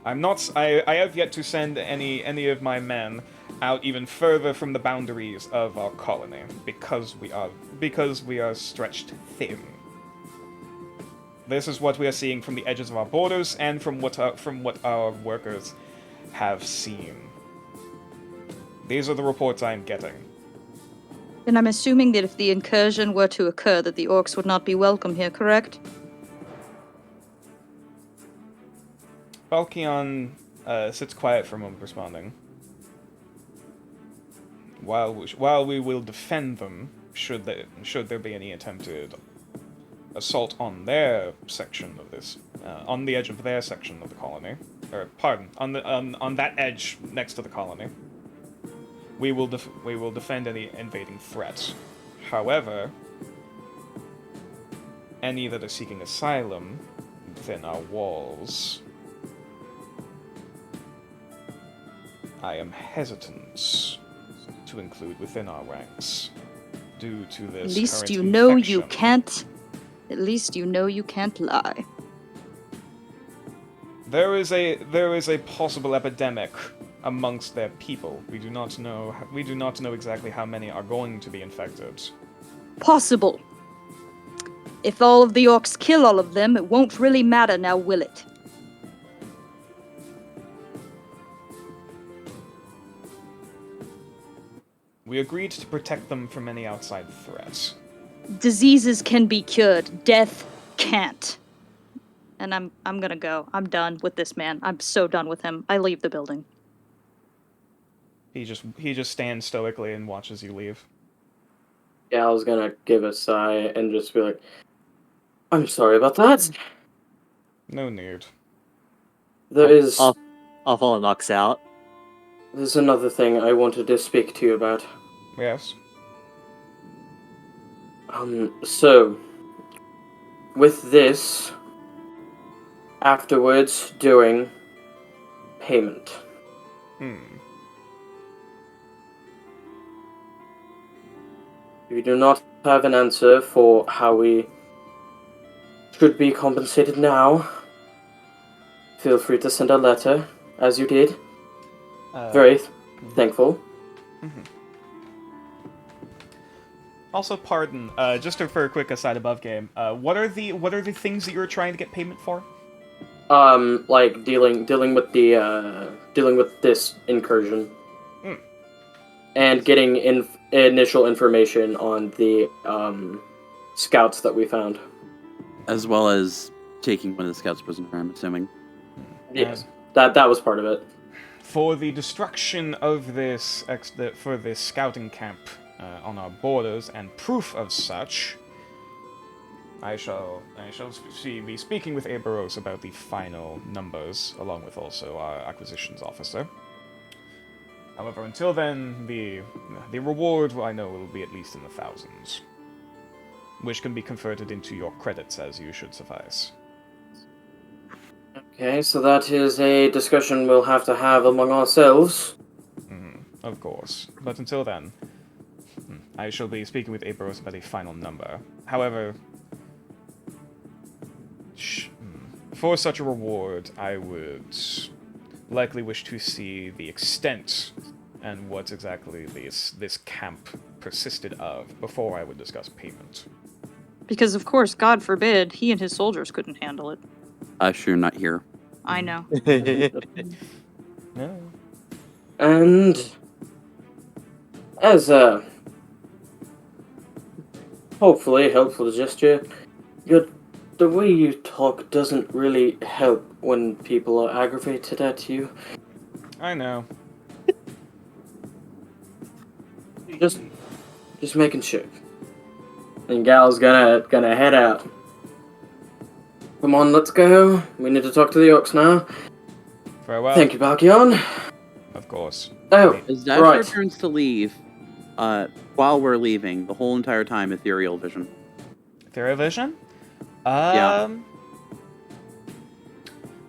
I have yet to send any of my men out even further from the boundaries of our colony because we are stretched thin. This is what we are seeing from the edges of our borders and from what our workers have seen. These are the reports I am getting. And I'm assuming that if the incursion were to occur, that the orcs would not be welcome here, correct? Balkion sits quiet for a moment, responding. While we will defend them, should there be any attempted assault on their section of this, on the edge of their section of the colony, or pardon, on that edge next to the colony, we will defend any invading threats. However, any that are seeking asylum within our walls, I am hesitant to include within our ranks due to this At least current you know you infection. can't. At least you know you can't lie. There is a possible epidemic amongst their people. We do not know exactly how many are going to be infected. Possible. If all of the orcs kill all of them, it won't really matter now, will it? We agreed to protect them from any outside threats. Diseases can be cured. Death can't. And I'm gonna go. I'm done with this man. I'm so done with him. I leave the building. He just stands stoically and watches you leave. Gal's gonna give a sigh and just be like, I'm sorry about that. No need. There's I'll follow Nox out. there's another thing I wanted to speak to you about. Yes. So with this, afterwards doing payment. Hmm. If you do not have an answer for how we should be compensated now, feel free to send a letter, as you did. Very thankful. Also, pardon. Just for a quick aside above game. What are the things that you were trying to get payment for? Like dealing with this incursion, and getting initial information on the scouts that we found. As well as taking one of the scouts prisoner, I'm assuming. Yes, that was part of it. For the destruction of this for this scouting camp on our borders and proof of such, I shall be speaking with Aberos about the final numbers, along with also our acquisitions officer. However, until then, the reward I know will be at least in the thousands, which can be converted into your credits as you should suffice. Okay, so that is a discussion we'll have to have among ourselves. Of course. But until then, I shall be speaking with Aberos about a final number. However, for such a reward, I would likely wish to see the extent and what exactly this camp persisted of before I would discuss payment. Because, of course, God forbid, he and his soldiers couldn't handle it. Sure, not here. I know. No. And as a hopefully helpful gesture, the way you talk doesn't really help when people are aggravated at you. I know. Just making sure. And Gal's gonna head out. Come on, let's go. We need to talk to the orcs now. Farewell. Thank you, Balkion. Of course. Oh, As Dasher right. turns to leave, while we're leaving, the whole entire time, ethereal vision. Ethereal vision? Yeah.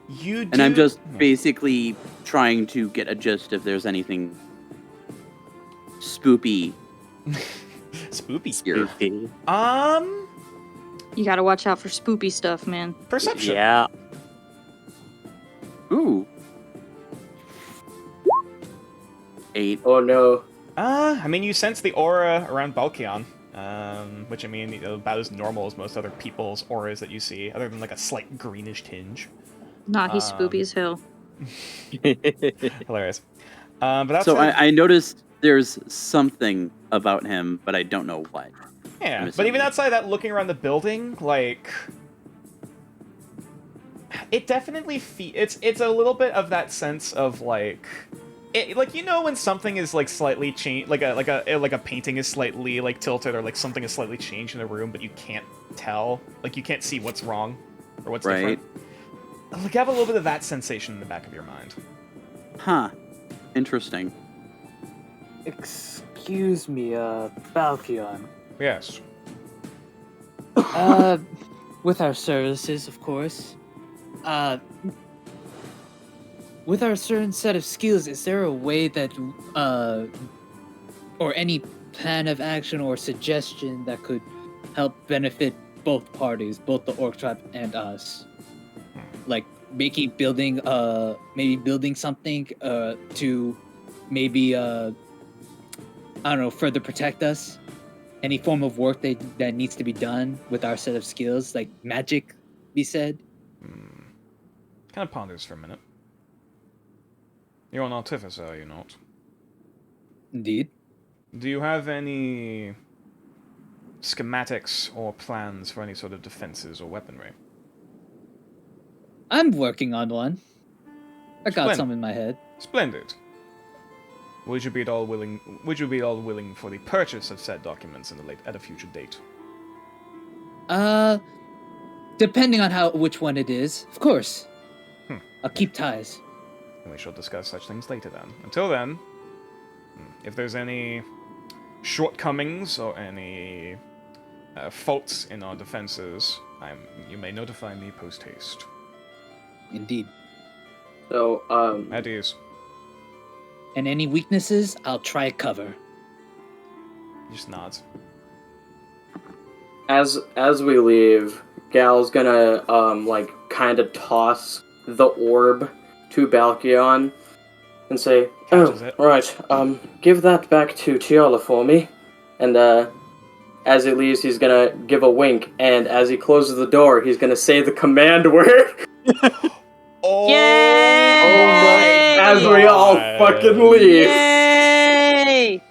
You do... And I'm just basically trying to get a gist if there's anything spoopy Spoopy. here. You gotta watch out for spoopy stuff, man. Perception. Yeah. Ooh. 8. Oh no. I mean, you sense the aura around Balkion, which I mean, about as normal as most other people's auras that you see, other than like a slight greenish tinge. Nah, he's spoopy as hell. Hilarious. But that's So it. I noticed there's something about him, but I don't know what. Yeah, I'm but even assuming. outside that, looking around the building, like, it definitely it's a little bit of that sense of like, like, you know when something is like slightly changed, like a painting is slightly like tilted, or like something is slightly changed in the room, but you can't tell, like you can't see what's wrong or what's Right. different. Like, you have a little bit of that sensation in the back of your mind. Huh. Interesting. Excuse me, Balkion. Yes. With our services, of course. With our certain set of skills, is there a way that, or any plan of action or suggestion that could help benefit both parties, both the orc tribe and us? Like maybe building something to maybe I don't know, further protect us. Any form of work that needs to be done with our set of skills, like magic, be said. Kind of ponders for a minute. You're an artificer, are you not? Indeed. Do you have any schematics or plans for any sort of defenses or weaponry? I'm working on one. I got Splendid. some in my head. Splendid. Would you be at all willing? Would you be at all willing for the purchase of said documents at a future date? Depending on which one it is, of course. Hmm. I'll keep ties. We shall discuss such things later then. Until then, if there's any shortcomings or any faults in our defenses, you may notify me post haste. Indeed. So, At ease. And any weaknesses, I'll try cover. He just nods. as we leave, Gal's gonna kind of toss the orb to Balkion and say, Catches it. right, give that back to Tiala for me." And as he leaves, he's gonna give a wink, and as he closes the door, he's gonna say the command word. Oh, Yay! As we all fucking leave. Yay!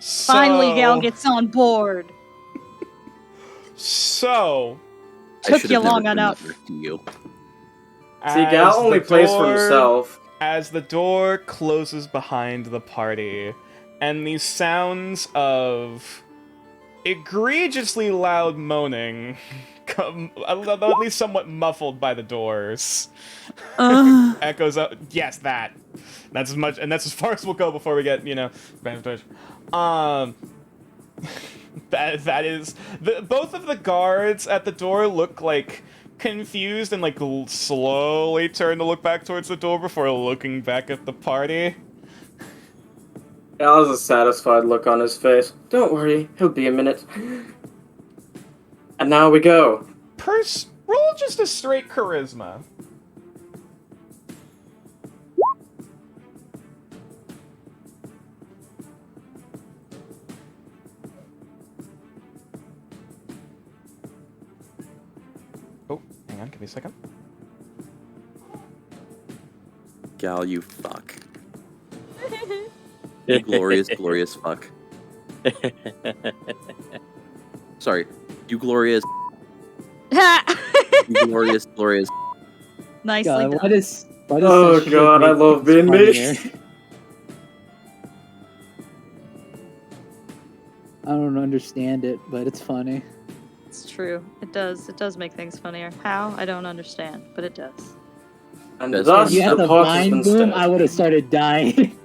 Finally, Gal So- gets on board. So, I Took should you have never long done enough. that to you. See, Gal as only the plays for door- himself. As the door closes behind the party, and the sounds of egregiously loud moaning come, although at least somewhat muffled by the doors, echoes up. Yes, that's as much, and that's as far as we'll go before we get, back to that is both of the guards at the door look like confused and slowly turn to look back towards the door before looking back at the party. Gal has a satisfied look on his face. Don't worry, he'll be a minute. And now we go. Roll just a straight charisma. Oh, hang on, give me a second. Gal, you fuck. You glorious, glorious fuck. Sorry. You glorious, you glorious, glorious. Nicely God, done. why does Oh that shit God, I make love things being me. funnier? I don't understand it, but it's funny. It's true. It does. It does make things funnier. How? I don't understand, but it does. And That's thus If you had the the pot has vine been boom, stirred. I would have started dying.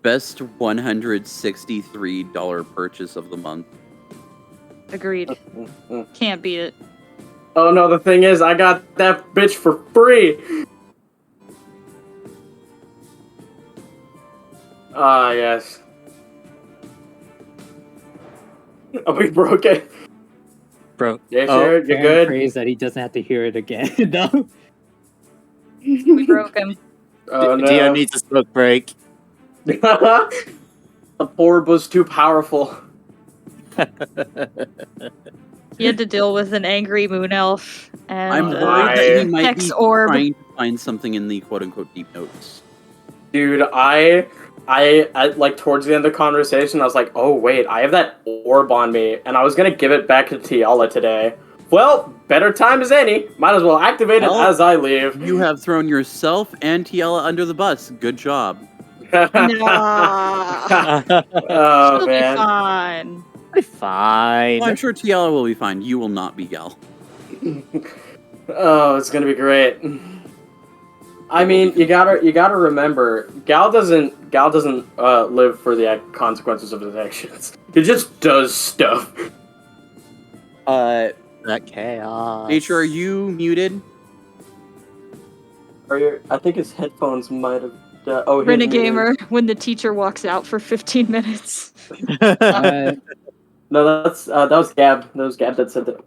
Best $163 purchase of the month. Agreed. Mm. Can't beat it. Oh no, the thing is, I got that bitch for free! Ah, yes. Oh, we broke it. Bro. Yeah, Oh, sure, you're Aaron good. prays that he doesn't have to hear it again. No. We broke him. Oh Dio no. needs a smoke break. The orb was too powerful. He had to deal with an angry moon elf and I'm a worried that he might hex be orb. trying to find something in the quote-unquote deep notes. Dude, I like towards the end of the conversation, I was like, oh wait, I have that orb on me, and I was gonna give it back to Tiala today. Well, better time as any. Might as well activate it Well, as I leave. You have thrown yourself and Tiela under the bus. Good job. Nah. Oh She'll be man. fine. Fine. Well, I'm sure Tiela will be fine. You will not be, Gal. Oh, it's gonna be great. I mean, you gotta remember, Gal doesn't live for the consequences of his actions. He just does stuff. Uh, That chaos. Nature, are you muted? I think his headphones might have. Oh, he's Renegamer when the teacher walks out for 15 minutes. Uh, No, that was Gab. That was Gab that said that.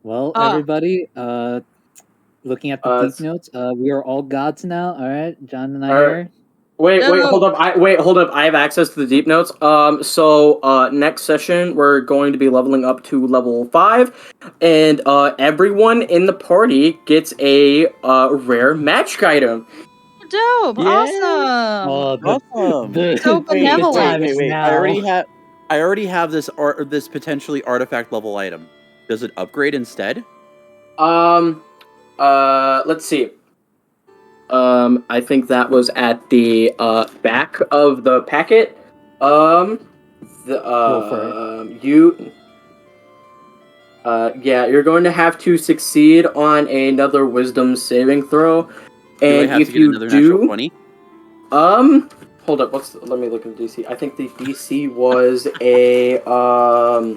well, Ah. everybody, looking at the deep it's- notes, we are all gods now. All right, John and I Alright. here. Wait, No. hold up. Hold up. I have access to the deep notes. So next session we're going to be leveling up to level 5, and everyone in the party gets a rare magic item. Dope. Yeah. Awesome. Oh, Awesome. So benevolent. time is now. I already have this potentially artifact level item. Does it upgrade instead? Let's see. I think that was at the back of the packet. Go for Yeah, you're going to have to succeed on another wisdom saving throw. Do I And have if to get you another natural 20? hold up, let me look at the DC. I think the DC was a I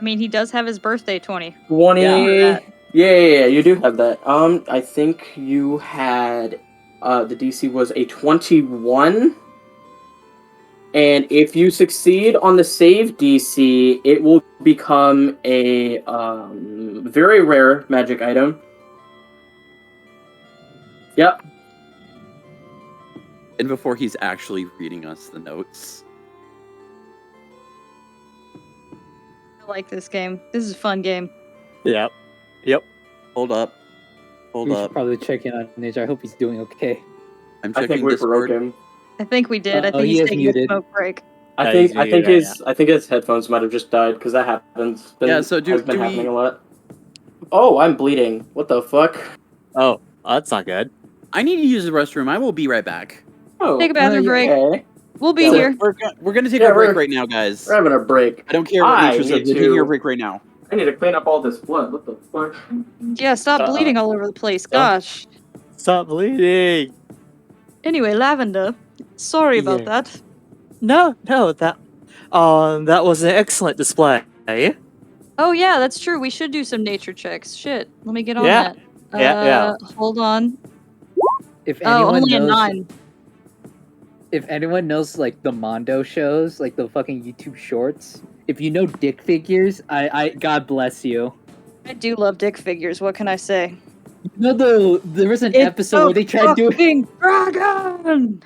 mean, he does have his birthday 20. 20. Yeah. Yeah, you do have that. I think you had the DC was a 21. And if you succeed on the save DC, it will become a very rare magic item. Yep. And before he's actually reading us the notes. I like this game. This is a fun game. Yep. Hold up. Hold We should up. probably check in on Ninja. I hope he's doing okay. I'm I checking think we broke Discord. him. I think we did. I Oh, think he he's is taking muted. a smoke break. I he's think muted his headphones might have just died because that happens. Yeah, so has been do we- happening a lot. Oh, I'm bleeding. What the fuck? Oh, that's not good. I need to use the restroom. I will be right back. Oh, Take a bathroom break. okay. We'll be Yeah, here. We're gonna take Yeah, a break we're- right now, guys. We're having a break. I don't care what I nature says. need We're taking to- a break right now. I need to clean up all this blood. What the fuck? Yeah, stop bleeding all over the place. Gosh. Stop bleeding. Anyway, Lavender, sorry about Yeah. that. No, that was an excellent display. Oh yeah, that's true. We should do some nature checks. Shit, let me get on Yeah. that. Yeah. Hold on. If Oh, anyone only a knows, 9. if anyone knows like the Mondo shows, like the fucking YouTube shorts, if you know dick figures, I God bless you. I do love dick figures. What can I say? You know there was an episode where they tried doing. fucking dragon.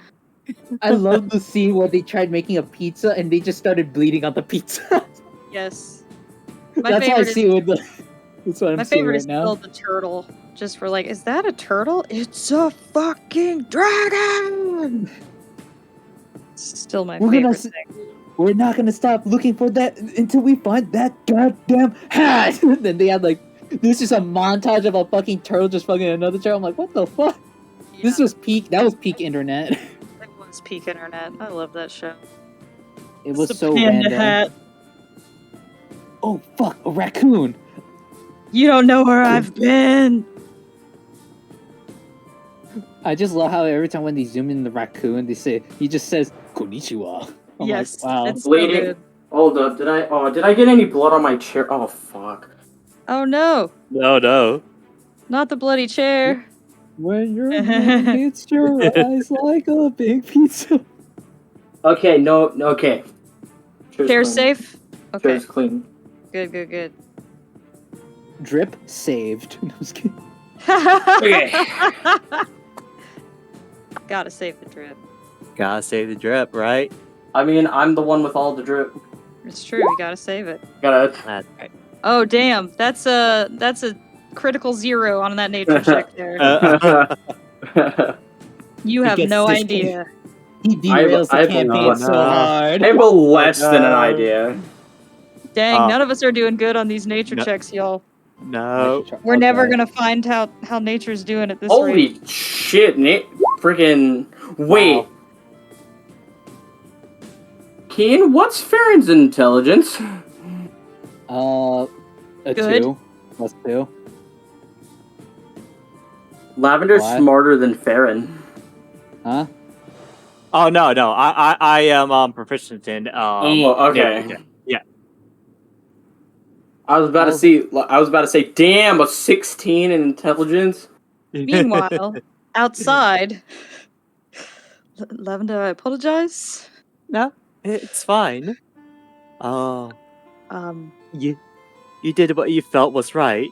I love the scene where they tried making a pizza and they just started bleeding on the pizza. Yes. My That's how I favorite see is, it. That's what I'm my seeing favorite right is still now. the turtle. Just for like, is that a turtle? It's a fucking dragon. Still my We're gonna favorite s- thing. We're not gonna stop looking for that until we find that goddamn hat. Then they had like this is a montage of a fucking turtle just fucking another turtle. I'm like, what the fuck? This Yeah, was peak. That was peak internet. it was peak internet. I love that show. It was It's a so panda random. hat. Oh fuck, a raccoon. You don't know where I've been. I just love how every time when they zoom in the raccoon, they say he just says konnichiwa. I'm Yes, like, wow. it's so Bleeding. good. Hold up, did I get any blood on my chair? Oh fuck. Oh no, No. not the bloody chair. When your mind hits your eyes like a big pizza. Okay, no, okay. Chair's clean. safe. Okay, Chair's clean. good. Drip saved. No, I'm just kidding. Gotta save the drip. Gotta save the drip, right? I mean, I'm the one with all the drip. It's true. You gotta save it. Gotta. That's right. Oh damn, that's a critical 0 on that nature check there. You He have gets no this idea. He derails I the have campaign no- so no. hard. I have a less than an idea. Dang, none of us are doing good on these nature No. checks, y'all. No. We're never Okay. gonna find how nature's doing at this Holy rate. shit, Nate. Freaking. Wait. Wow. Keen, what's Farron's intelligence? A Good. 2 plus 2. Lavender's What? smarter than Farron. Huh? Oh no. I am proficient in Oh, okay. Yeah. I was about to say, damn, a 16 in intelligence. Meanwhile, outside, Lavender, I apologize. No, it's fine. Oh, Um, you did what you felt was right.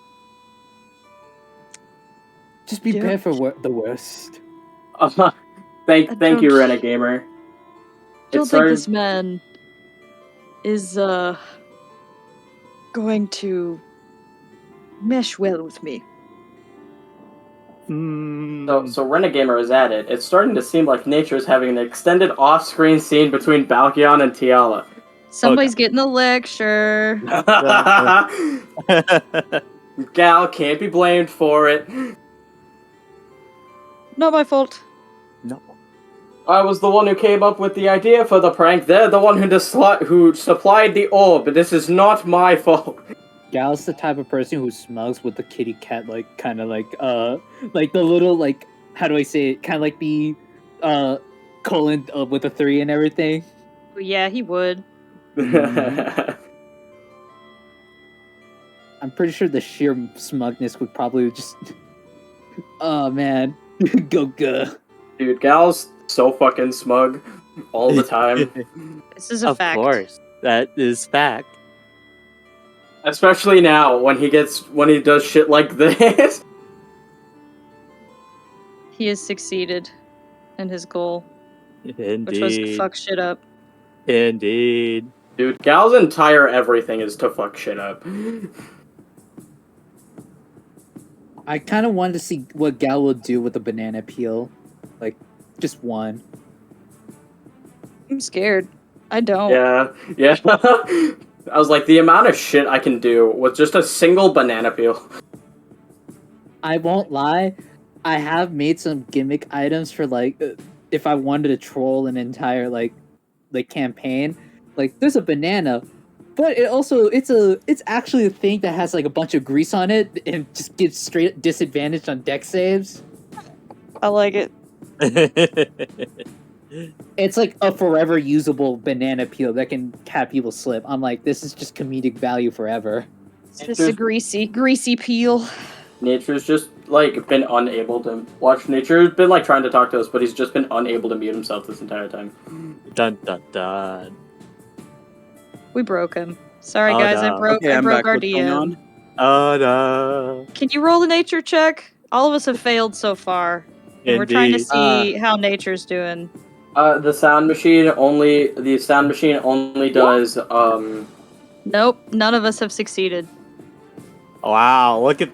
Just be Yeah. prepared for the worst. Thank you, don't- Rena Gamer. I don't It's think hard- this man is going to mesh well with me. So Rena Gamer is at it. It's starting to seem like nature's having an extended off-screen scene between Balkion and Tiala. Somebody's getting a lecture. Gal can't be blamed for it. Not my fault. No. I was the one who came up with the idea for the prank. They're the one who supplied the orb. This is not my fault. Gal's the type of person who smugs with the kitty cat, like kind of like the little like how do I say it? Kind of like the colon with a 3 and everything. Well, yeah, he would. I'm pretty sure the sheer smugness would probably just. Oh man, go. Dude, Gal's so fucking smug all the time. This is a Of fact. course, that is fact. Especially now when he does shit like this. He has succeeded in his goal, Indeed. which was to fuck shit up. Indeed. Dude, Gal's entire everything is to fuck shit up. I kind of wanted to see what Gal will do with the banana peel, like just one. I'm scared. I don't. Yeah. I was like, the amount of shit I can do with just a single banana peel. I won't lie, I have made some gimmick items for like if I wanted to troll an entire like campaign. Like there's a banana, but it's actually a thing that has like a bunch of grease on it and just gives straight disadvantage on deck saves. I like it. It's like a forever usable banana peel that can have people slip. I'm like, this is just comedic value forever. It's just a greasy peel. Nature's just like been unable to watch. Nature's been like trying to talk to us, but he's just been unable to mute himself this entire time. Dun dun dun. We broke him. Sorry, Oh, guys. no. I broke our What's going DM. on? Oh no. Can you roll a nature check? All of us have failed so far. And we're trying to Indeed. see how nature's doing. The sound machine only does Nope, none of us have succeeded. Wow, look at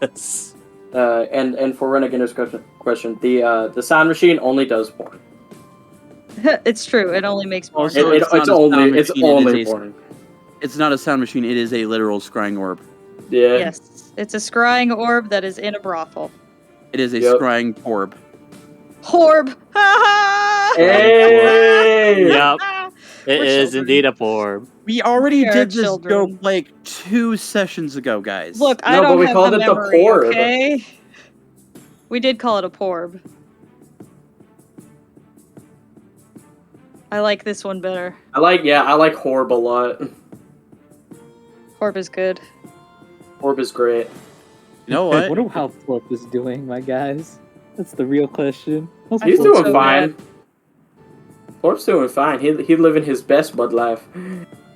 this. and for Renegader's question, the sound machine only does porn. It's true. It only makes more. Also, It's not a sound only machine, porn. It's not a sound machine. It is a literal scrying orb. Yeah. Yes, it's a scrying orb that is in a brothel. It is a Yep. scrying orb. Horb! Ha ha! Hey! Yep, it We're is children. indeed a orb. We already We are did this children. joke like 2 sessions ago, guys. Look, I No, but don't we have called the it the memory, porb. okay? We did call it a porb. I like this one better. I like Horb a lot. Porb is good. Horb is great. you know I what? wonder how Flip is doing, my guys. That's the real question. How's He's feel Flip doing so fine. Horb's doing fine. He living his best bud life.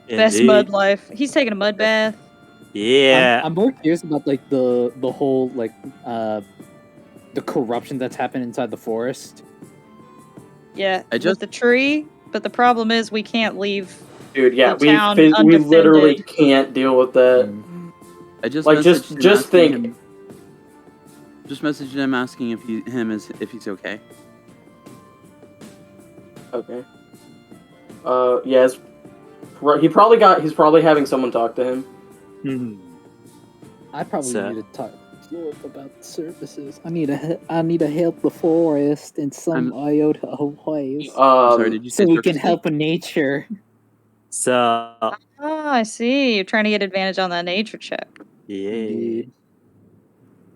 Best Indeed. mud life. He's taking a mud bath. Yeah. I'm more curious about like the whole like the corruption that's happened inside the forest. Yeah, I just- with the tree. But the problem is we can't leave. Dude, yeah, The we town we literally undefended. can't deal with that. I just Like, messaged him just asking think. him- Just messaged him asking if he's okay. Okay. Yes. He's probably having someone talk to him. Hmm. I probably So- need to talk to Flip about services. I need to help the forest in some iota of ways, Sorry, did you say so we can surface? help nature. So Oh, I see. You're trying to get advantage on that nature check. yeah. Indeed.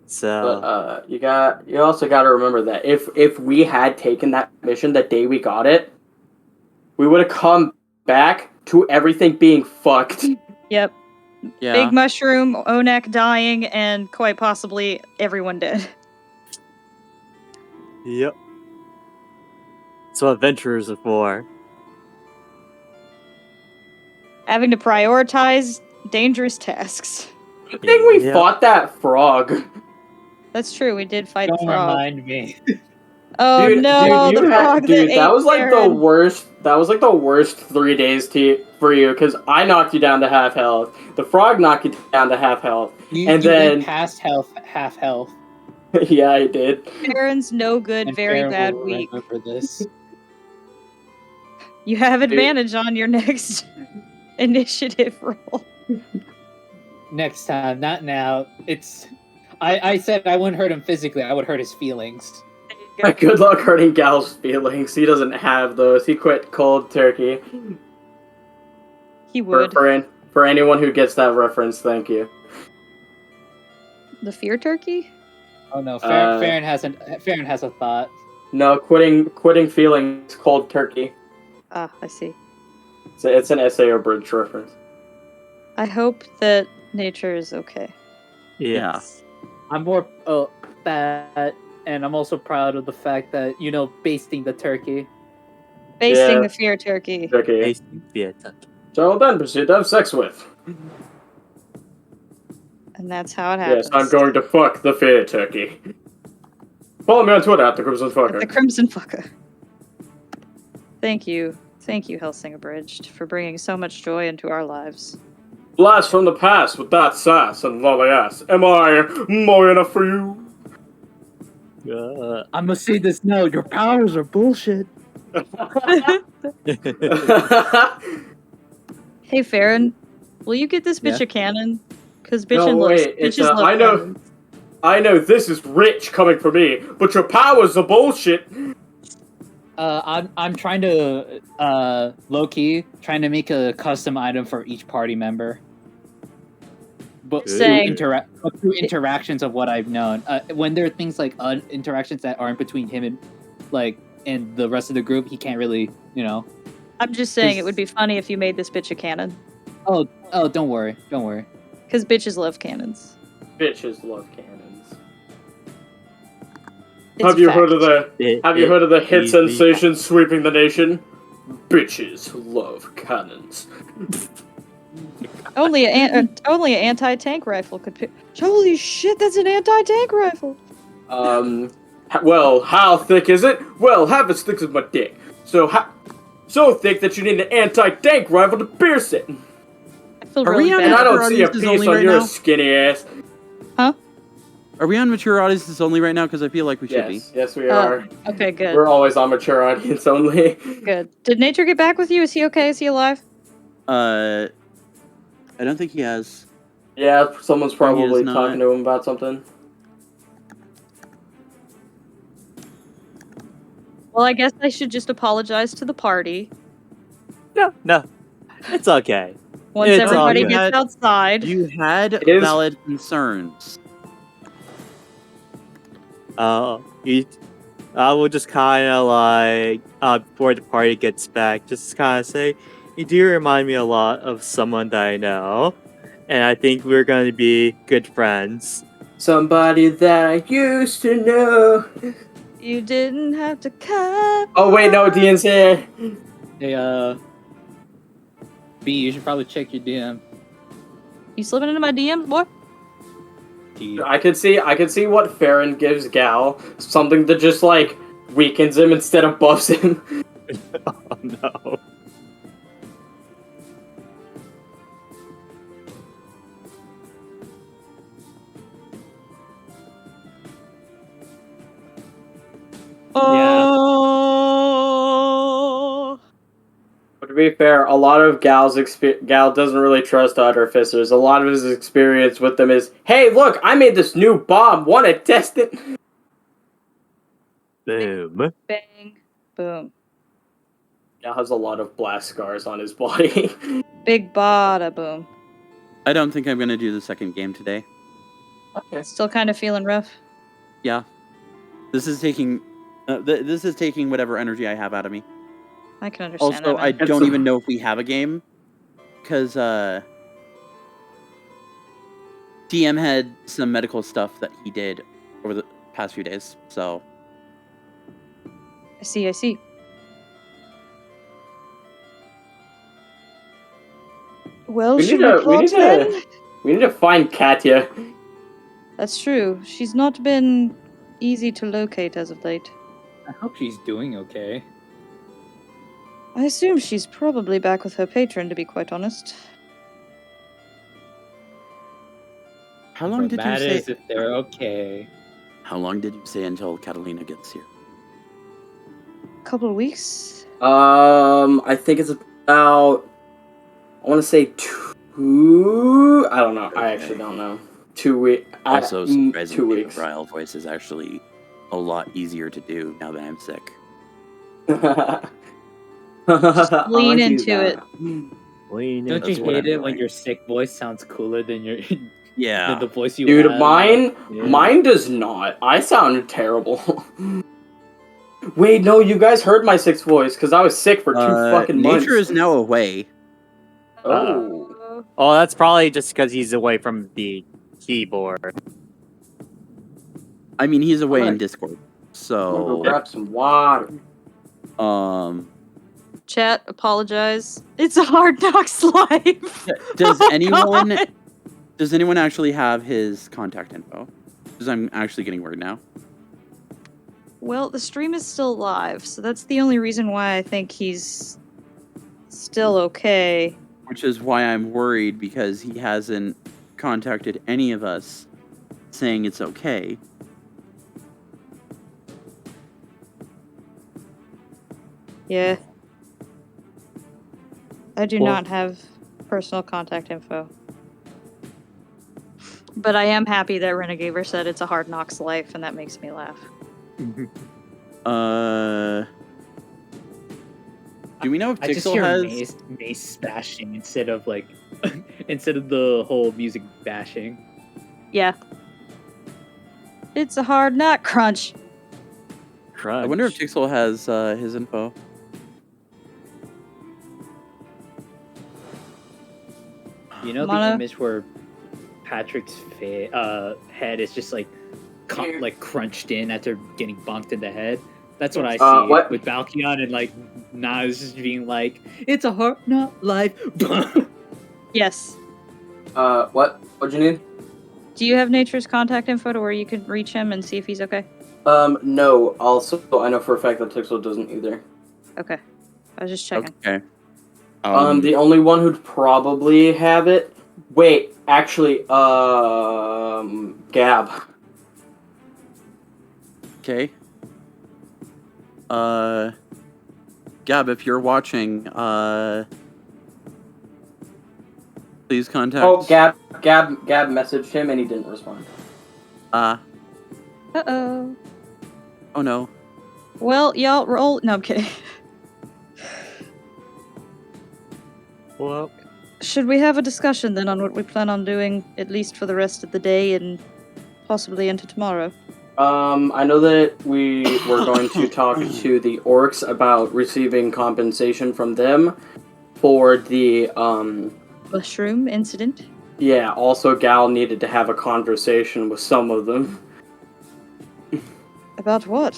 So But you also got to remember that if we had taken that mission the day we got it, we would have come back to everything being fucked. Yep. Yeah. Big mushroom, Onak dying, and quite possibly everyone dead. yep. So adventurers are for. Having to prioritize dangerous tasks. Good thing we Yeah. fought that frog. That's true. We did fight the Don't frog. remind me. Oh no, you the frog dude, that that ate was like the Karen. worst. That was like the worst 3 days for you, because I knocked you down to half health. The frog knocked you down to half health. You, And you then- went past half health. Yeah, I did. Karen's no good, And very Farrah bad will week. remember this. You have advantage on your next initiative roll. Next time, not now. I said I wouldn't hurt him physically. I would hurt his feelings. Good luck hurting Gal's feelings. He doesn't have those. He quit cold turkey. He would. For anyone who gets that reference, thank you. The fear turkey? Oh no, Uh, Farron has a thought. No, quitting feelings, cold turkey. Ah, I see. It's an SAO Bridge reference. I hope that nature is okay. Yes. I'm more that, and I'm also proud of the fact that basting the turkey. Basting Yeah. the fear turkey. Turkey. Basically, yeah, So then proceed to have sex with. And that's how it happens. Yes, I'm going to fuck the fear turkey. Follow me on Twitter at the Crimson The Fucker. Crimson Fucker. Thank you, Helsing Abridged, for bringing so much joy into our lives. Blast from the past with that sass and lolly ass. Am I more enough for you? I'm gonna say this now. Your powers are bullshit. Hey, Farron, will you get this bitch Yeah? a cannon? Because No, wait, it's, bitches love I know- cannons. I know this is rich coming from me, but your powers are bullshit. I'm trying to low key trying to make a custom item for each party member. But Saying- through interactions of what I've known, when there are things like interactions that aren't between him and and the rest of the group, he can't really, I'm just saying it would be funny if you made this bitch a cannon. Oh, don't worry. Because bitches love cannons. Bitches love cannons. It's Have a you fact. heard of the hit easy. sensation sweeping the nation? Bitches love cannons. Only an anti-tank rifle could pick. Holy shit, that's an anti-tank rifle. Well, how thick is it? Well, half as thick as my dick. So thick that you need an anti-tank rifle to pierce it. I feel Are really we on And bad. I don't Mature see a audiences piece only on right your now? skinny ass. Are we on mature audiences only right now? Because I feel like we should be. Yes, we are. Okay, good. We're always on mature audience only. Good. Did Nature get back with you? Is he okay? Is he alive? I don't think he has. Yeah, someone's probably not. talking to him about something. Well, I guess I should just apologize to the party No, it's okay. once It's everybody all gets good. outside. You had Is- valid concerns. I will just kind of before the party gets back, just kind of say, you do remind me a lot of someone that I know, and I think we're going to be good friends. Somebody that I used to know. You didn't have to cut. Oh wait, no, Dean's here. Hey, B, you should probably check your DM. You slipping into my DMs, boy? I could see what Farron gives Gal, something that just like weakens him instead of buffs him. Oh no. Oh. But to be fair, a lot of Gal doesn't really trust Otter Fisters. A lot of his experience with them is, hey, look, I made this new bomb. Want to test it? Boom. Bang. Boom. Gal has a lot of blast scars on his body. Big bada boom. I don't think I'm going to do the second game today. Okay. Still kind of feeling rough. Yeah. This is taking whatever energy I have out of me. I can understand Also, that. I man. don't even know if we have a game because DM had some medical stuff that he did over the past few days. So I see. Well, We should need we to- we plot need to- then? We need to find Katya. That's true. She's not been easy to locate as of late. I hope she's doing okay. I assume she's probably back with her patron, to be quite honest. how long What did you matters say? if they're okay. How long did you say until Catalina gets here? A couple of weeks? I think it's about. I want to say 2. I don't know. I actually don't know. 2 weeks. Also, surprisingly, 2 weeks. the Ryle voice is actually a lot easier to do now that I'm sick. lean into it. Don't you hate it when your sick voice sounds cooler than your Yeah. than the voice you Dude, have? mine Yeah. does not. I sounded terrible. Wait, no, you guys heard my sick voice because I was sick for 2 fucking months. Nature is now away. Oh. Oh, that's probably just because he's away from the keyboard. I mean, he's away in Alright. Discord. I'm gonna go So, grab some water. Chat, apologize. It's a Hard Knocks life. does Oh, anyone God. does anyone actually have his contact info? Because I'm actually getting worried now. Well, the stream is still live, so that's the only reason why I think he's still okay. Which is why I'm worried, because he hasn't contacted any of us saying it's okay. Yeah. I do Well- not have personal contact info. But I am happy that Renegaver said it's a Hard Knocks life, and that makes me laugh. Do we know if I just Tixel hear has? Mace bashing instead of like instead of the whole music bashing. Yeah. It's a hard knock crunch. I wonder if Tixel has his info. You know Mono? the image where Patrick's head is just like like crunched in after getting bonked in the head. That's what I see What? with Valkion and like Nas just being like, "It's a hard not life." Yes. What'd you need? Do you have Nature's contact info to where you could reach him and see if he's okay? No. Also, I know for a fact that Tixel doesn't either. Okay. I was just checking. Okay. The only one who'd probably have it. Wait, actually, Gab. Okay. Gab, if you're watching, please contact. Oh, Gab messaged him and he didn't respond. Uh-oh. Oh no. Well, y'all roll... No, I'm kidding. Well, Should we have a discussion then on what we plan on doing, at least for the rest of the day and possibly into tomorrow? I know that we were going to talk to the orcs about receiving compensation from them for the, Mushroom incident? yeah, also Gal needed to have a conversation with some of them. About what?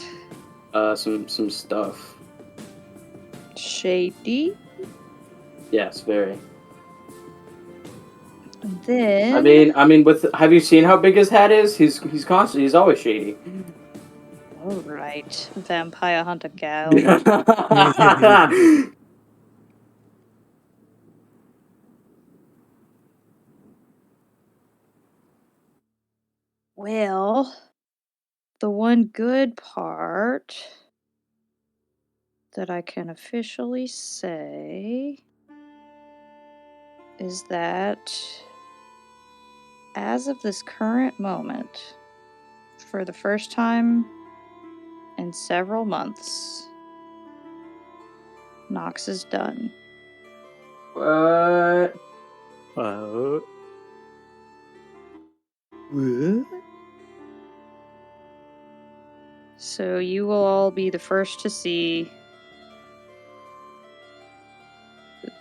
Some stuff. Shady? Yes, very. And then... I mean, have you seen how big his hat is? He's constantly, he's always shady. Alright, vampire hunter gal. Well, the one good part that I can officially say is that as of this current moment, for the first time in several months, Nox is done. What? So you will all be the first to see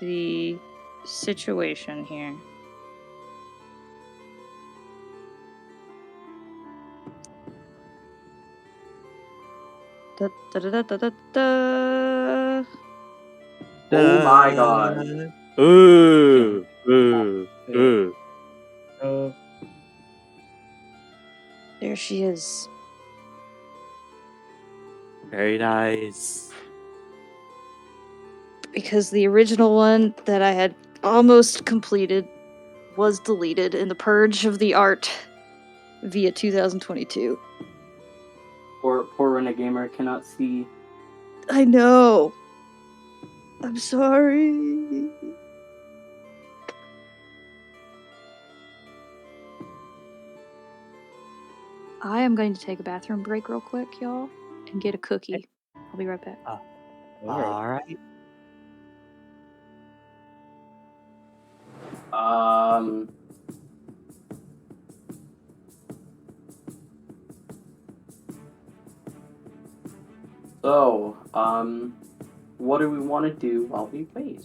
the situation here. Da, da, da, da, da, da, da. Oh my god. Ooh, ooh, ooh. There she is. Very nice. Because the original one that I had almost completed was deleted in the purge of the art via 2022. Poor Renegamer cannot see. I know. I'm sorry. I am going to take a bathroom break real quick, y'all, and get a cookie. I'll be right back. All right. So, what do we want to do while we wait?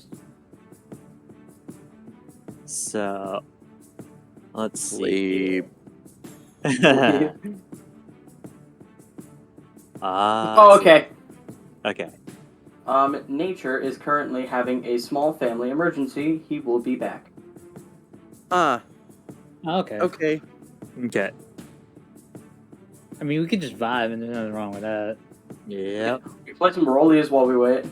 So, let's Sleep. see. Oh, okay. Okay. Nature is currently having a small family emergency. He will be back. Ah, Okay. okay. Okay. I mean, we could just vibe, and there's nothing wrong with that. Yep. We play some rollies while we wait.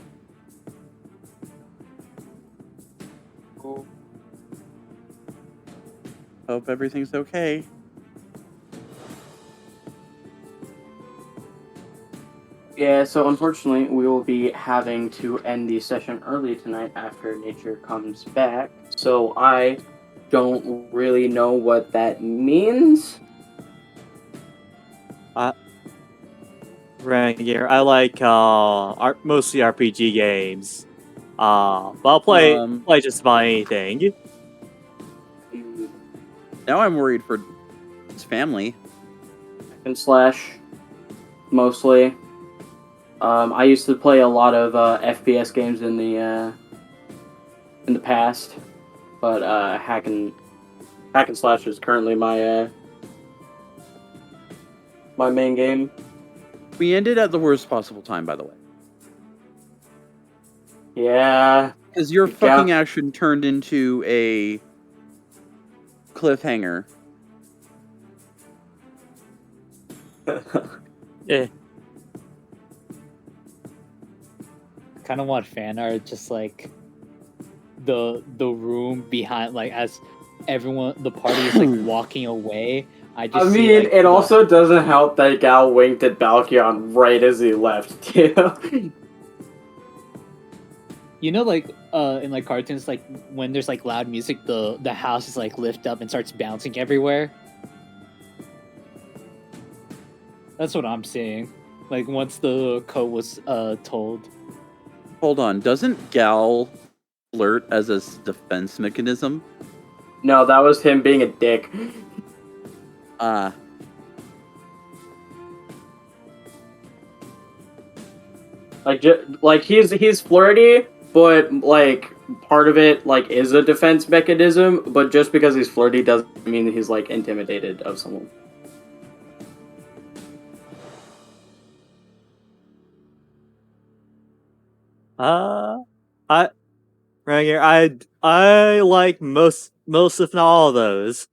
Hope everything's okay. Yeah, so unfortunately, we will be having to end the session early tonight after Nature comes back. So I don't really know what that means. Right here. I like mostly RPG games. But I'll play just about anything. Now I'm worried for his family. And slash, mostly. I used to play a lot of FPS games in the past, but hack and slash is currently my my main game. We ended at the worst possible time, by the way. Yeah. Because your Yeah. fucking action turned into a cliffhanger. Yeah. Kind of want fan art, just like the room behind, like as everyone, the party is like walking away. I I see, mean, like, it also doesn't help that Gal winked at Balkion right as he left, too. you know, like in like cartoons, like when there's like loud music, the house is like lift up and starts bouncing everywhere. That's what I'm seeing. Like once the code was told. Hold on, doesn't Gal flirt as a defense mechanism? No, that was him being a dick. Like he's flirty, but like part of it like is a defense mechanism. But just because he's flirty doesn't mean that he's like intimidated of someone. Right here. I like most if not all of those.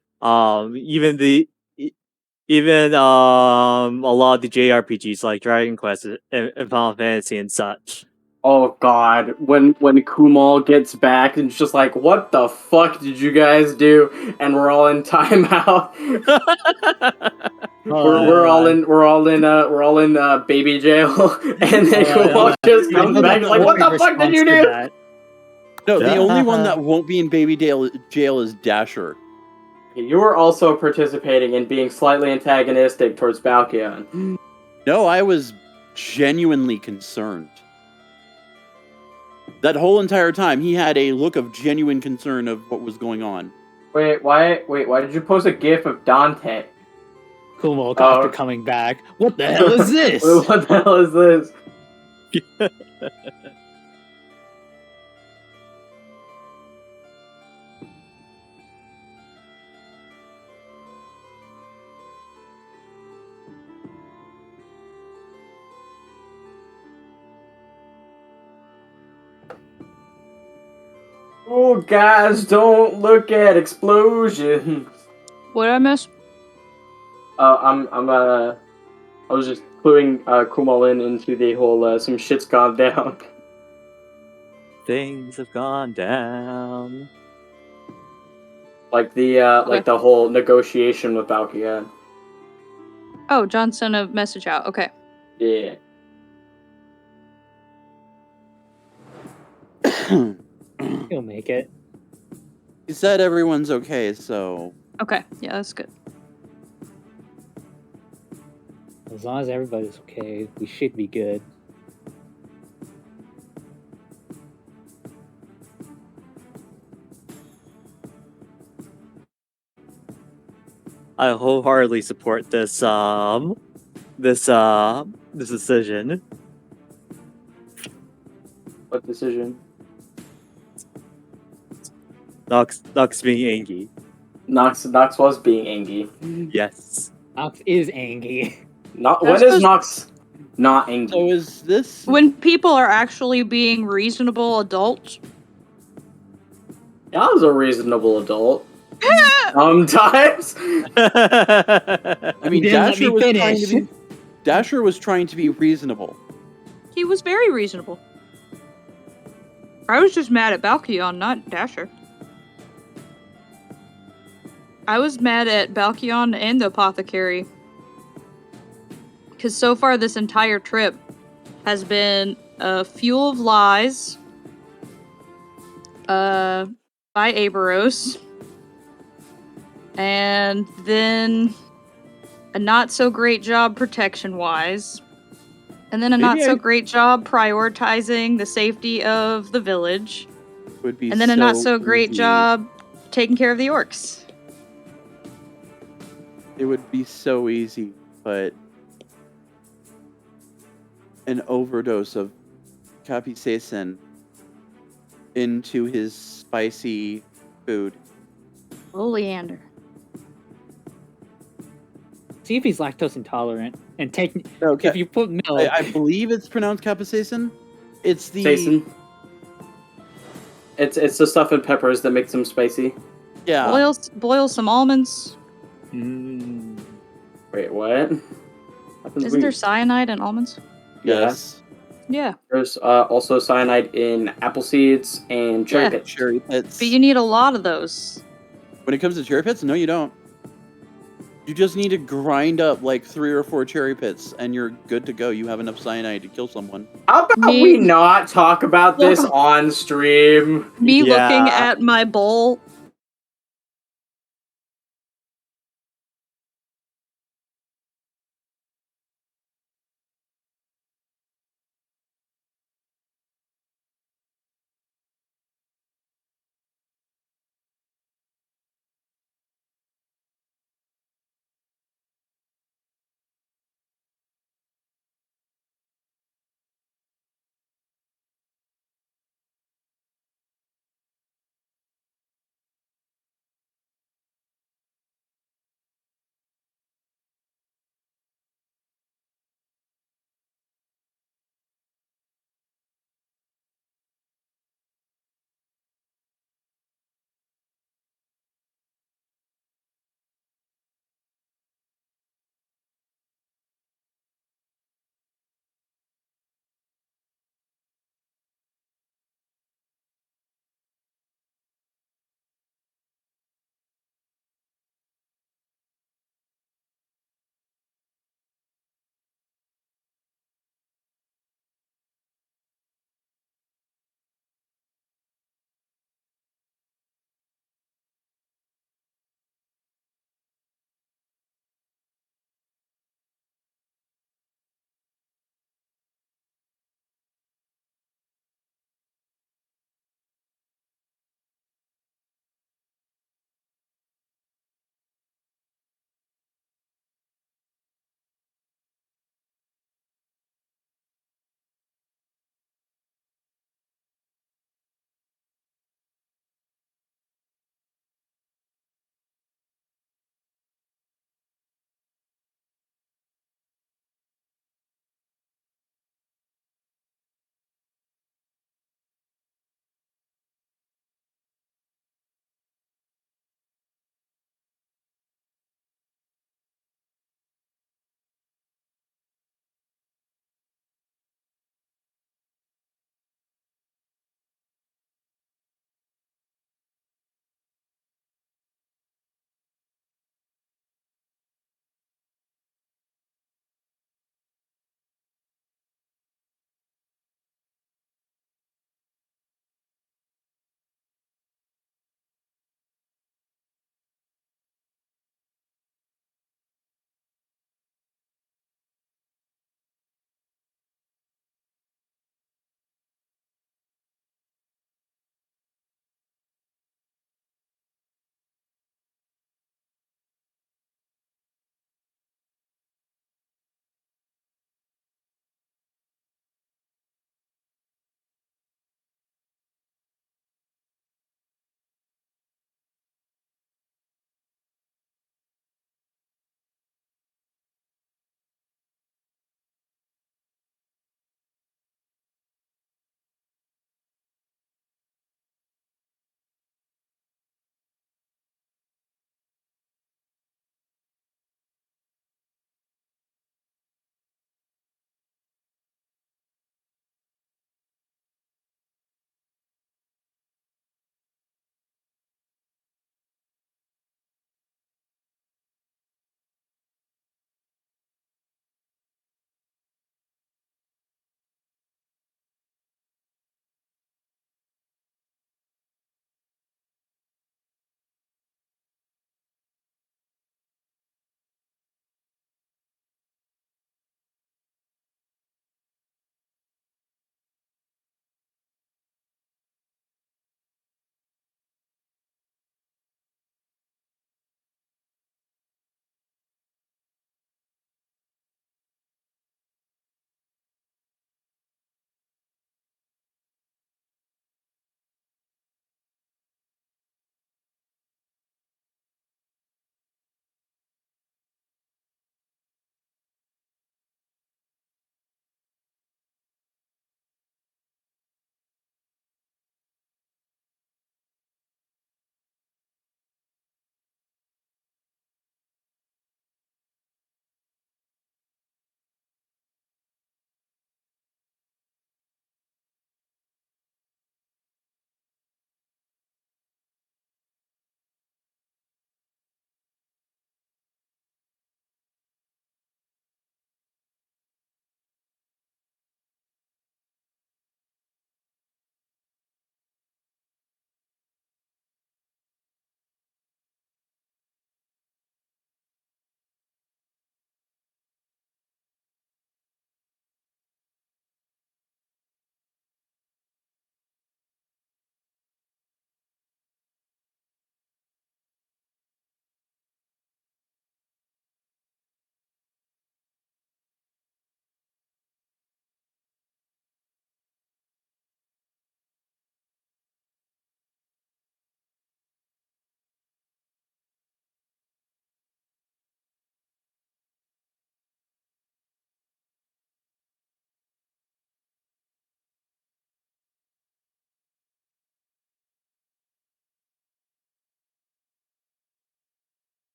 Even a lot of the JRPGs like Dragon Quest and Final Fantasy and such. Oh god, when Kumal gets back and it's just like, what the fuck did you guys do? And we're all in timeout. we're all in baby jail, and then Kumal just comes back like, what the fuck did you do? No, the only one that won't be in baby jail is Dasher. You were also participating in being slightly antagonistic towards Balkion. No, I was genuinely concerned. That whole entire time, he had a look of genuine concern of what was going on. Wait, why did you post a gif of Dante? Kumo after coming back. What the hell is this? What the hell is this? Oh, guys, don't look at explosions. What did I miss? I was just cluing Kumal into the whole some shit's gone down. Things have gone down. Like the whole negotiation with Balkion. Oh, John sent a message out. Okay. Yeah. He'll make it. He said everyone's okay, so... Okay. Yeah, that's good. As long as everybody's okay, we should be good. I wholeheartedly support this decision. What decision? Nox being angry. Nox was being angry. Yes. Nox is angry. Not That's when is supposed- Nox not angry? So is this? When people are actually being reasonable adults. I was a reasonable adult. Sometimes. I mean, He didn't let Dasher me was trying to finish. be. Dasher was trying to be reasonable. He was very reasonable. I was just mad at Balkion, not Dasher. I was mad at Balkion and the Apothecary. Because so far this entire trip has been a fuel of lies by Aberos. And then a not so great job protection wise. And then a Maybe not so I- great job prioritizing the safety of the village. Would be. And then a not so great easy. job taking care of the orcs. It would be so easy, but an overdose of capsaicin into his spicy food. Oleander. See if he's lactose intolerant. And take No, if you put milk. I believe it's pronounced capsaicin. It's the Jason. It's the stuff in peppers that makes them spicy. yeah. Boil some almonds. Mm. Wait, what? Happens Isn't when there you- cyanide in almonds? Yes. Yeah. There's also cyanide in apple seeds and cherry Yeah. pits. Cherry pits. But you need a lot of those. When it comes to cherry pits, no, you don't. You just need to grind up like 3 or 4 cherry pits, and you're good to go. You have enough cyanide to kill someone. How about Me- we not talk about this on stream? Me Yeah. looking at my bowl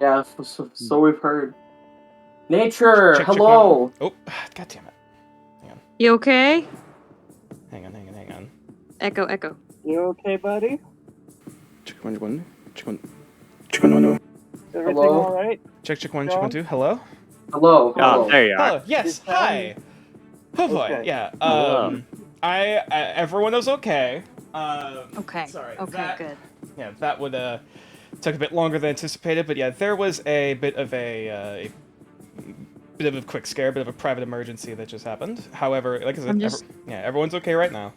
Yeah, so we've heard. Nature, Check hello. one. Oh, god damn it. You okay? Hang on. Echo, echo. You okay, buddy? Check one. Check one. Is everything Hello? all right? Check one, 2. Hello? Hello. Oh, there you are. Hello, yes, hi. Oh boy, Okay. yeah. Hello. Everyone was okay. Okay. Sorry. Okay, good. Yeah, that would took a bit longer than anticipated, but yeah, there was a bit of a quick scare, bit of a private emergency that just happened. However, like I said, I'm just- everyone's okay right now.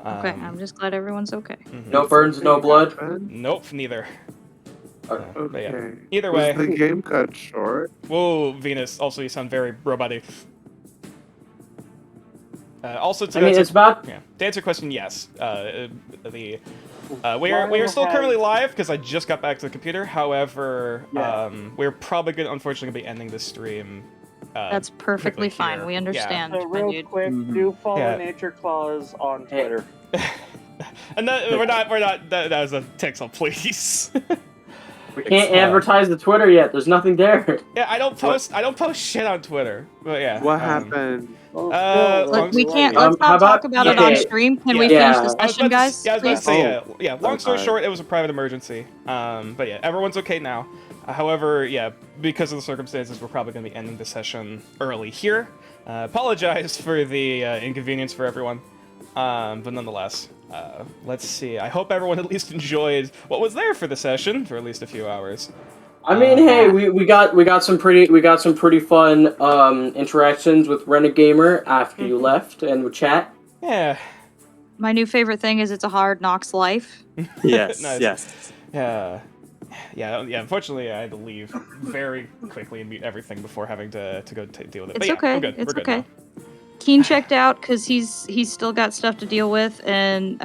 Okay, I'm just glad everyone's okay. Mhm. No burns, no blood. Nope, neither. But yeah, Okay. either Was way. the game cut short? Whoa, Venus. Also, you sound very robotic. Also, to I mean, answer, it's about. yeah, to answer your question, yes. We are still currently live because I just got back to the computer. However, Yeah. we're probably gonna unfortunately be ending the stream. That's perfectly quickly fine. here. We understand. So my real dude. quick, Mhm. do follow Yeah. Nature Claws on Hey. Twitter. And we're not. That was a Tixel, please. We can't advertise the Twitter yet. There's nothing there. Yeah, I don't post shit on Twitter. But yeah. What happened? Look, we can't. Um, Let's how not talk about- about it on okay. stream. Can we Yeah. finish the I was session, about to, guys? yeah, I was about to Please? say, yeah. Long story Alright. short, it was a private emergency. But yeah, everyone's okay now. However, yeah, because of the circumstances, we're probably going to be ending the session early here. Apologize for the inconvenience for everyone. But nonetheless, let's see. I hope everyone at least enjoyed what was there for the session for at least a few hours. I mean, hey, we got some pretty fun interactions with Renagamer after you left and with chat. Yeah, My new favorite thing is it's a hard knocks life. Yes, Nice. yes. yeah. Unfortunately, I had to leave very quickly and mute everything before having to go deal with it. It's But yeah, okay. I'm good. It's We're good okay. now. Keen checked out because he's still got stuff to deal with, and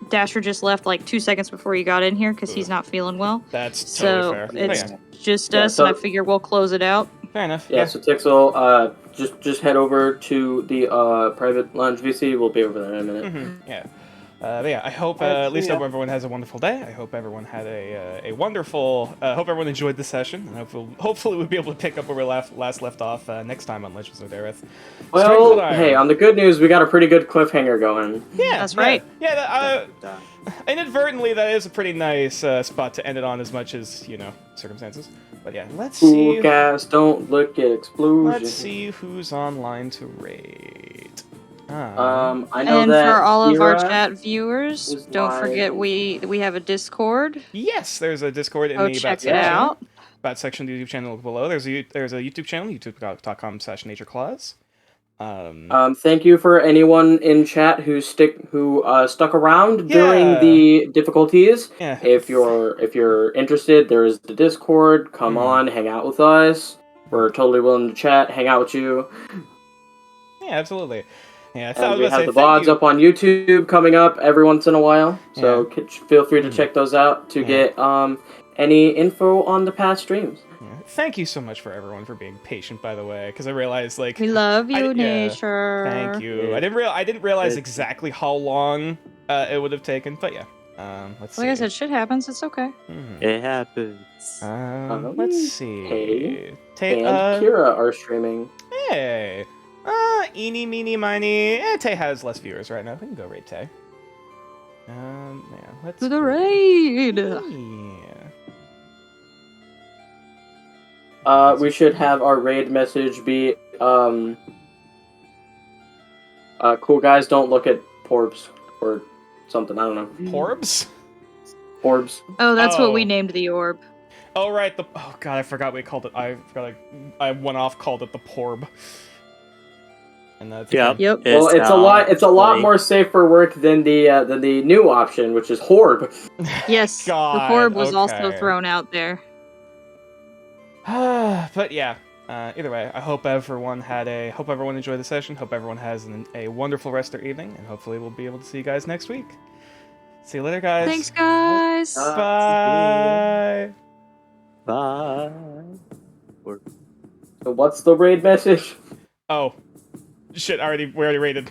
Dasher just left like 2 seconds before you got in here because he's not feeling well. That's totally So fair. But it's yeah, just Yeah, us, so- and I figure we'll close it out. fair enough. Yeah, so Tixel, just head over to the private lounge VC. We'll be over there in a minute. Yeah. But yeah, I hope Alright, at least see ya. everyone has a wonderful day. I hope everyone had a wonderful. Hope everyone enjoyed the session, and hopefully we'll be able to pick up where we last left off next time on Legends of Dareth. Well, hey, on the good news, we got a pretty good cliffhanger going. Yeah, That's right. Yeah, inadvertently, that is a pretty nice spot to end it on, as much as circumstances. But yeah, let's see. Cool gas, don't look at explosion. Let's see who's online to rate. I know And that for all of our Kira chat viewers, is don't forget live. we have a Discord. Yes, there's a Discord in Go the check about it section. out. About section of the YouTube channel below. There's a YouTube channel, youtube.com/natureclaws. Thank you for anyone in chat who stuck around during Yeah. the difficulties. Yeah. If you're interested, there is the Discord. Come on, hang out with us. We're totally willing to chat, hang out with you. Yeah, absolutely. Yeah, I thought I And was we about to have say the thank VODs you. up on YouTube coming up every once in a while. So feel free to check those out to get any info on the past streams. Yeah. Thank you so much for everyone for being patient, by the way, because I realized like We love you, yeah. Nature. Thank you. Yeah. I didn't realize It- exactly how long it would have taken, but yeah. Let's see. Like I said, shit happens. It's okay. Mhm. It happens. Let's see. Tay Tay, and Kira are streaming. hey. Eeny, meeny, miny. Tay has less viewers right now. We can go rate Tay. Yeah, let's To the raid. Yeah. We should have our raid message be cool guys don't look at Porbs or something, I don't know. Porbs? Porbs. Oh, that's what we Oh. named the orb. Oh right, oh god, I forgot we called it. I went off called it the Porb. And that's Yeah. Yep. Well, it's a lot funny. more safe for work than the new option, which is Horb. Yes, God, the orb was also okay. thrown out there. But yeah, either way, I hope everyone enjoyed the session. Hope everyone has a wonderful rest of their evening, and hopefully we'll be able to see you guys next week. See you later, guys. Thanks, guys. Bye. Bye. So what's the raid message? Oh, shit! We already rated.